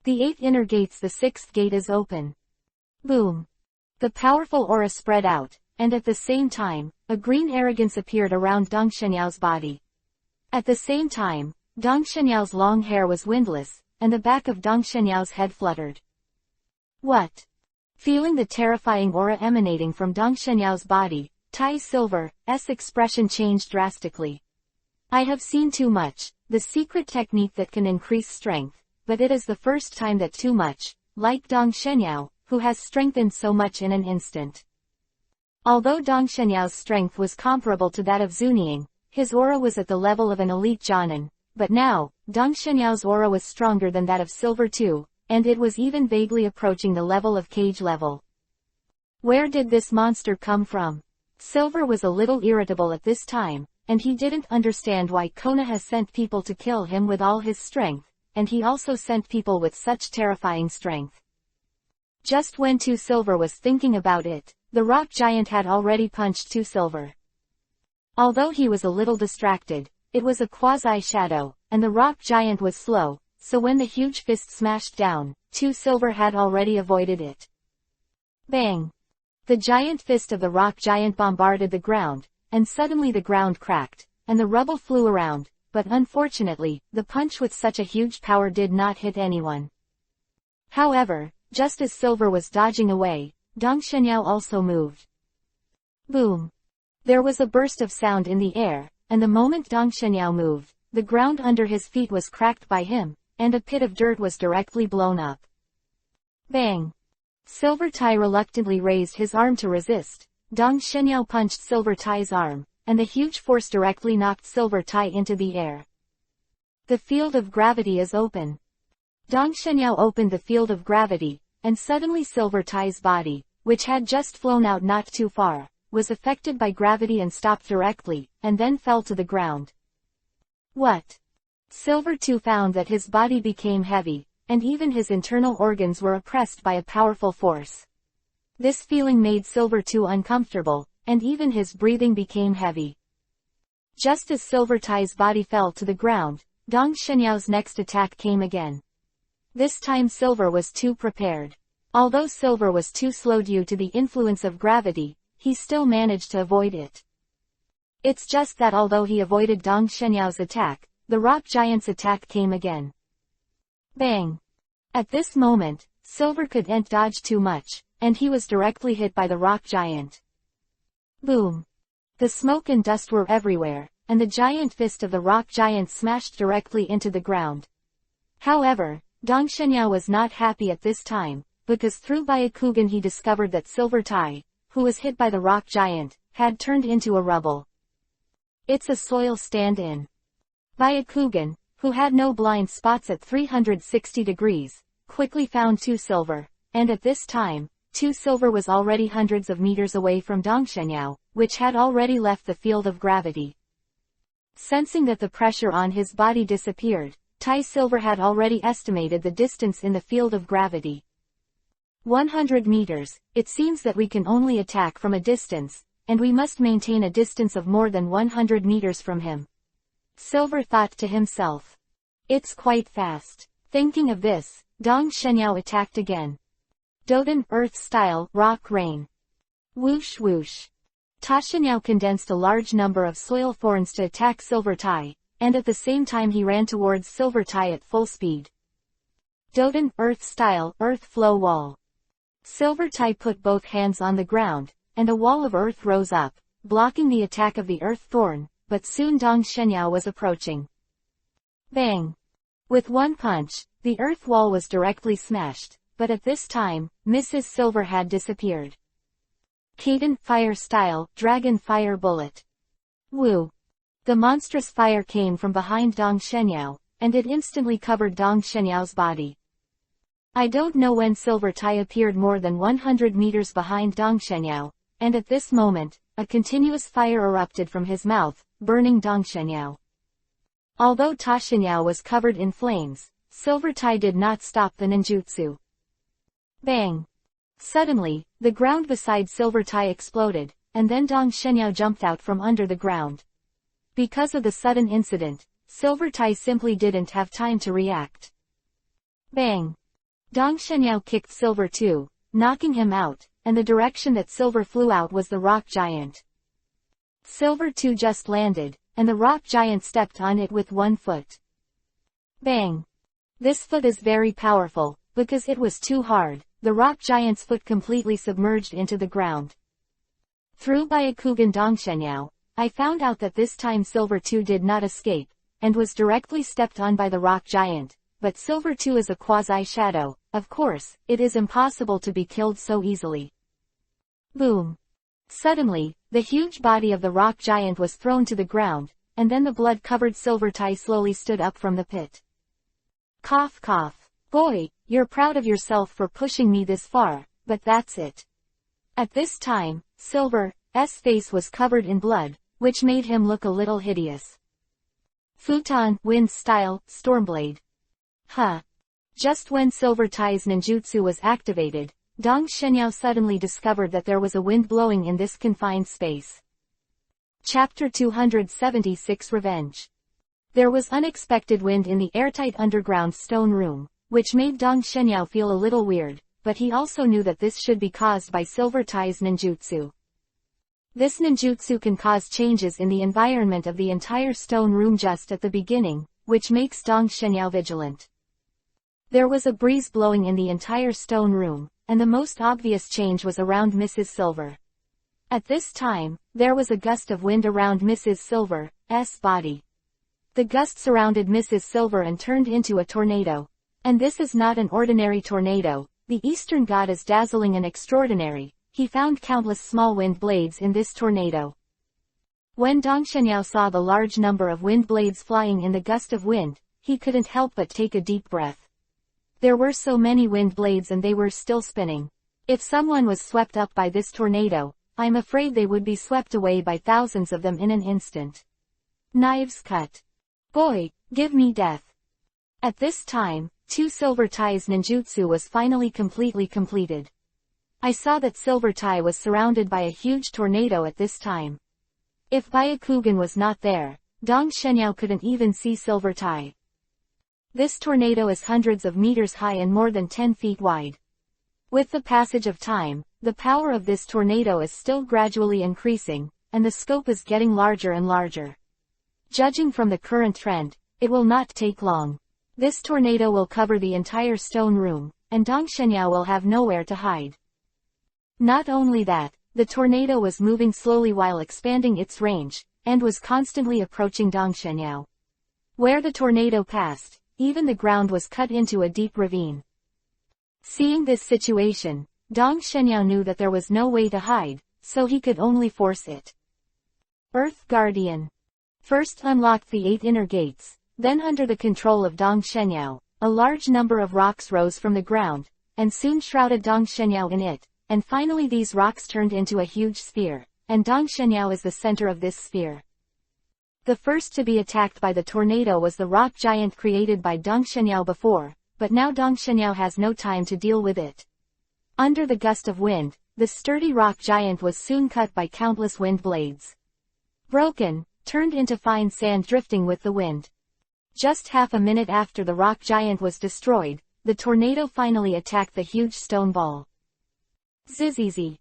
The 8th inner gates, the 6th gate is open. Boom. The powerful aura spread out, and at the same time, a green arrogance appeared around Dong Shenyao's body. At the same time, Dong Shenyao's long hair was windless, and the back of Dong Shenyao's head fluttered. What? Feeling the terrifying aura emanating from Dong Shenyao's body, Tai Silver's expression changed drastically. I have seen too much, the secret technique that can increase strength, but it is the first time that too much, like Dong Shenyao, who has strengthened so much in an instant. Although Dong Shenyao's strength was comparable to that of Zuniang, his aura was at the level of an elite Jonin, but now, Dong Shenyao's aura was stronger than that of Silver too, and it was even vaguely approaching the level of Cage level. Where did this monster come from? Silver was a little irritable at this time, and he didn't understand why Konoha sent people to kill him with all his strength, and he also sent people with such terrifying strength. Just when Silver was thinking about it, the rock giant had already punched Silver. Although he was a little distracted, it was a quasi-shadow, and the rock giant was slow, so when the huge fist smashed down, Silver had already avoided it. Bang! The giant fist of the rock giant bombarded the ground, and suddenly the ground cracked, and the rubble flew around, but unfortunately, the punch with such a huge power did not hit anyone. However, just as Silver was dodging away, Dong Shenyao also moved. Boom! There was a burst of sound in the air, and the moment Dong Shenyao moved, the ground under his feet was cracked by him, and a pit of dirt was directly blown up. Bang! Silver Tai reluctantly raised his arm to resist. Dong Shenyao punched Silver Tai's arm, and the huge force directly knocked Silver Tai into the air. The field of gravity is open. Dong Shenyao opened the field of gravity, and suddenly Silver Tai's body, which had just flown out not too far, was affected by gravity and stopped directly, and then fell to the ground. What? Silver too found that his body became heavy, and even his internal organs were oppressed by a powerful force. This feeling made Silver too uncomfortable, and even his breathing became heavy. Just as Silver Tai's body fell to the ground, Dong Shenyao's next attack came again. This time Silver was too prepared. Although Silver was too slow due to the influence of gravity, he still managed to avoid it. It's just that although he avoided Dong Shenyao's attack, the rock giant's attack came again. Bang! At this moment, Silver couldn't dodge too much, and he was directly hit by the rock giant. Boom! The smoke and dust were everywhere, and the giant fist of the rock giant smashed directly into the ground. However, Dong Shenyao was not happy at this time, because through Byakugan he discovered that Silver Tai, who was hit by the rock giant, had turned into a rubble. It's a soil stand-in. Byakugan, who had no blind spots at 360 degrees, quickly found 2 Silver, and at this time, 2 Silver was already hundreds of meters away from Dong Shenyao, which had already left the field of gravity. Sensing that the pressure on his body disappeared, Tai Silver had already estimated the distance in the field of gravity. 100 meters, it seems that we can only attack from a distance, and we must maintain a distance of more than 100 meters from him. Silver thought to himself. It's quite fast. Thinking of this, Dong Shenyao attacked again. Doden Earth-style Rock Rain. Whoosh whoosh. Ta Shenyao condensed a large number of soil thorns to attack Silver Tai, and at the same time he ran towards Silver Tai at full speed. Doden Earth-style Earth Flow Wall. Silver Tai put both hands on the ground, and a wall of earth rose up, blocking the attack of the earth thorn, but soon Dong Shenyao was approaching. Bang! With one punch, the earth wall was directly smashed, but at this time, Mrs. Silver had disappeared. Kaden Fire-style Dragon Fire Bullet. Woo! The monstrous fire came from behind Dong Shenyao, and it instantly covered Dong Shenyao's body. I don't know when Silver Tai appeared more than 100 meters behind Dong Shenyao, and at this moment, a continuous fire erupted from his mouth, burning Dong Shenyao. Although Ta Shenyao was covered in flames, Silver Tai did not stop the ninjutsu. Bang! Suddenly, the ground beside Silver Tai exploded, and then Dong Shenyao jumped out from under the ground. Because of the sudden incident, Silver Tai simply didn't have time to react. Bang! Dong Shenyao kicked Silver too, knocking him out, and the direction that Silver flew out was the rock giant. Silver too just landed, and the rock giant stepped on it with one foot. Bang! This foot is very powerful, because it was too hard, the rock giant's foot completely submerged into the ground. Through Byakugan Dong Shenyao, I found out that this time Silver too did not escape, and was directly stepped on by the rock giant. But Silver too is a quasi-shadow, of course, it is impossible to be killed so easily. Boom! Suddenly, the huge body of the rock giant was thrown to the ground, and then the blood-covered Silver Tai slowly stood up from the pit. Cough cough. Boy, you're proud of yourself for pushing me this far, but that's it. At this time, Silver's face was covered in blood, which made him look a little hideous. Futon Wind-style Stormblade. Huh. Just when Silver Tai's ninjutsu was activated, Dong Shenyao suddenly discovered that there was a wind blowing in this confined space. Chapter 276 Revenge. There was unexpected wind in the airtight underground stone room, which made Dong Shenyao feel a little weird, but he also knew that this should be caused by Silver Tai's ninjutsu. This ninjutsu can cause changes in the environment of the entire stone room just at the beginning, which makes Dong Shenyao vigilant. There was a breeze blowing in the entire stone room, and the most obvious change was around Mrs. Silver. At this time, there was a gust of wind around Mrs. Silver's body. The gust surrounded Mrs. Silver and turned into a tornado. And this is not an ordinary tornado, the Eastern god is dazzling and extraordinary, he found countless small wind blades in this tornado. When Dong Shenyao saw the large number of wind blades flying in the gust of wind, he couldn't help but take a deep breath. There were so many wind blades and they were still spinning. If someone was swept up by this tornado, I'm afraid they would be swept away by thousands of them in an instant. Knives cut. Boy, give me death. At this time, Silver Tai's ninjutsu was finally completely completed. I saw that Silver Tai was surrounded by a huge tornado at this time. If Byakugan was not there, Dong Shenyao couldn't even see Silver Tai. This tornado is hundreds of meters high and more than 10 feet wide. With the passage of time, the power of this tornado is still gradually increasing, and the scope is getting larger and larger. Judging from the current trend, it will not take long. This tornado will cover the entire stone room, and Dong Shenyao will have nowhere to hide. Not only that, the tornado was moving slowly while expanding its range, and was constantly approaching Dong Shenyao. Where the tornado passed, even the ground was cut into a deep ravine. Seeing this situation, Dong Shenyao knew that there was no way to hide, so he could only force it. Earth Guardian. First unlocked the 8 inner gates, then under the control of Dong Shenyao, a large number of rocks rose from the ground, and soon shrouded Dong Shenyao in it, and finally these rocks turned into a huge sphere, and Dong Shenyao is the center of this sphere. The first to be attacked by the tornado was the rock giant created by Dong Shenyao before, but now Dong Shenyao has no time to deal with it. Under the gust of wind, the sturdy rock giant was soon cut by countless wind blades. Broken, turned into fine sand drifting with the wind. Just half a minute after the rock giant was destroyed, the tornado finally attacked the huge stone ball. Zzzz.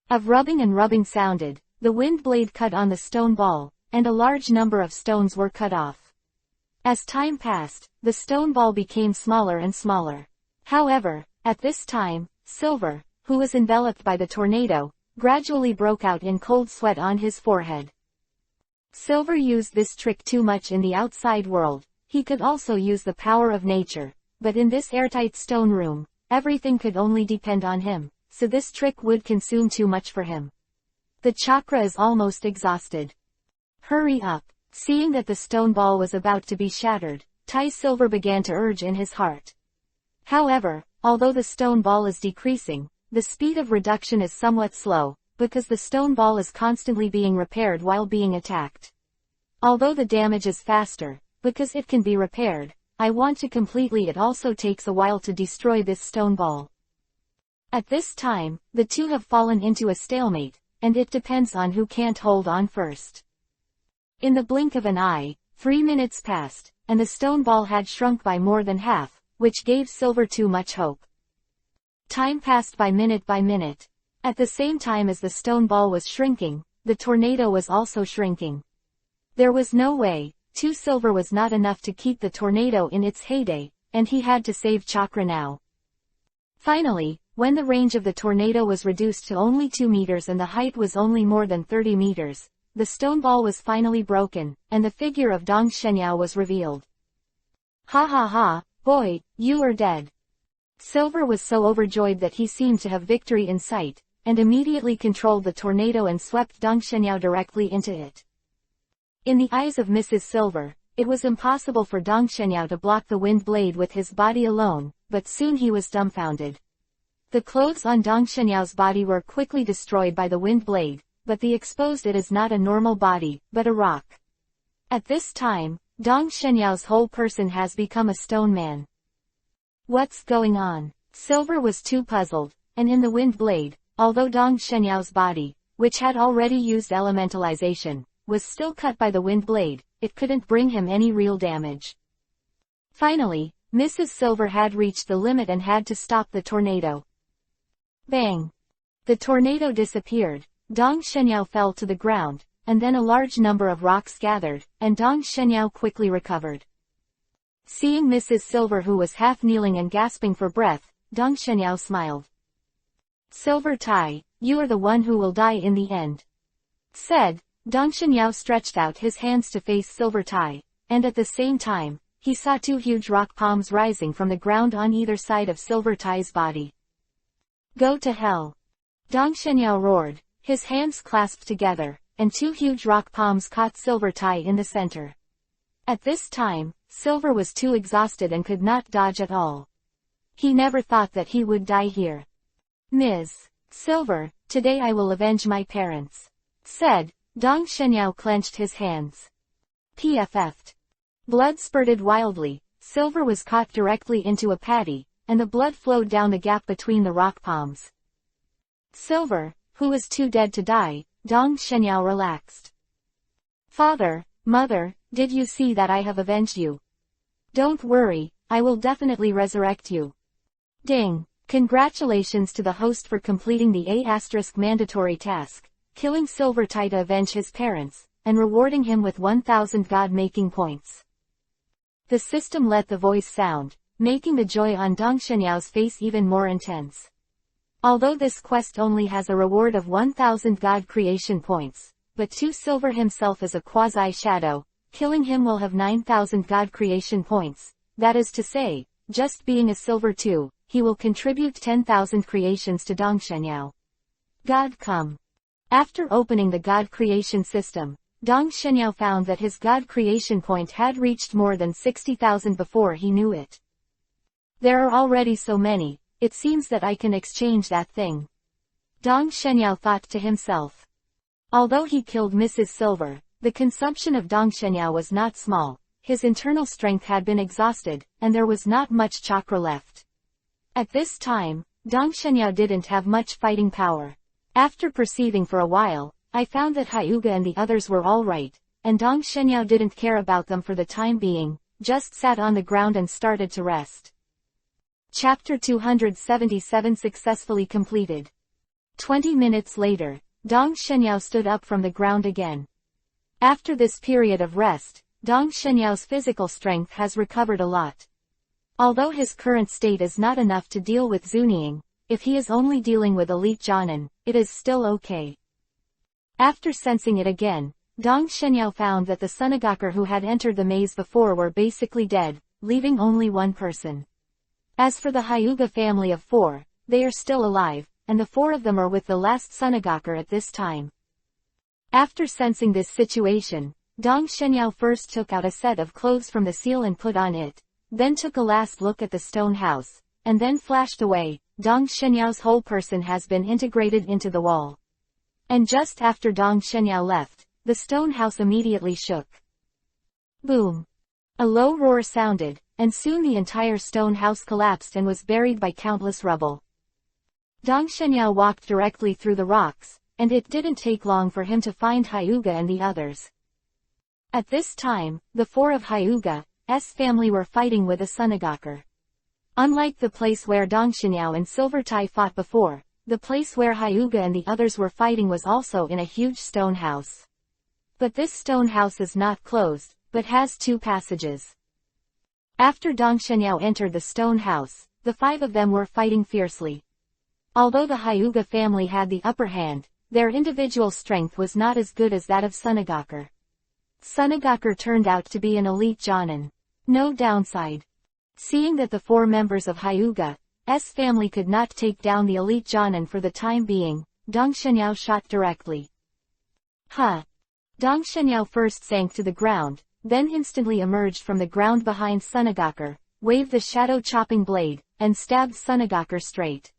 Of rubbing and rubbing sounded, the wind blade cut on the stone ball, and a large number of stones were cut off. As time passed, the stone ball became smaller and smaller. However, at this time, Silver, who was enveloped by the tornado, gradually broke out in cold sweat on his forehead. Silver used this trick too much in the outside world. He could also use the power of nature, but in this airtight stone room, everything could only depend on him, so this trick would consume too much for him. The chakra is almost exhausted. Hurry up. Seeing that the stone ball was about to be shattered, Tai Silver began to urge in his heart. However, although the stone ball is decreasing, the speed of reduction is somewhat slow, because the stone ball is constantly being repaired while being attacked. Although the damage is faster, because it can be repaired, I want to completely it also takes a while to destroy this stone ball. At this time, the two have fallen into a stalemate, and it depends on who can't hold on first. In the blink of an eye, 3 minutes passed, and the stone ball had shrunk by more than half, which gave Silver too much hope. Time passed by minute. At the same time as the stone ball was shrinking, the tornado was also shrinking. There was no way, 2 silver was not enough to keep the tornado in its heyday, and he had to save chakra now. Finally, when the range of the tornado was reduced to only 2 meters and the height was only more than 30 meters, the stone ball was finally broken, and the figure of Dong Shenyao was revealed. Ha ha ha, boy, you are dead. Silver was so overjoyed that he seemed to have victory in sight, and immediately controlled the tornado and swept Dong Shenyao directly into it. In the eyes of Mrs. Silver, it was impossible for Dong Shenyao to block the wind blade with his body alone, but soon he was dumbfounded. The clothes on Dong Shenyao's body were quickly destroyed by the wind blade, but the exposed it is not a normal body, but a rock. At this time, Dong Shenyao's whole person has become a stone man. What's going on? Silver was too puzzled, and in the wind blade, although Dong Shenyao's body, which had already used elementalization, was still cut by the wind blade, it couldn't bring him any real damage. Finally, Mrs. Silver had reached the limit and had to stop the tornado. Bang! The tornado disappeared, Dong Shenyao fell to the ground, and then a large number of rocks gathered, and Dong Shenyao quickly recovered. Seeing Mrs. Silver who was half kneeling and gasping for breath, Dong Shenyao smiled. Silver Tai, you are the one who will die in the end. Said, Dong Shenyao stretched out his hands to face Silver Tai, and at the same time, he saw 2 huge rock palms rising from the ground on either side of Silver Tai's body. Go to hell! Dong Shenyao roared, his hands clasped together, and 2 huge rock palms caught Silver Tai in the center. At this time, Silver was too exhausted and could not dodge at all. He never thought that he would die here. Ms. Silver, today I will avenge my parents. Said, Dong Shenyao clenched his hands. PFF'd. Blood spurted wildly, Silver was caught directly into a paddy, and the blood flowed down the gap between the rock palms. Silver, who was too dead to die, Dong Shenyao relaxed. Father, Mother, did you see that I have avenged you? Don't worry, I will definitely resurrect you. Ding! Congratulations to the host for completing the A** mandatory task. killing Silvertie to avenge his parents, and rewarding him with 1,000 god-making points. The system let the voice sound, making the joy on Dong Shenyao's face even more intense. Although this quest only has a reward of 1,000 god creation points, but to Silver himself as a quasi-shadow, killing him will have 9,000 god creation points, that is to say, just being a Silver 2, he will contribute 10,000 creations to Dong Shenyao. God come. After opening the god creation system, Dong Shenyao found that his god creation point had reached more than 60,000 before he knew it. There are already so many, it seems that I can exchange that thing. Dong Shenyao thought to himself. Although he killed Mrs. Silver, the consumption of Dong Shenyao was not small, his internal strength had been exhausted, and there was not much chakra left. At this time, Dong Shenyao didn't have much fighting power. After perceiving for a while, I found that Hyuga and the others were all right, and Dong Shenyao didn't care about them for the time being, just sat on the ground and started to rest. Chapter 277 successfully completed. 20 minutes later, Dong Shenyao stood up from the ground again. After this period of rest, Dong Shenyao's physical strength has recovered a lot. Although his current state is not enough to deal with Zunying, if he is only dealing with elite Jonin, it is still okay. After sensing it again, Dong Shenyao found that the Sunagaker who had entered the maze before were basically dead, leaving only one person. As for the Hyuga family of 4, they are still alive, and the 4 of them are with the last Sunagaker at this time. After sensing this situation, Dong Shenyao first took out a set of clothes from the seal and put on it, then took a last look at the stone house, and then flashed away. Dong Shenyao's whole person has been integrated into the wall. And just after Dong Shenyao left, the stone house immediately shook. Boom! A low roar sounded, and soon the entire stone house collapsed and was buried by countless rubble. Dong Shenyao walked directly through the rocks, and it didn't take long for him to find Hyuga and the others. At this time, the 4 of Hyuga's family were fighting with a Sunagaker. Unlike the place where Dong Shenyao and Silvertie fought before, the place where Hyuga and the others were fighting was also in a huge stone house. But this stone house is not closed, but has 2 passages. After Dong Shenyao entered the stone house, the 5 of them were fighting fiercely. Although the Hyuga family had the upper hand, their individual strength was not as good as that of Sunagaker. Sunagaker turned out to be an elite Jonin. No downside. Seeing that the 4 members of Hyuga's family could not take down the elite Jonin for the time being, Dong Shenyao shot directly. Dong Shenyao first sank to the ground, then instantly emerged from the ground behind Sunagaker, waved the shadow-chopping blade, and stabbed Sunagaker straight.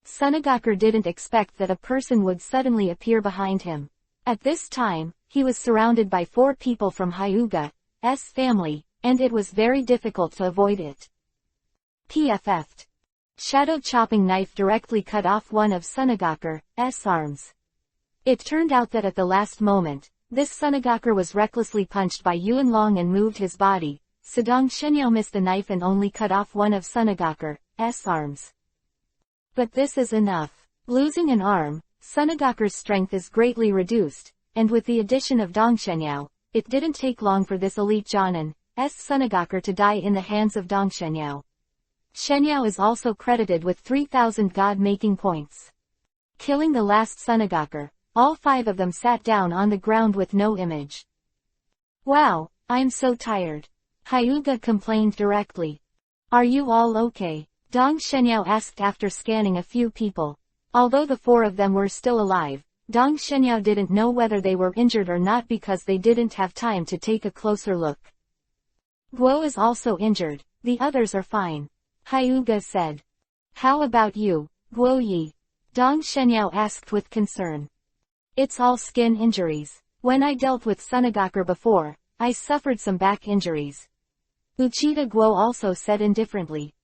Sunagaker didn't expect that a person would suddenly appear behind him. At this time, he was surrounded by 4 people from Hyuga's family, and it was very difficult to avoid it. PFF'd. Shadow-chopping knife directly cut off one of Sunagaker's arms. It turned out that at the last moment, this Sunagaker was recklessly punched by Yuan Long and moved his body, so Dong Shenyao missed the knife and only cut off one of Sunagaker's arms. But this is enough. Losing an arm, Sunagaker's strength is greatly reduced, and with the addition of Dong Shenyao, it didn't take long for this elite Jonin's Sunagaker to die in the hands of Dong Shenyao. Shenyao is also credited with 3,000 god-making points. Killing the last Sunagaker, all 5 of them sat down on the ground with no image. Wow, I'm so tired. Hyuga complained directly. Are you all okay? Dong Shenyao asked after scanning a few people. Although the 4 of them were still alive, Dong Shenyao didn't know whether they were injured or not because they didn't have time to take a closer look. Guo is also injured, the others are fine. Hyuga said. How about you, Guo Yi? Dong Shenyao asked with concern. It's all skin injuries. When I dealt with Sunagaker before, I suffered some back injuries. Uchida Guo also said indifferently.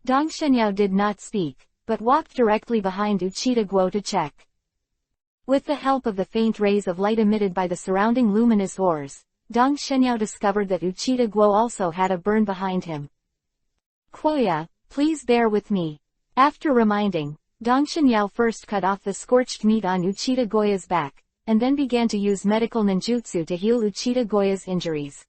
Dong Shenyao did not speak, but walked directly behind Uchida Guo to check. With the help of the faint rays of light emitted by the surrounding luminous ores, Dong Shenyao discovered that Uchida Guo also had a burn behind him. Quoya, please bear with me. After reminding, Dong Xinyao first cut off the scorched meat on Uchida Goya's back, and then began to use medical ninjutsu to heal Uchida Goya's injuries.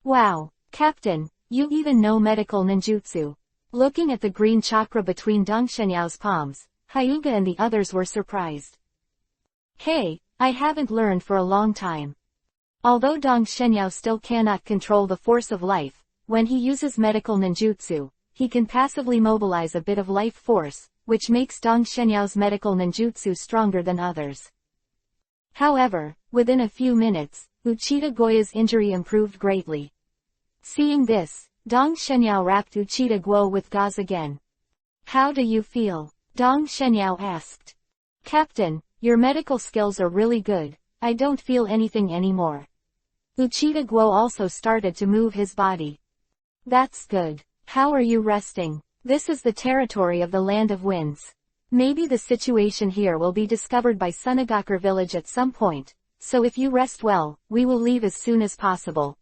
Wow, Captain, you even know medical ninjutsu. Looking at the green chakra between Dong Shenyao's palms, Hyuga and the others were surprised. Hey, I haven't learned for a long time. Although Dong Shenyao still cannot control the force of life, when he uses medical ninjutsu, he can passively mobilize a bit of life force, which makes Dong Shenyao's medical ninjutsu stronger than others. However, within a few minutes, Uchida Goya's injury improved greatly. Seeing this, Dong Shenyao wrapped Uchida Guo with gauze again. How do you feel? Dong Shenyao asked. Captain, your medical skills are really good, I don't feel anything anymore. Uchida Guo also started to move his body. That's good. How are you resting? This is the territory of the Land of Winds. Maybe the situation here will be discovered by Sunagakur village at some point, so if you rest well, we will leave as soon as possible.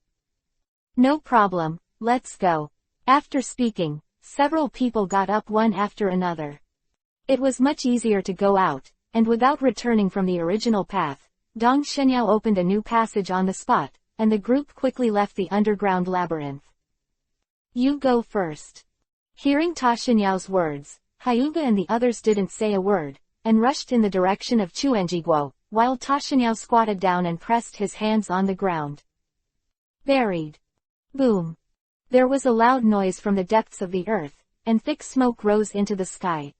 No problem, let's go. After speaking, several people got up one after another. It was much easier to go out, and without returning from the original path, Dong Shenyao opened a new passage on the spot, and the group quickly left the underground labyrinth. You go first. Hearing Ta Shenyao's words, Hyuga and the others didn't say a word, and rushed in the direction of Chuenjiguo, while Ta Shenyao squatted down and pressed his hands on the ground. Buried. Boom. There was a loud noise from the depths of the earth, and thick smoke rose into the sky.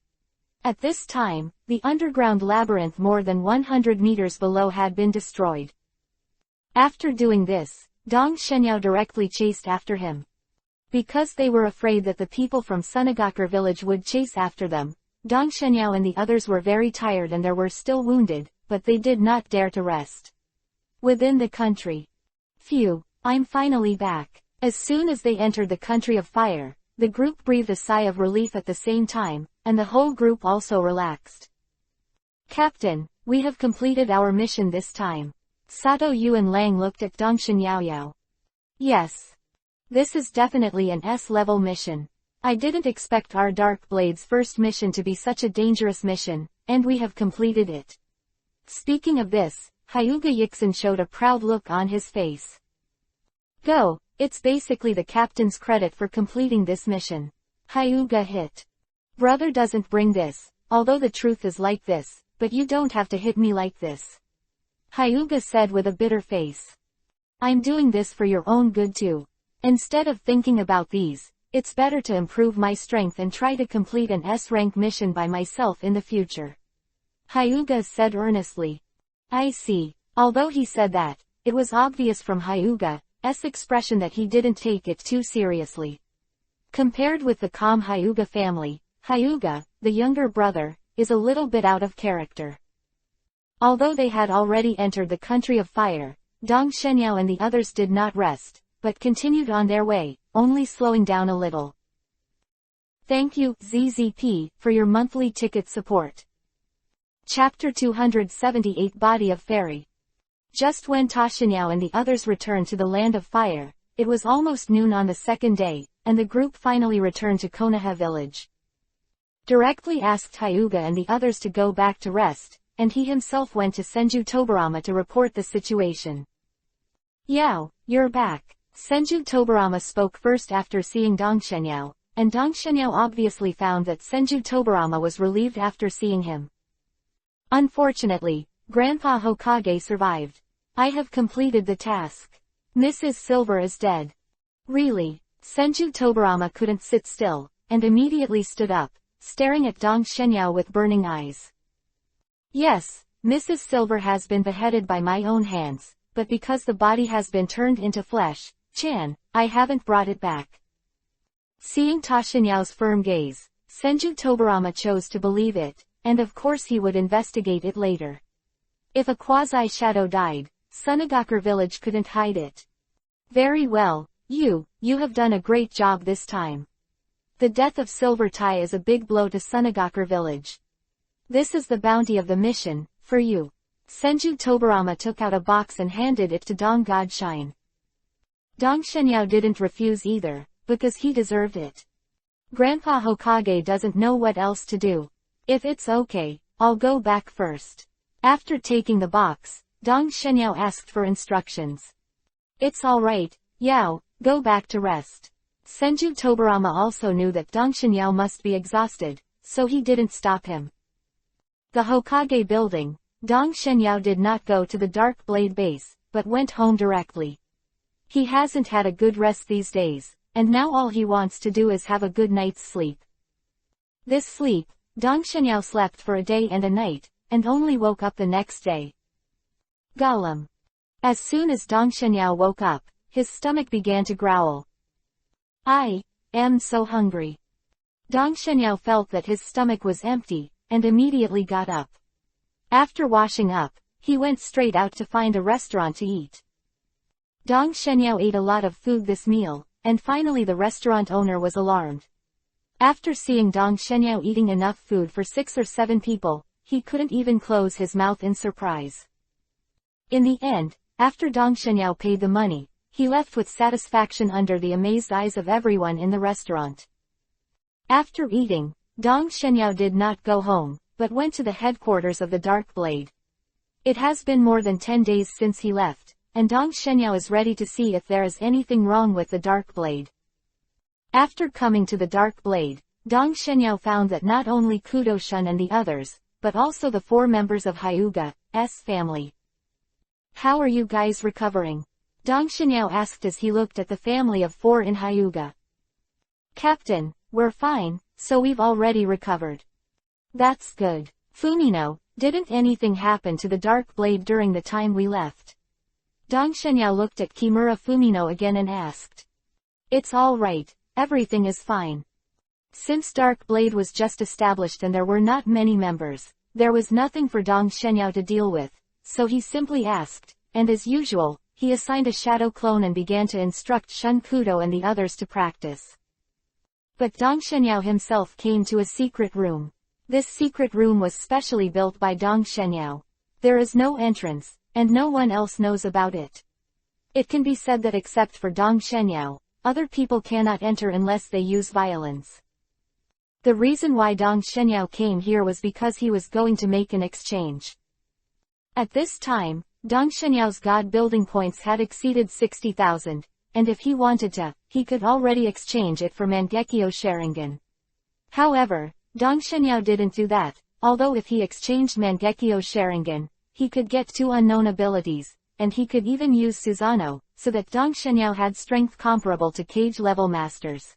At this time, the underground labyrinth more than 100 meters below had been destroyed. After doing this, Dong Shenyao directly chased after him. Because they were afraid that the people from Sunagakur village would chase after them, Dong Shenyao and the others were very tired and there were still wounded, but they did not dare to rest. Within the country. Phew, I'm finally back. As soon as they entered the country of fire, the group breathed a sigh of relief at the same time, and the whole group also relaxed. Captain, we have completed our mission this time. Sato Yu and Lang looked at Dongshin Yaoyao. Yes. This is definitely an S-level mission. I didn't expect our Dark Blade's first mission to be such a dangerous mission, and we have completed it. Speaking of this, Hyuga Yixin showed a proud look on his face. Go, it's basically the captain's credit for completing this mission. Hyuga hit. Brother doesn't bring this, although the truth is like this, but you don't have to hit me like this. Hyuga said with a bitter face. I'm doing this for your own good too. Instead of thinking about these, it's better to improve my strength and try to complete an S-rank mission by myself in the future. Hyuga said earnestly. I see. Although he said that, it was obvious from Hyuga's expression that he didn't take it too seriously. Compared with the calm Hyuga family, Hyuga, the younger brother, is a little bit out of character. Although they had already entered the country of fire, Dong Shenyao and the others did not rest, but continued on their way, only slowing down a little. Thank you, ZZP, for your monthly ticket support. Chapter 278 Body of Fairy. Just when Ta Shenyaao and the others returned to the Land of Fire, it was almost noon on the second day, and the group finally returned to Konoha village. Directly asked Hyuga and the others to go back to rest, and he himself went to Senju Tobarama to report the situation. Yao, you're back. Senju Tobarama spoke first after seeing Dong Shenyao, and Dong Shenyao obviously found that Senju Tobarama was relieved after seeing him. Unfortunately, Grandpa Hokage survived. I have completed the task. Mrs. Silver is dead. Really? Senju Tobarama couldn't sit still, and immediately stood up, staring at Dong Shenyao with burning eyes. Yes, Mrs. Silver has been beheaded by my own hands, but because the body has been turned into flesh, I haven't brought it back. Seeing Ta Shenyao's firm gaze, Senju Tobarama chose to believe it, and of course he would investigate it later. If a quasi-shadow died, Sunagakur village couldn't hide it. Very well, you have done a great job this time. The death of Silver Tai is a big blow to Sunagakur village. This is the bounty of the mission, for you. Senju Tobarama took out a box and handed it to Dong Godshine. Dong Shenyao didn't refuse either, because he deserved it. Grandpa Hokage doesn't know what else to do. If it's okay, I'll go back first. After taking the box, Dong Shenyao asked for instructions. It's alright, Yao, go back to rest. Senju Tobarama also knew that Dong Shenyao must be exhausted, so he didn't stop him. The Hokage building, Dong Shenyao did not go to the Dark Blade base, but went home directly. He hasn't had a good rest these days, and now all he wants to do is have a good night's sleep. This sleep, Dong Shenyao slept for a day and a night, and only woke up the next day. Gollum. As soon as Dong Shenyao woke up, his stomach began to growl. I am so hungry. Dong Shenyao felt that his stomach was empty, and immediately got up. After washing up, he went straight out to find a restaurant to eat. Dong Shenyao ate a lot of food this meal, and finally the restaurant owner was alarmed. After seeing Dong Shenyao eating enough food for 6 or 7 people, he couldn't even close his mouth in surprise. In the end, after Dong Shenyao paid the money, he left with satisfaction under the amazed eyes of everyone in the restaurant. After eating, Dong Shenyao did not go home, but went to the headquarters of the Dark Blade. It has been more than 10 days since he left, and Dong Shenyao is ready to see if there is anything wrong with the Dark Blade. After coming to the Dark Blade, Dong Shenyao found that not only Kudo-shun and the others, but also the 4 members of Hyuga's family. How are you guys recovering? Dong Shenyao asked as he looked at the family of 4 in Hyuga. Captain, we're fine, so we've already recovered. That's good. Fumino, didn't anything happen to the Dark Blade during the time we left? Dong Shenyao looked at Kimura Fumino again and asked. It's all right, everything is fine. Since Dark Blade was just established and there were not many members, there was nothing for Dong Shenyao to deal with, so he simply asked, and as usual, he assigned a shadow clone and began to instruct Shun Kudo and the others to practice. But Dong Shenyao himself came to a secret room. This secret room was specially built by Dong Shenyao. There is no entrance, and no one else knows about it. It can be said that except for Dong Shenyao, other people cannot enter unless they use violence. The reason why Dong Shenyao came here was because he was going to make an exchange. At this time, Dong Shenyao's god building points had exceeded 60,000, and if he wanted to, he could already exchange it for Mangekyo Sharingan. However, Dong Shenyao didn't do that, although if he exchanged Mangekyo Sharingan, he could get 2 unknown abilities, and he could even use Susanoo, so that Dong Shenyao had strength comparable to cage-level masters.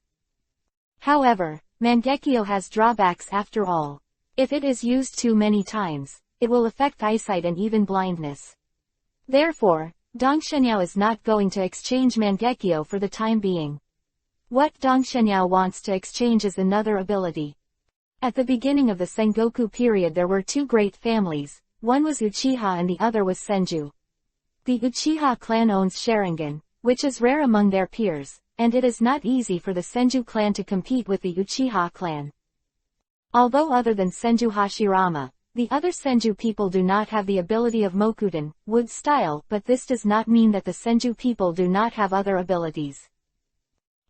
However, Mangekyo has drawbacks after all. If it is used too many times, it will affect eyesight and even blindness. Therefore, Dong Shenyao is not going to exchange Mangekyo for the time being. What Dong Shenyao wants to exchange is another ability. At the beginning of the Sengoku period there were 2 great families, one was Uchiha and the other was Senju. The Uchiha clan owns Sharingan, which is rare among their peers, and it is not easy for the Senju clan to compete with the Uchiha clan. Although other than Senju Hashirama, the other Senju people do not have the ability of Mokuden, wood style, but this does not mean that the Senju people do not have other abilities.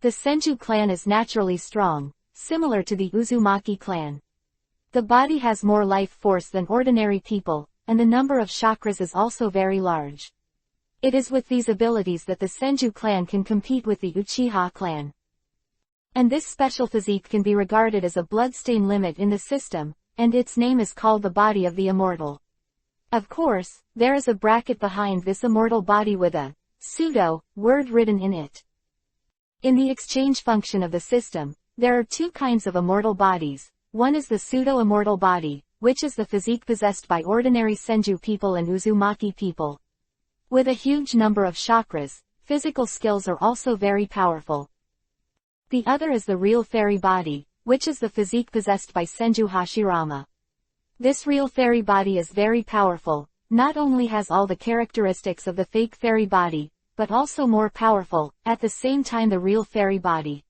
The Senju clan is naturally strong, similar to the Uzumaki clan. The body has more life force than ordinary people, and the number of chakras is also very large. It is with these abilities that the Senju clan can compete with the Uchiha clan. And this special physique can be regarded as a bloodstain limit in the system, and its name is called the body of the immortal. Of course, there is a bracket behind this immortal body with a pseudo word written in it. In the exchange function of the system, there are 2 kinds of immortal bodies. One is the pseudo-immortal body, which is the physique possessed by ordinary Senju people and Uzumaki people. With a huge number of chakras, physical skills are also very powerful. The other is the real fairy body, which is the physique possessed by Senju Hashirama. This real fairy body is very powerful, not only has all the characteristics of the fake fairy body, but also more powerful, at the same time the real fairy body.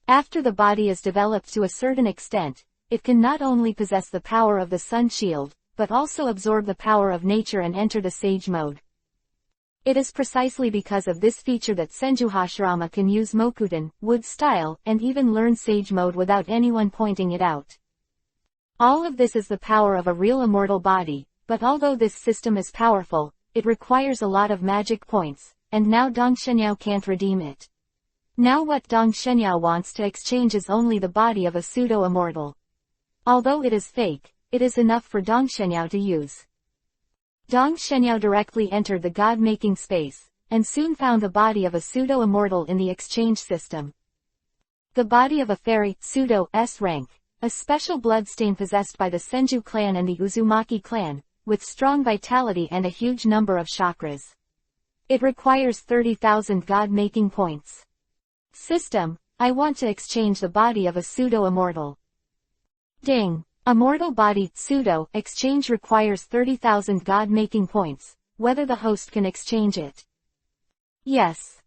After the body is developed to a certain extent, it can not only possess the power of the sun shield, but also absorb the power of nature and enter the sage mode. It is precisely because of this feature that Senju Hashirama can use Mokuden, wood style, and even learn sage mode without anyone pointing it out. All of this is the power of a real immortal body, but although this system is powerful, it requires a lot of magic points, and now Dong Shenyao can't redeem it. Now what Dong Shenyao wants to exchange is only the body of a pseudo-immortal. Although it is fake, it is enough for Dong Shenyao to use. Dong Shenyao directly entered the god-making space, and soon found the body of a pseudo-immortal in the exchange system. The body of a fairy, pseudo-S rank, a special bloodstain possessed by the Senju clan and the Uzumaki clan, with strong vitality and a huge number of chakras. It requires 30,000 god-making points. System, I want to exchange the body of a pseudo-immortal. Ding! Immortal body, pseudo, exchange requires 30,000 god-making points, whether the host can exchange it. Yes.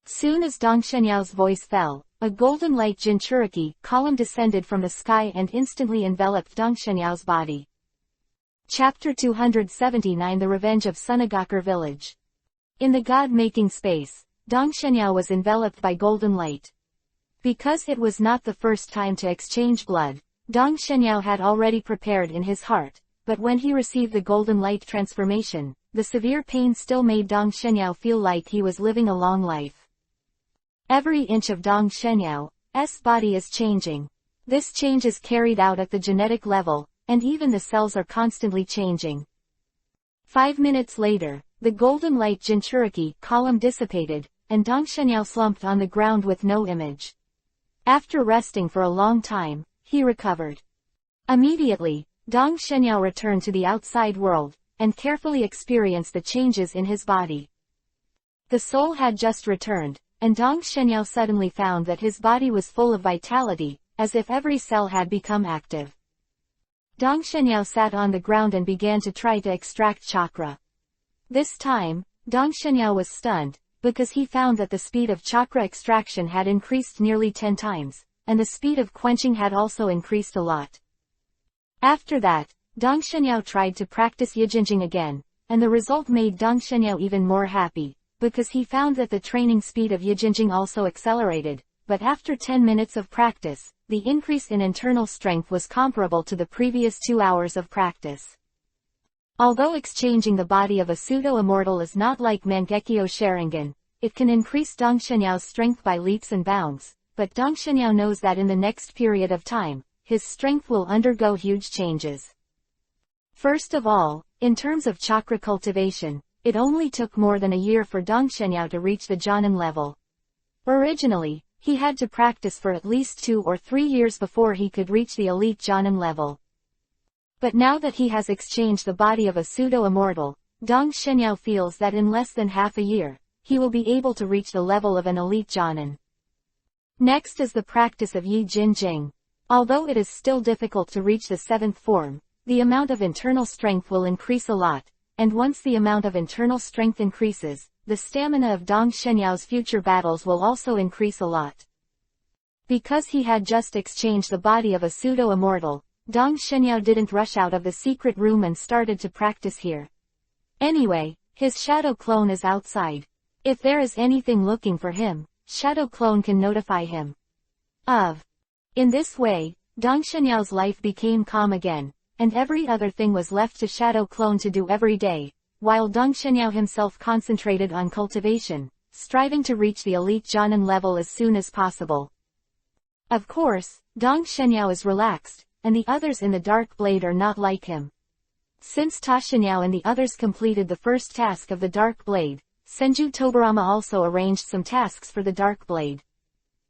Soon as Dong Shenyao's voice fell, a golden light Jinchuriki column descended from the sky and instantly enveloped Dong Shenyao's body. Chapter 279 The Revenge of Sunagakur Village. In the god-making space, Dong Shenyao was enveloped by golden light. Because it was not the first time to exchange blood, Dong Shenyao had already prepared in his heart, but when he received the golden light transformation, the severe pain still made Dong Shenyao feel like he was living a long life. Every inch of Dong Shenyao's body is changing. This change is carried out at the genetic level, and even the cells are constantly changing. 5 minutes later, the golden light Jinchuriki column dissipated, and Dong Shenyao slumped on the ground with no image. After resting for a long time, he recovered. Immediately, Dong Shenyao returned to the outside world, and carefully experienced the changes in his body. The soul had just returned, and Dong Shenyao suddenly found that his body was full of vitality, as if every cell had become active. Dong Shenyao sat on the ground and began to try to extract chakra. This time, Dong Shenyao was stunned, because he found that the speed of chakra extraction had increased nearly 10 times, and the speed of quenching had also increased a lot. After that, Dong Shenyao tried to practice Yijinjing again, and the result made Dong Shenyao even more happy, because he found that the training speed of Yijinjing also accelerated, but after 10 minutes of practice, the increase in internal strength was comparable to the previous 2 hours of practice. Although exchanging the body of a pseudo-immortal is not like Mangekyo Sharingan, it can increase Dong Shenyao's strength by leaps and bounds, but Dong Shenyao knows that in the next period of time, his strength will undergo huge changes. First of all, in terms of chakra cultivation, it only took more than a year for Dong Shenyao to reach the Jonin level. Originally, he had to practice for at least 2 or 3 years before he could reach the elite Jonin level. But now that he has exchanged the body of a pseudo-immortal, Dong Shenyao feels that in less than half a year, he will be able to reach the level of an elite Jonin. Next is the practice of Yi Jin Jing. Although it is still difficult to reach the 7th form, the amount of internal strength will increase a lot, and once the amount of internal strength increases, the stamina of Dong Shenyao's future battles will also increase a lot. Because he had just exchanged the body of a pseudo-immortal, Dong Shenyao didn't rush out of the secret room and started to practice here. Anyway, his shadow clone is outside. If there is anything looking for him, shadow clone can notify him of. In this way, Dong Shenyao's life became calm again, and every other thing was left to shadow clone to do every day, while Dong Shenyao himself concentrated on cultivation, striving to reach the elite Jonin level as soon as possible. Of course, Dong Shenyao is relaxed, and the others in the Dark Blade are not like him. Since Ta Shenyao and the others completed the first task of the Dark Blade, Senju Tobarama also arranged some tasks for the Dark Blade.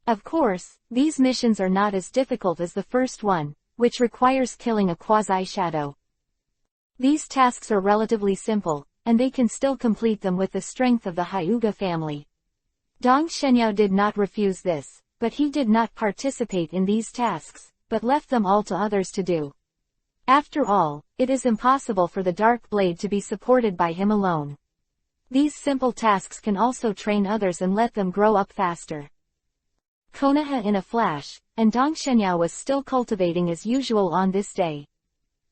Of course, these missions are not as difficult as the first one, which requires killing a quasi-shadow. These tasks are relatively simple, and they can still complete them with the strength of the Hyuga family. Dong Shenyao did not refuse this, but he did not participate in these tasks, but left them all to others to do. After all, it is impossible for the Dark Blade to be supported by him alone. These simple tasks can also train others and let them grow up faster. Konoha in a flash, and Dong Shenyao was still cultivating as usual on this day.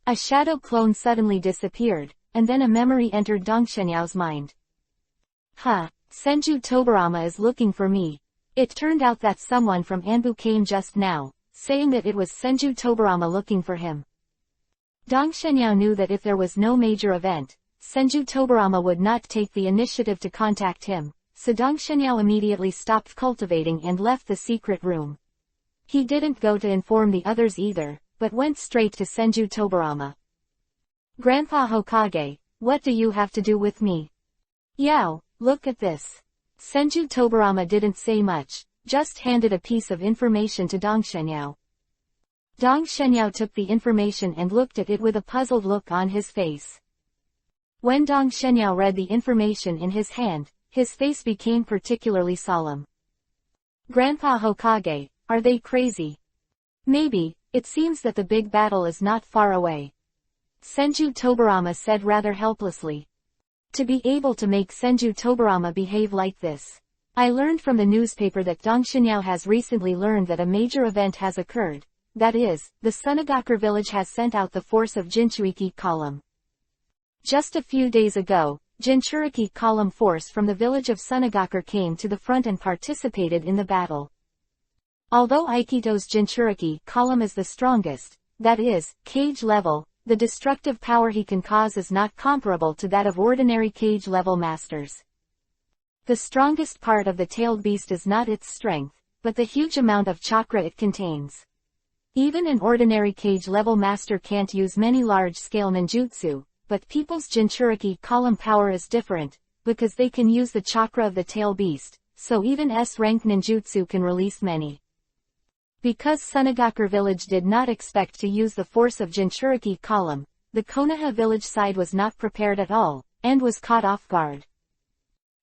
A shadow clone suddenly disappeared, and then a memory entered Dong Shenyao's mind. Senju Tobarama is looking for me. It turned out that someone from Anbu came just now, saying that it was Senju Tobarama looking for him. Dong Shenyao knew that if there was no major event, Senju Tobarama would not take the initiative to contact him, so Dong Shenyao immediately stopped cultivating and left the secret room. He didn't go to inform the others either, but went straight to Senju Tobarama. Grandpa Hokage, what do you have to do with me? Yao, look at this. Senju Tobarama didn't say much, just handed a piece of information to Dong Shenyao. Dong Shenyao took the information and looked at it with a puzzled look on his face. When Dong Shenyao read the information in his hand, his face became particularly solemn. Grandpa Hokage, are they crazy? Maybe, it seems that the big battle is not far away. Senju Tobarama said rather helplessly. To be able to make Senju Tobarama behave like this. I learned from the newspaper that Dong Shenyao has recently learned that a major event has occurred. That is, the Sunagakur village has sent out the force of Jinchuriki column. Just a few days ago, Jinchuriki column force from the village of Sunagakur came to the front and participated in the battle. Although Aikito's Jinchuriki column is the strongest, that is, cage level, the destructive power he can cause is not comparable to that of ordinary cage level masters. The strongest part of the tailed beast is not its strength, but the huge amount of chakra it contains. Even an ordinary cage level master can't use many large-scale ninjutsu, but people's Jinchuriki column power is different, because they can use the chakra of the tail beast, so even S-rank ninjutsu can release many. Because Sunagakur village did not expect to use the force of Jinchuriki column, the Konoha village side was not prepared at all, and was caught off guard.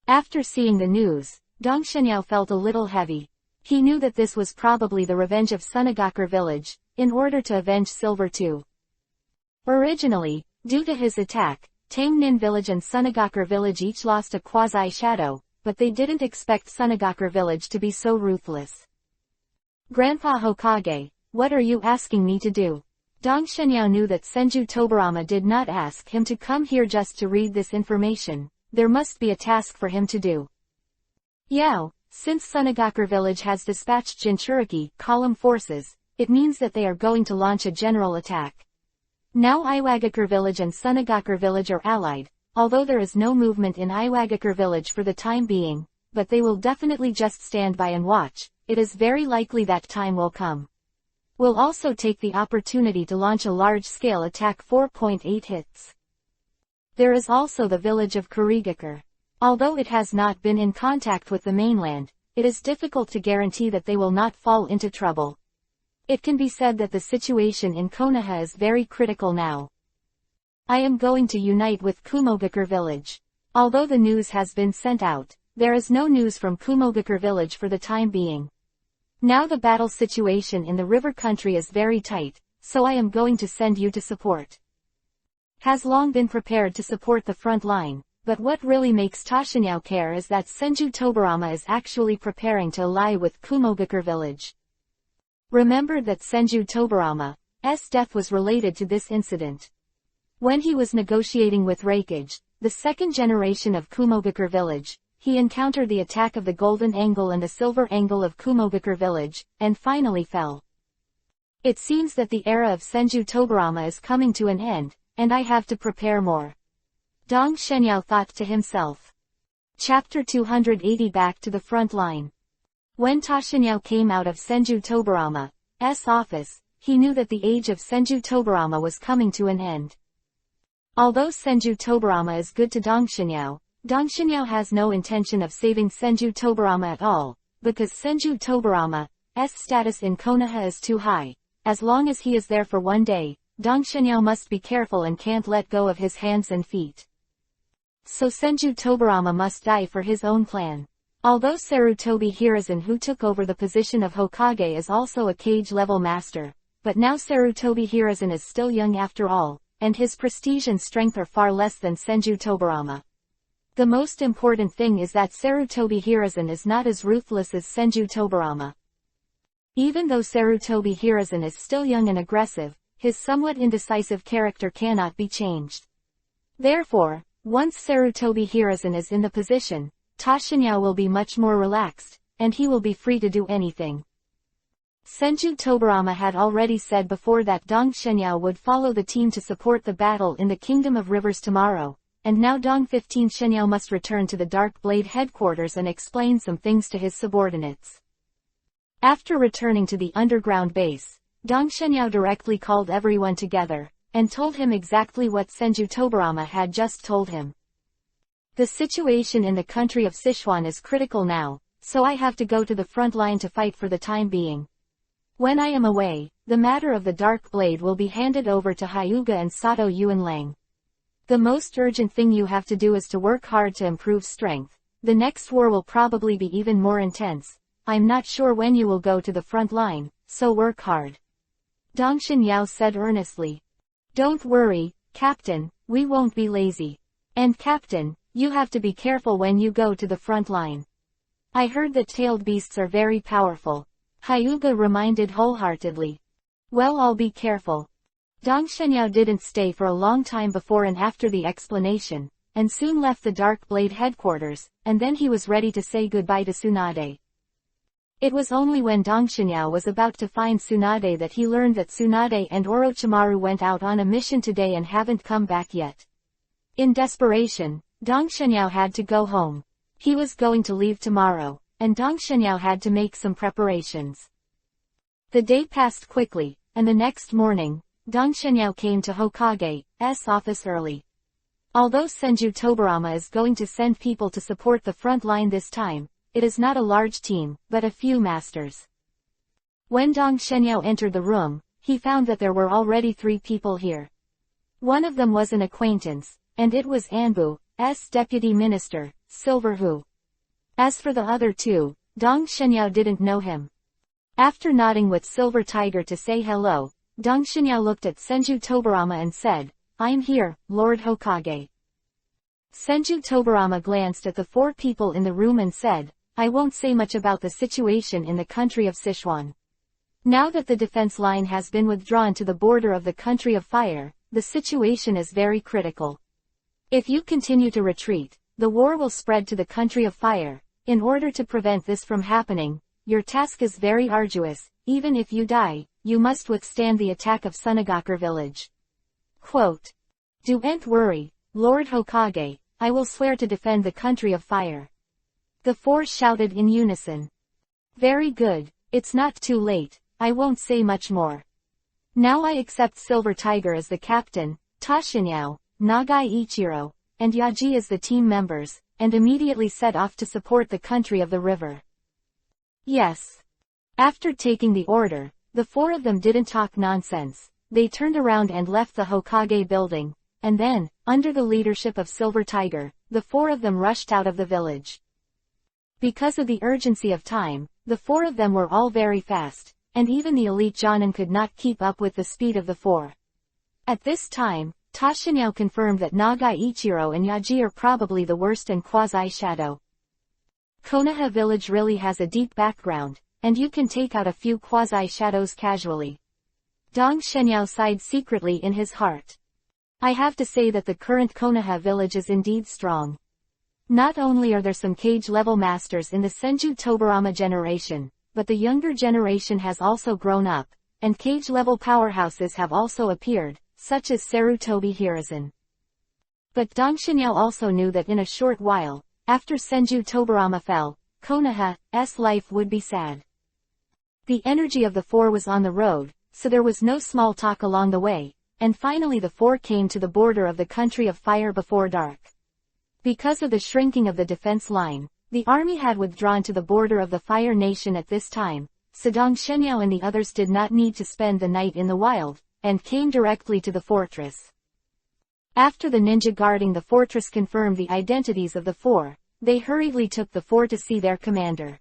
After seeing the news, Dong Shenyao felt a little heavy. He knew that this was probably the revenge of Sunagakur village, in order to avenge Silver too. Originally, due to his attack, Tangnin village and Sunagakur village each lost a quasi-shadow, but they didn't expect Sunagakur village to be so ruthless. Grandpa Hokage, what are you asking me to do? Dong Shenyao knew that Senju Tobarama did not ask him to come here just to read this information. There must be a task for him to do. Yao, since Sunagakur village has dispatched Jinchuriki column forces, it means that they are going to launch a general attack. Now Iwagakure village and Sunagakur village are allied, although there is no movement in Iwagakure village for the time being, but they will definitely just stand by and watch. It is very likely that time will come. We'll also take the opportunity to launch a large-scale attack 4.8 hits. There is also the village of Kurigakure. Although it has not been in contact with the mainland, it is difficult to guarantee that they will not fall into trouble. It can be said that the situation in Konoha is very critical now. I am going to unite with Kumogakure village. Although the news has been sent out, there is no news from Kumogakure village for the time being. Now the battle situation in the river country is very tight, so I am going to send you to support. Has long been prepared to support the front line, but what really makes Tashinyao care is that Senju Tobarama is actually preparing to ally with Kumogakure village. Remember that Senju Tobarama's death was related to this incident. When he was negotiating with Reikage, the second generation of Kumogakure village, he encountered the attack of the Golden Angle and the Silver Angle of Kumogakure village, and finally fell. It seems that the era of Senju Tobarama is coming to an end, and I have to prepare more. Dong Shenyao thought to himself. Chapter 280 Back to the front line. When Tashinyao came out of Senju Tobarama's office, he knew that the age of Senju Tobarama was coming to an end. Although Senju Tobarama is good to Dong Shenyao has no intention of saving Senju Tobarama at all, because Senju Tobarama's status in Konoha is too high. As long as he is there for one day, Dong Shenyao must be careful and can't let go of his hands and feet. So Senju Tobarama must die for his own plan. Although Sarutobi Hiruzen, who took over the position of Hokage, is also a cage-level master, but now Sarutobi Hiruzen is still young after all, and his prestige and strength are far less than Senju Tobarama. The most important thing is that Sarutobi Hiruzen is not as ruthless as Senju Tobarama. Even though Sarutobi Hiruzen is still young and aggressive, his somewhat indecisive character cannot be changed. Therefore, once Sarutobi Hiruzen is in the position, Tashinyao will be much more relaxed, and he will be free to do anything. Senju Tobarama had already said before that Dong Shenyao would follow the team to support the battle in the Kingdom of Rivers tomorrow, and now Dong 15 Shenyao must return to the Dark Blade headquarters and explain some things to his subordinates. After returning to the underground base, Dong Shenyao directly called everyone together, and told him exactly what Senju Tobarama had just told him. The situation in the country of Sichuan is critical now, so I have to go to the front line to fight for the time being. When I am away, the matter of the Dark Blade will be handed over to Hyuga and Sato Yuanlang. The most urgent thing you have to do is to work hard to improve strength. The next war will probably be even more intense. I'm not sure when you will go to the front line, so work hard. Dong Shenyao said earnestly. Don't worry, Captain, we won't be lazy. And Captain, you have to be careful when you go to the front line. I heard that tailed beasts are very powerful. Hyuga reminded wholeheartedly. Well, I'll be careful. Dong Shenyao didn't stay for a long time before and after the explanation, and soon left the Dark Blade headquarters, and then he was ready to say goodbye to Tsunade. It was only when Dong Shenyao was about to find Tsunade that he learned that Tsunade and Orochimaru went out on a mission today and haven't come back yet. In desperation, Dong Shenyao had to go home. He was going to leave tomorrow, and Dong Shenyao had to make some preparations. The day passed quickly, and the next morning, Dong Shenyao came to Hokage's office early. Although Senju Tobarama is going to send people to support the front line this time, it is not a large team, but a few masters. When Dong Shenyao entered the room, he found that there were already 3 people here. One of them was an acquaintance, and it was Anbu's deputy minister, Silverhu. As for the other 2, Dong Shenyao didn't know him. After nodding with Silver Tiger to say hello, Dong Shenyao looked at Senju Tobarama and said, I'm here, Lord Hokage. Senju Tobarama glanced at the 4 people in the room and said, I won't say much about the situation in the country of Sichuan. Now that the defense line has been withdrawn to the border of the country of fire, the situation is very critical. If you continue to retreat, the war will spread to the country of fire. In order to prevent this from happening, your task is very arduous. Even if you die, you must withstand the attack of Sunagakure village. Quote. Don't worry, Lord Hokage, I will swear to defend the country of fire. The 4 shouted in unison. Very good, it's not too late, I won't say much more. Now I accept Silver Tiger as the captain, Tashinyao, Nagai Ichiro, and Yaji as the team members, and immediately set off to support the country of the river. Yes. After taking the order, the 4 of them didn't talk nonsense. They turned around and left the Hokage building, and then, under the leadership of Silver Tiger, the 4 of them rushed out of the village. Because of the urgency of time, the 4 of them were all very fast, and even the elite Jonin could not keep up with the speed of the 4. At this time, Tashinyao confirmed that Nagai Ichiro and Yaji are probably the worst and quasi-shadow. Konoha village really has a deep background, and you can take out a few quasi-shadows casually. Dong Shenyao sighed secretly in his heart. I have to say that the current Konoha village is indeed strong. Not only are there some cage-level masters in the Senju Tobarama generation, but the younger generation has also grown up, and cage-level powerhouses have also appeared, such as Sarutobi Hiruzen. But Dong Shenyao also knew that in a short while, after Senju Tobarama fell, Konoha's life would be sad. The energy of the 4 was on the road, so there was no small talk along the way, and finally the 4 came to the border of the country of fire before dark. Because of the shrinking of the defense line, the army had withdrawn to the border of the Fire Nation at this time, so Dong Shenyao and the others did not need to spend the night in the wild, and came directly to the fortress. After the ninja guarding the fortress confirmed the identities of the 4, they hurriedly took the 4 to see their commander.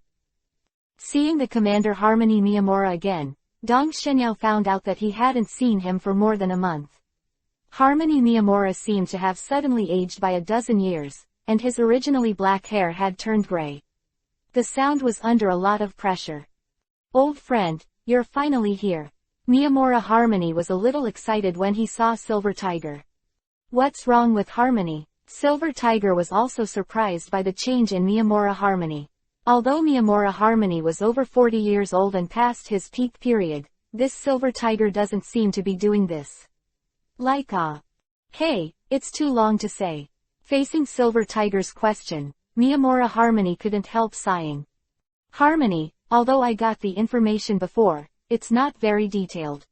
Seeing the commander Harmony Miyamura again, Dong Shenyao found out that he hadn't seen him for more than a month. Harmony Miyamura seemed to have suddenly aged by a dozen years, and his originally black hair had turned gray. The sound was under a lot of pressure. Old friend, you're finally here. Miyamura Harmony was a little excited when he saw Silver Tiger. What's wrong with Harmony? Silver Tiger was also surprised by the change in Miyamura Harmony. Although Miyamura Harmony was over 40 years old and past his peak period, this silver tiger doesn't seem to be doing this. Hey, it's too long to say. Facing Silver Tiger's question, Miyamura Harmony couldn't help sighing. Harmony, although I got the information before, it's not very detailed.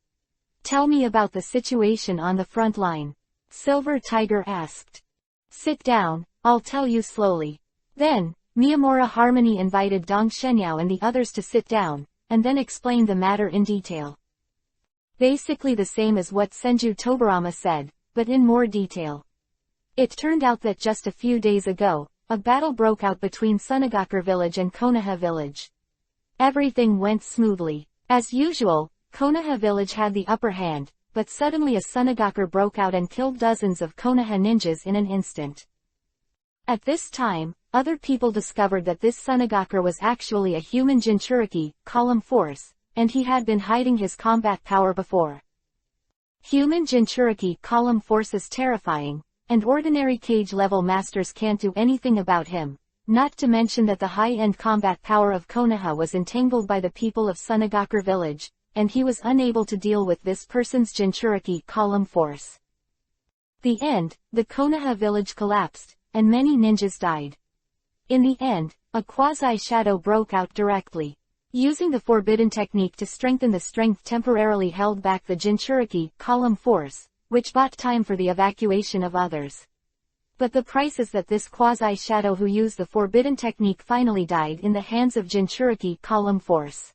Tell me about the situation on the front line. Silver Tiger asked. Sit down, I'll tell you slowly. Then, Miyamura Harmony invited Dong Shenyao and the others to sit down, and then explained the matter in detail. Basically the same as what Senju Tobarama said, but in more detail. It turned out that just a few days ago, a battle broke out between Sunagakur village and Konoha village. Everything went smoothly. As usual, Konoha village had the upper hand, but suddenly a Sunagakur broke out and killed dozens of Konoha ninjas in an instant. At this time, other people discovered that this Sunagakur was actually a human Jinchuriki, column force, and he had been hiding his combat power before. Human Jinchuriki column force is terrifying, and ordinary cage-level masters can't do anything about him, not to mention that the high-end combat power of Konoha was entangled by the people of Sunagakur village, and he was unable to deal with this person's Jinchuriki column force. The Konoha village collapsed, and many ninjas died. In the end, a quasi-shadow broke out directly. Using the forbidden technique to strengthen the strength temporarily held back the Jinchuriki column force, which bought time for the evacuation of others. But the price is that this quasi-shadow who used the forbidden technique finally died in the hands of Jinchuriki column force.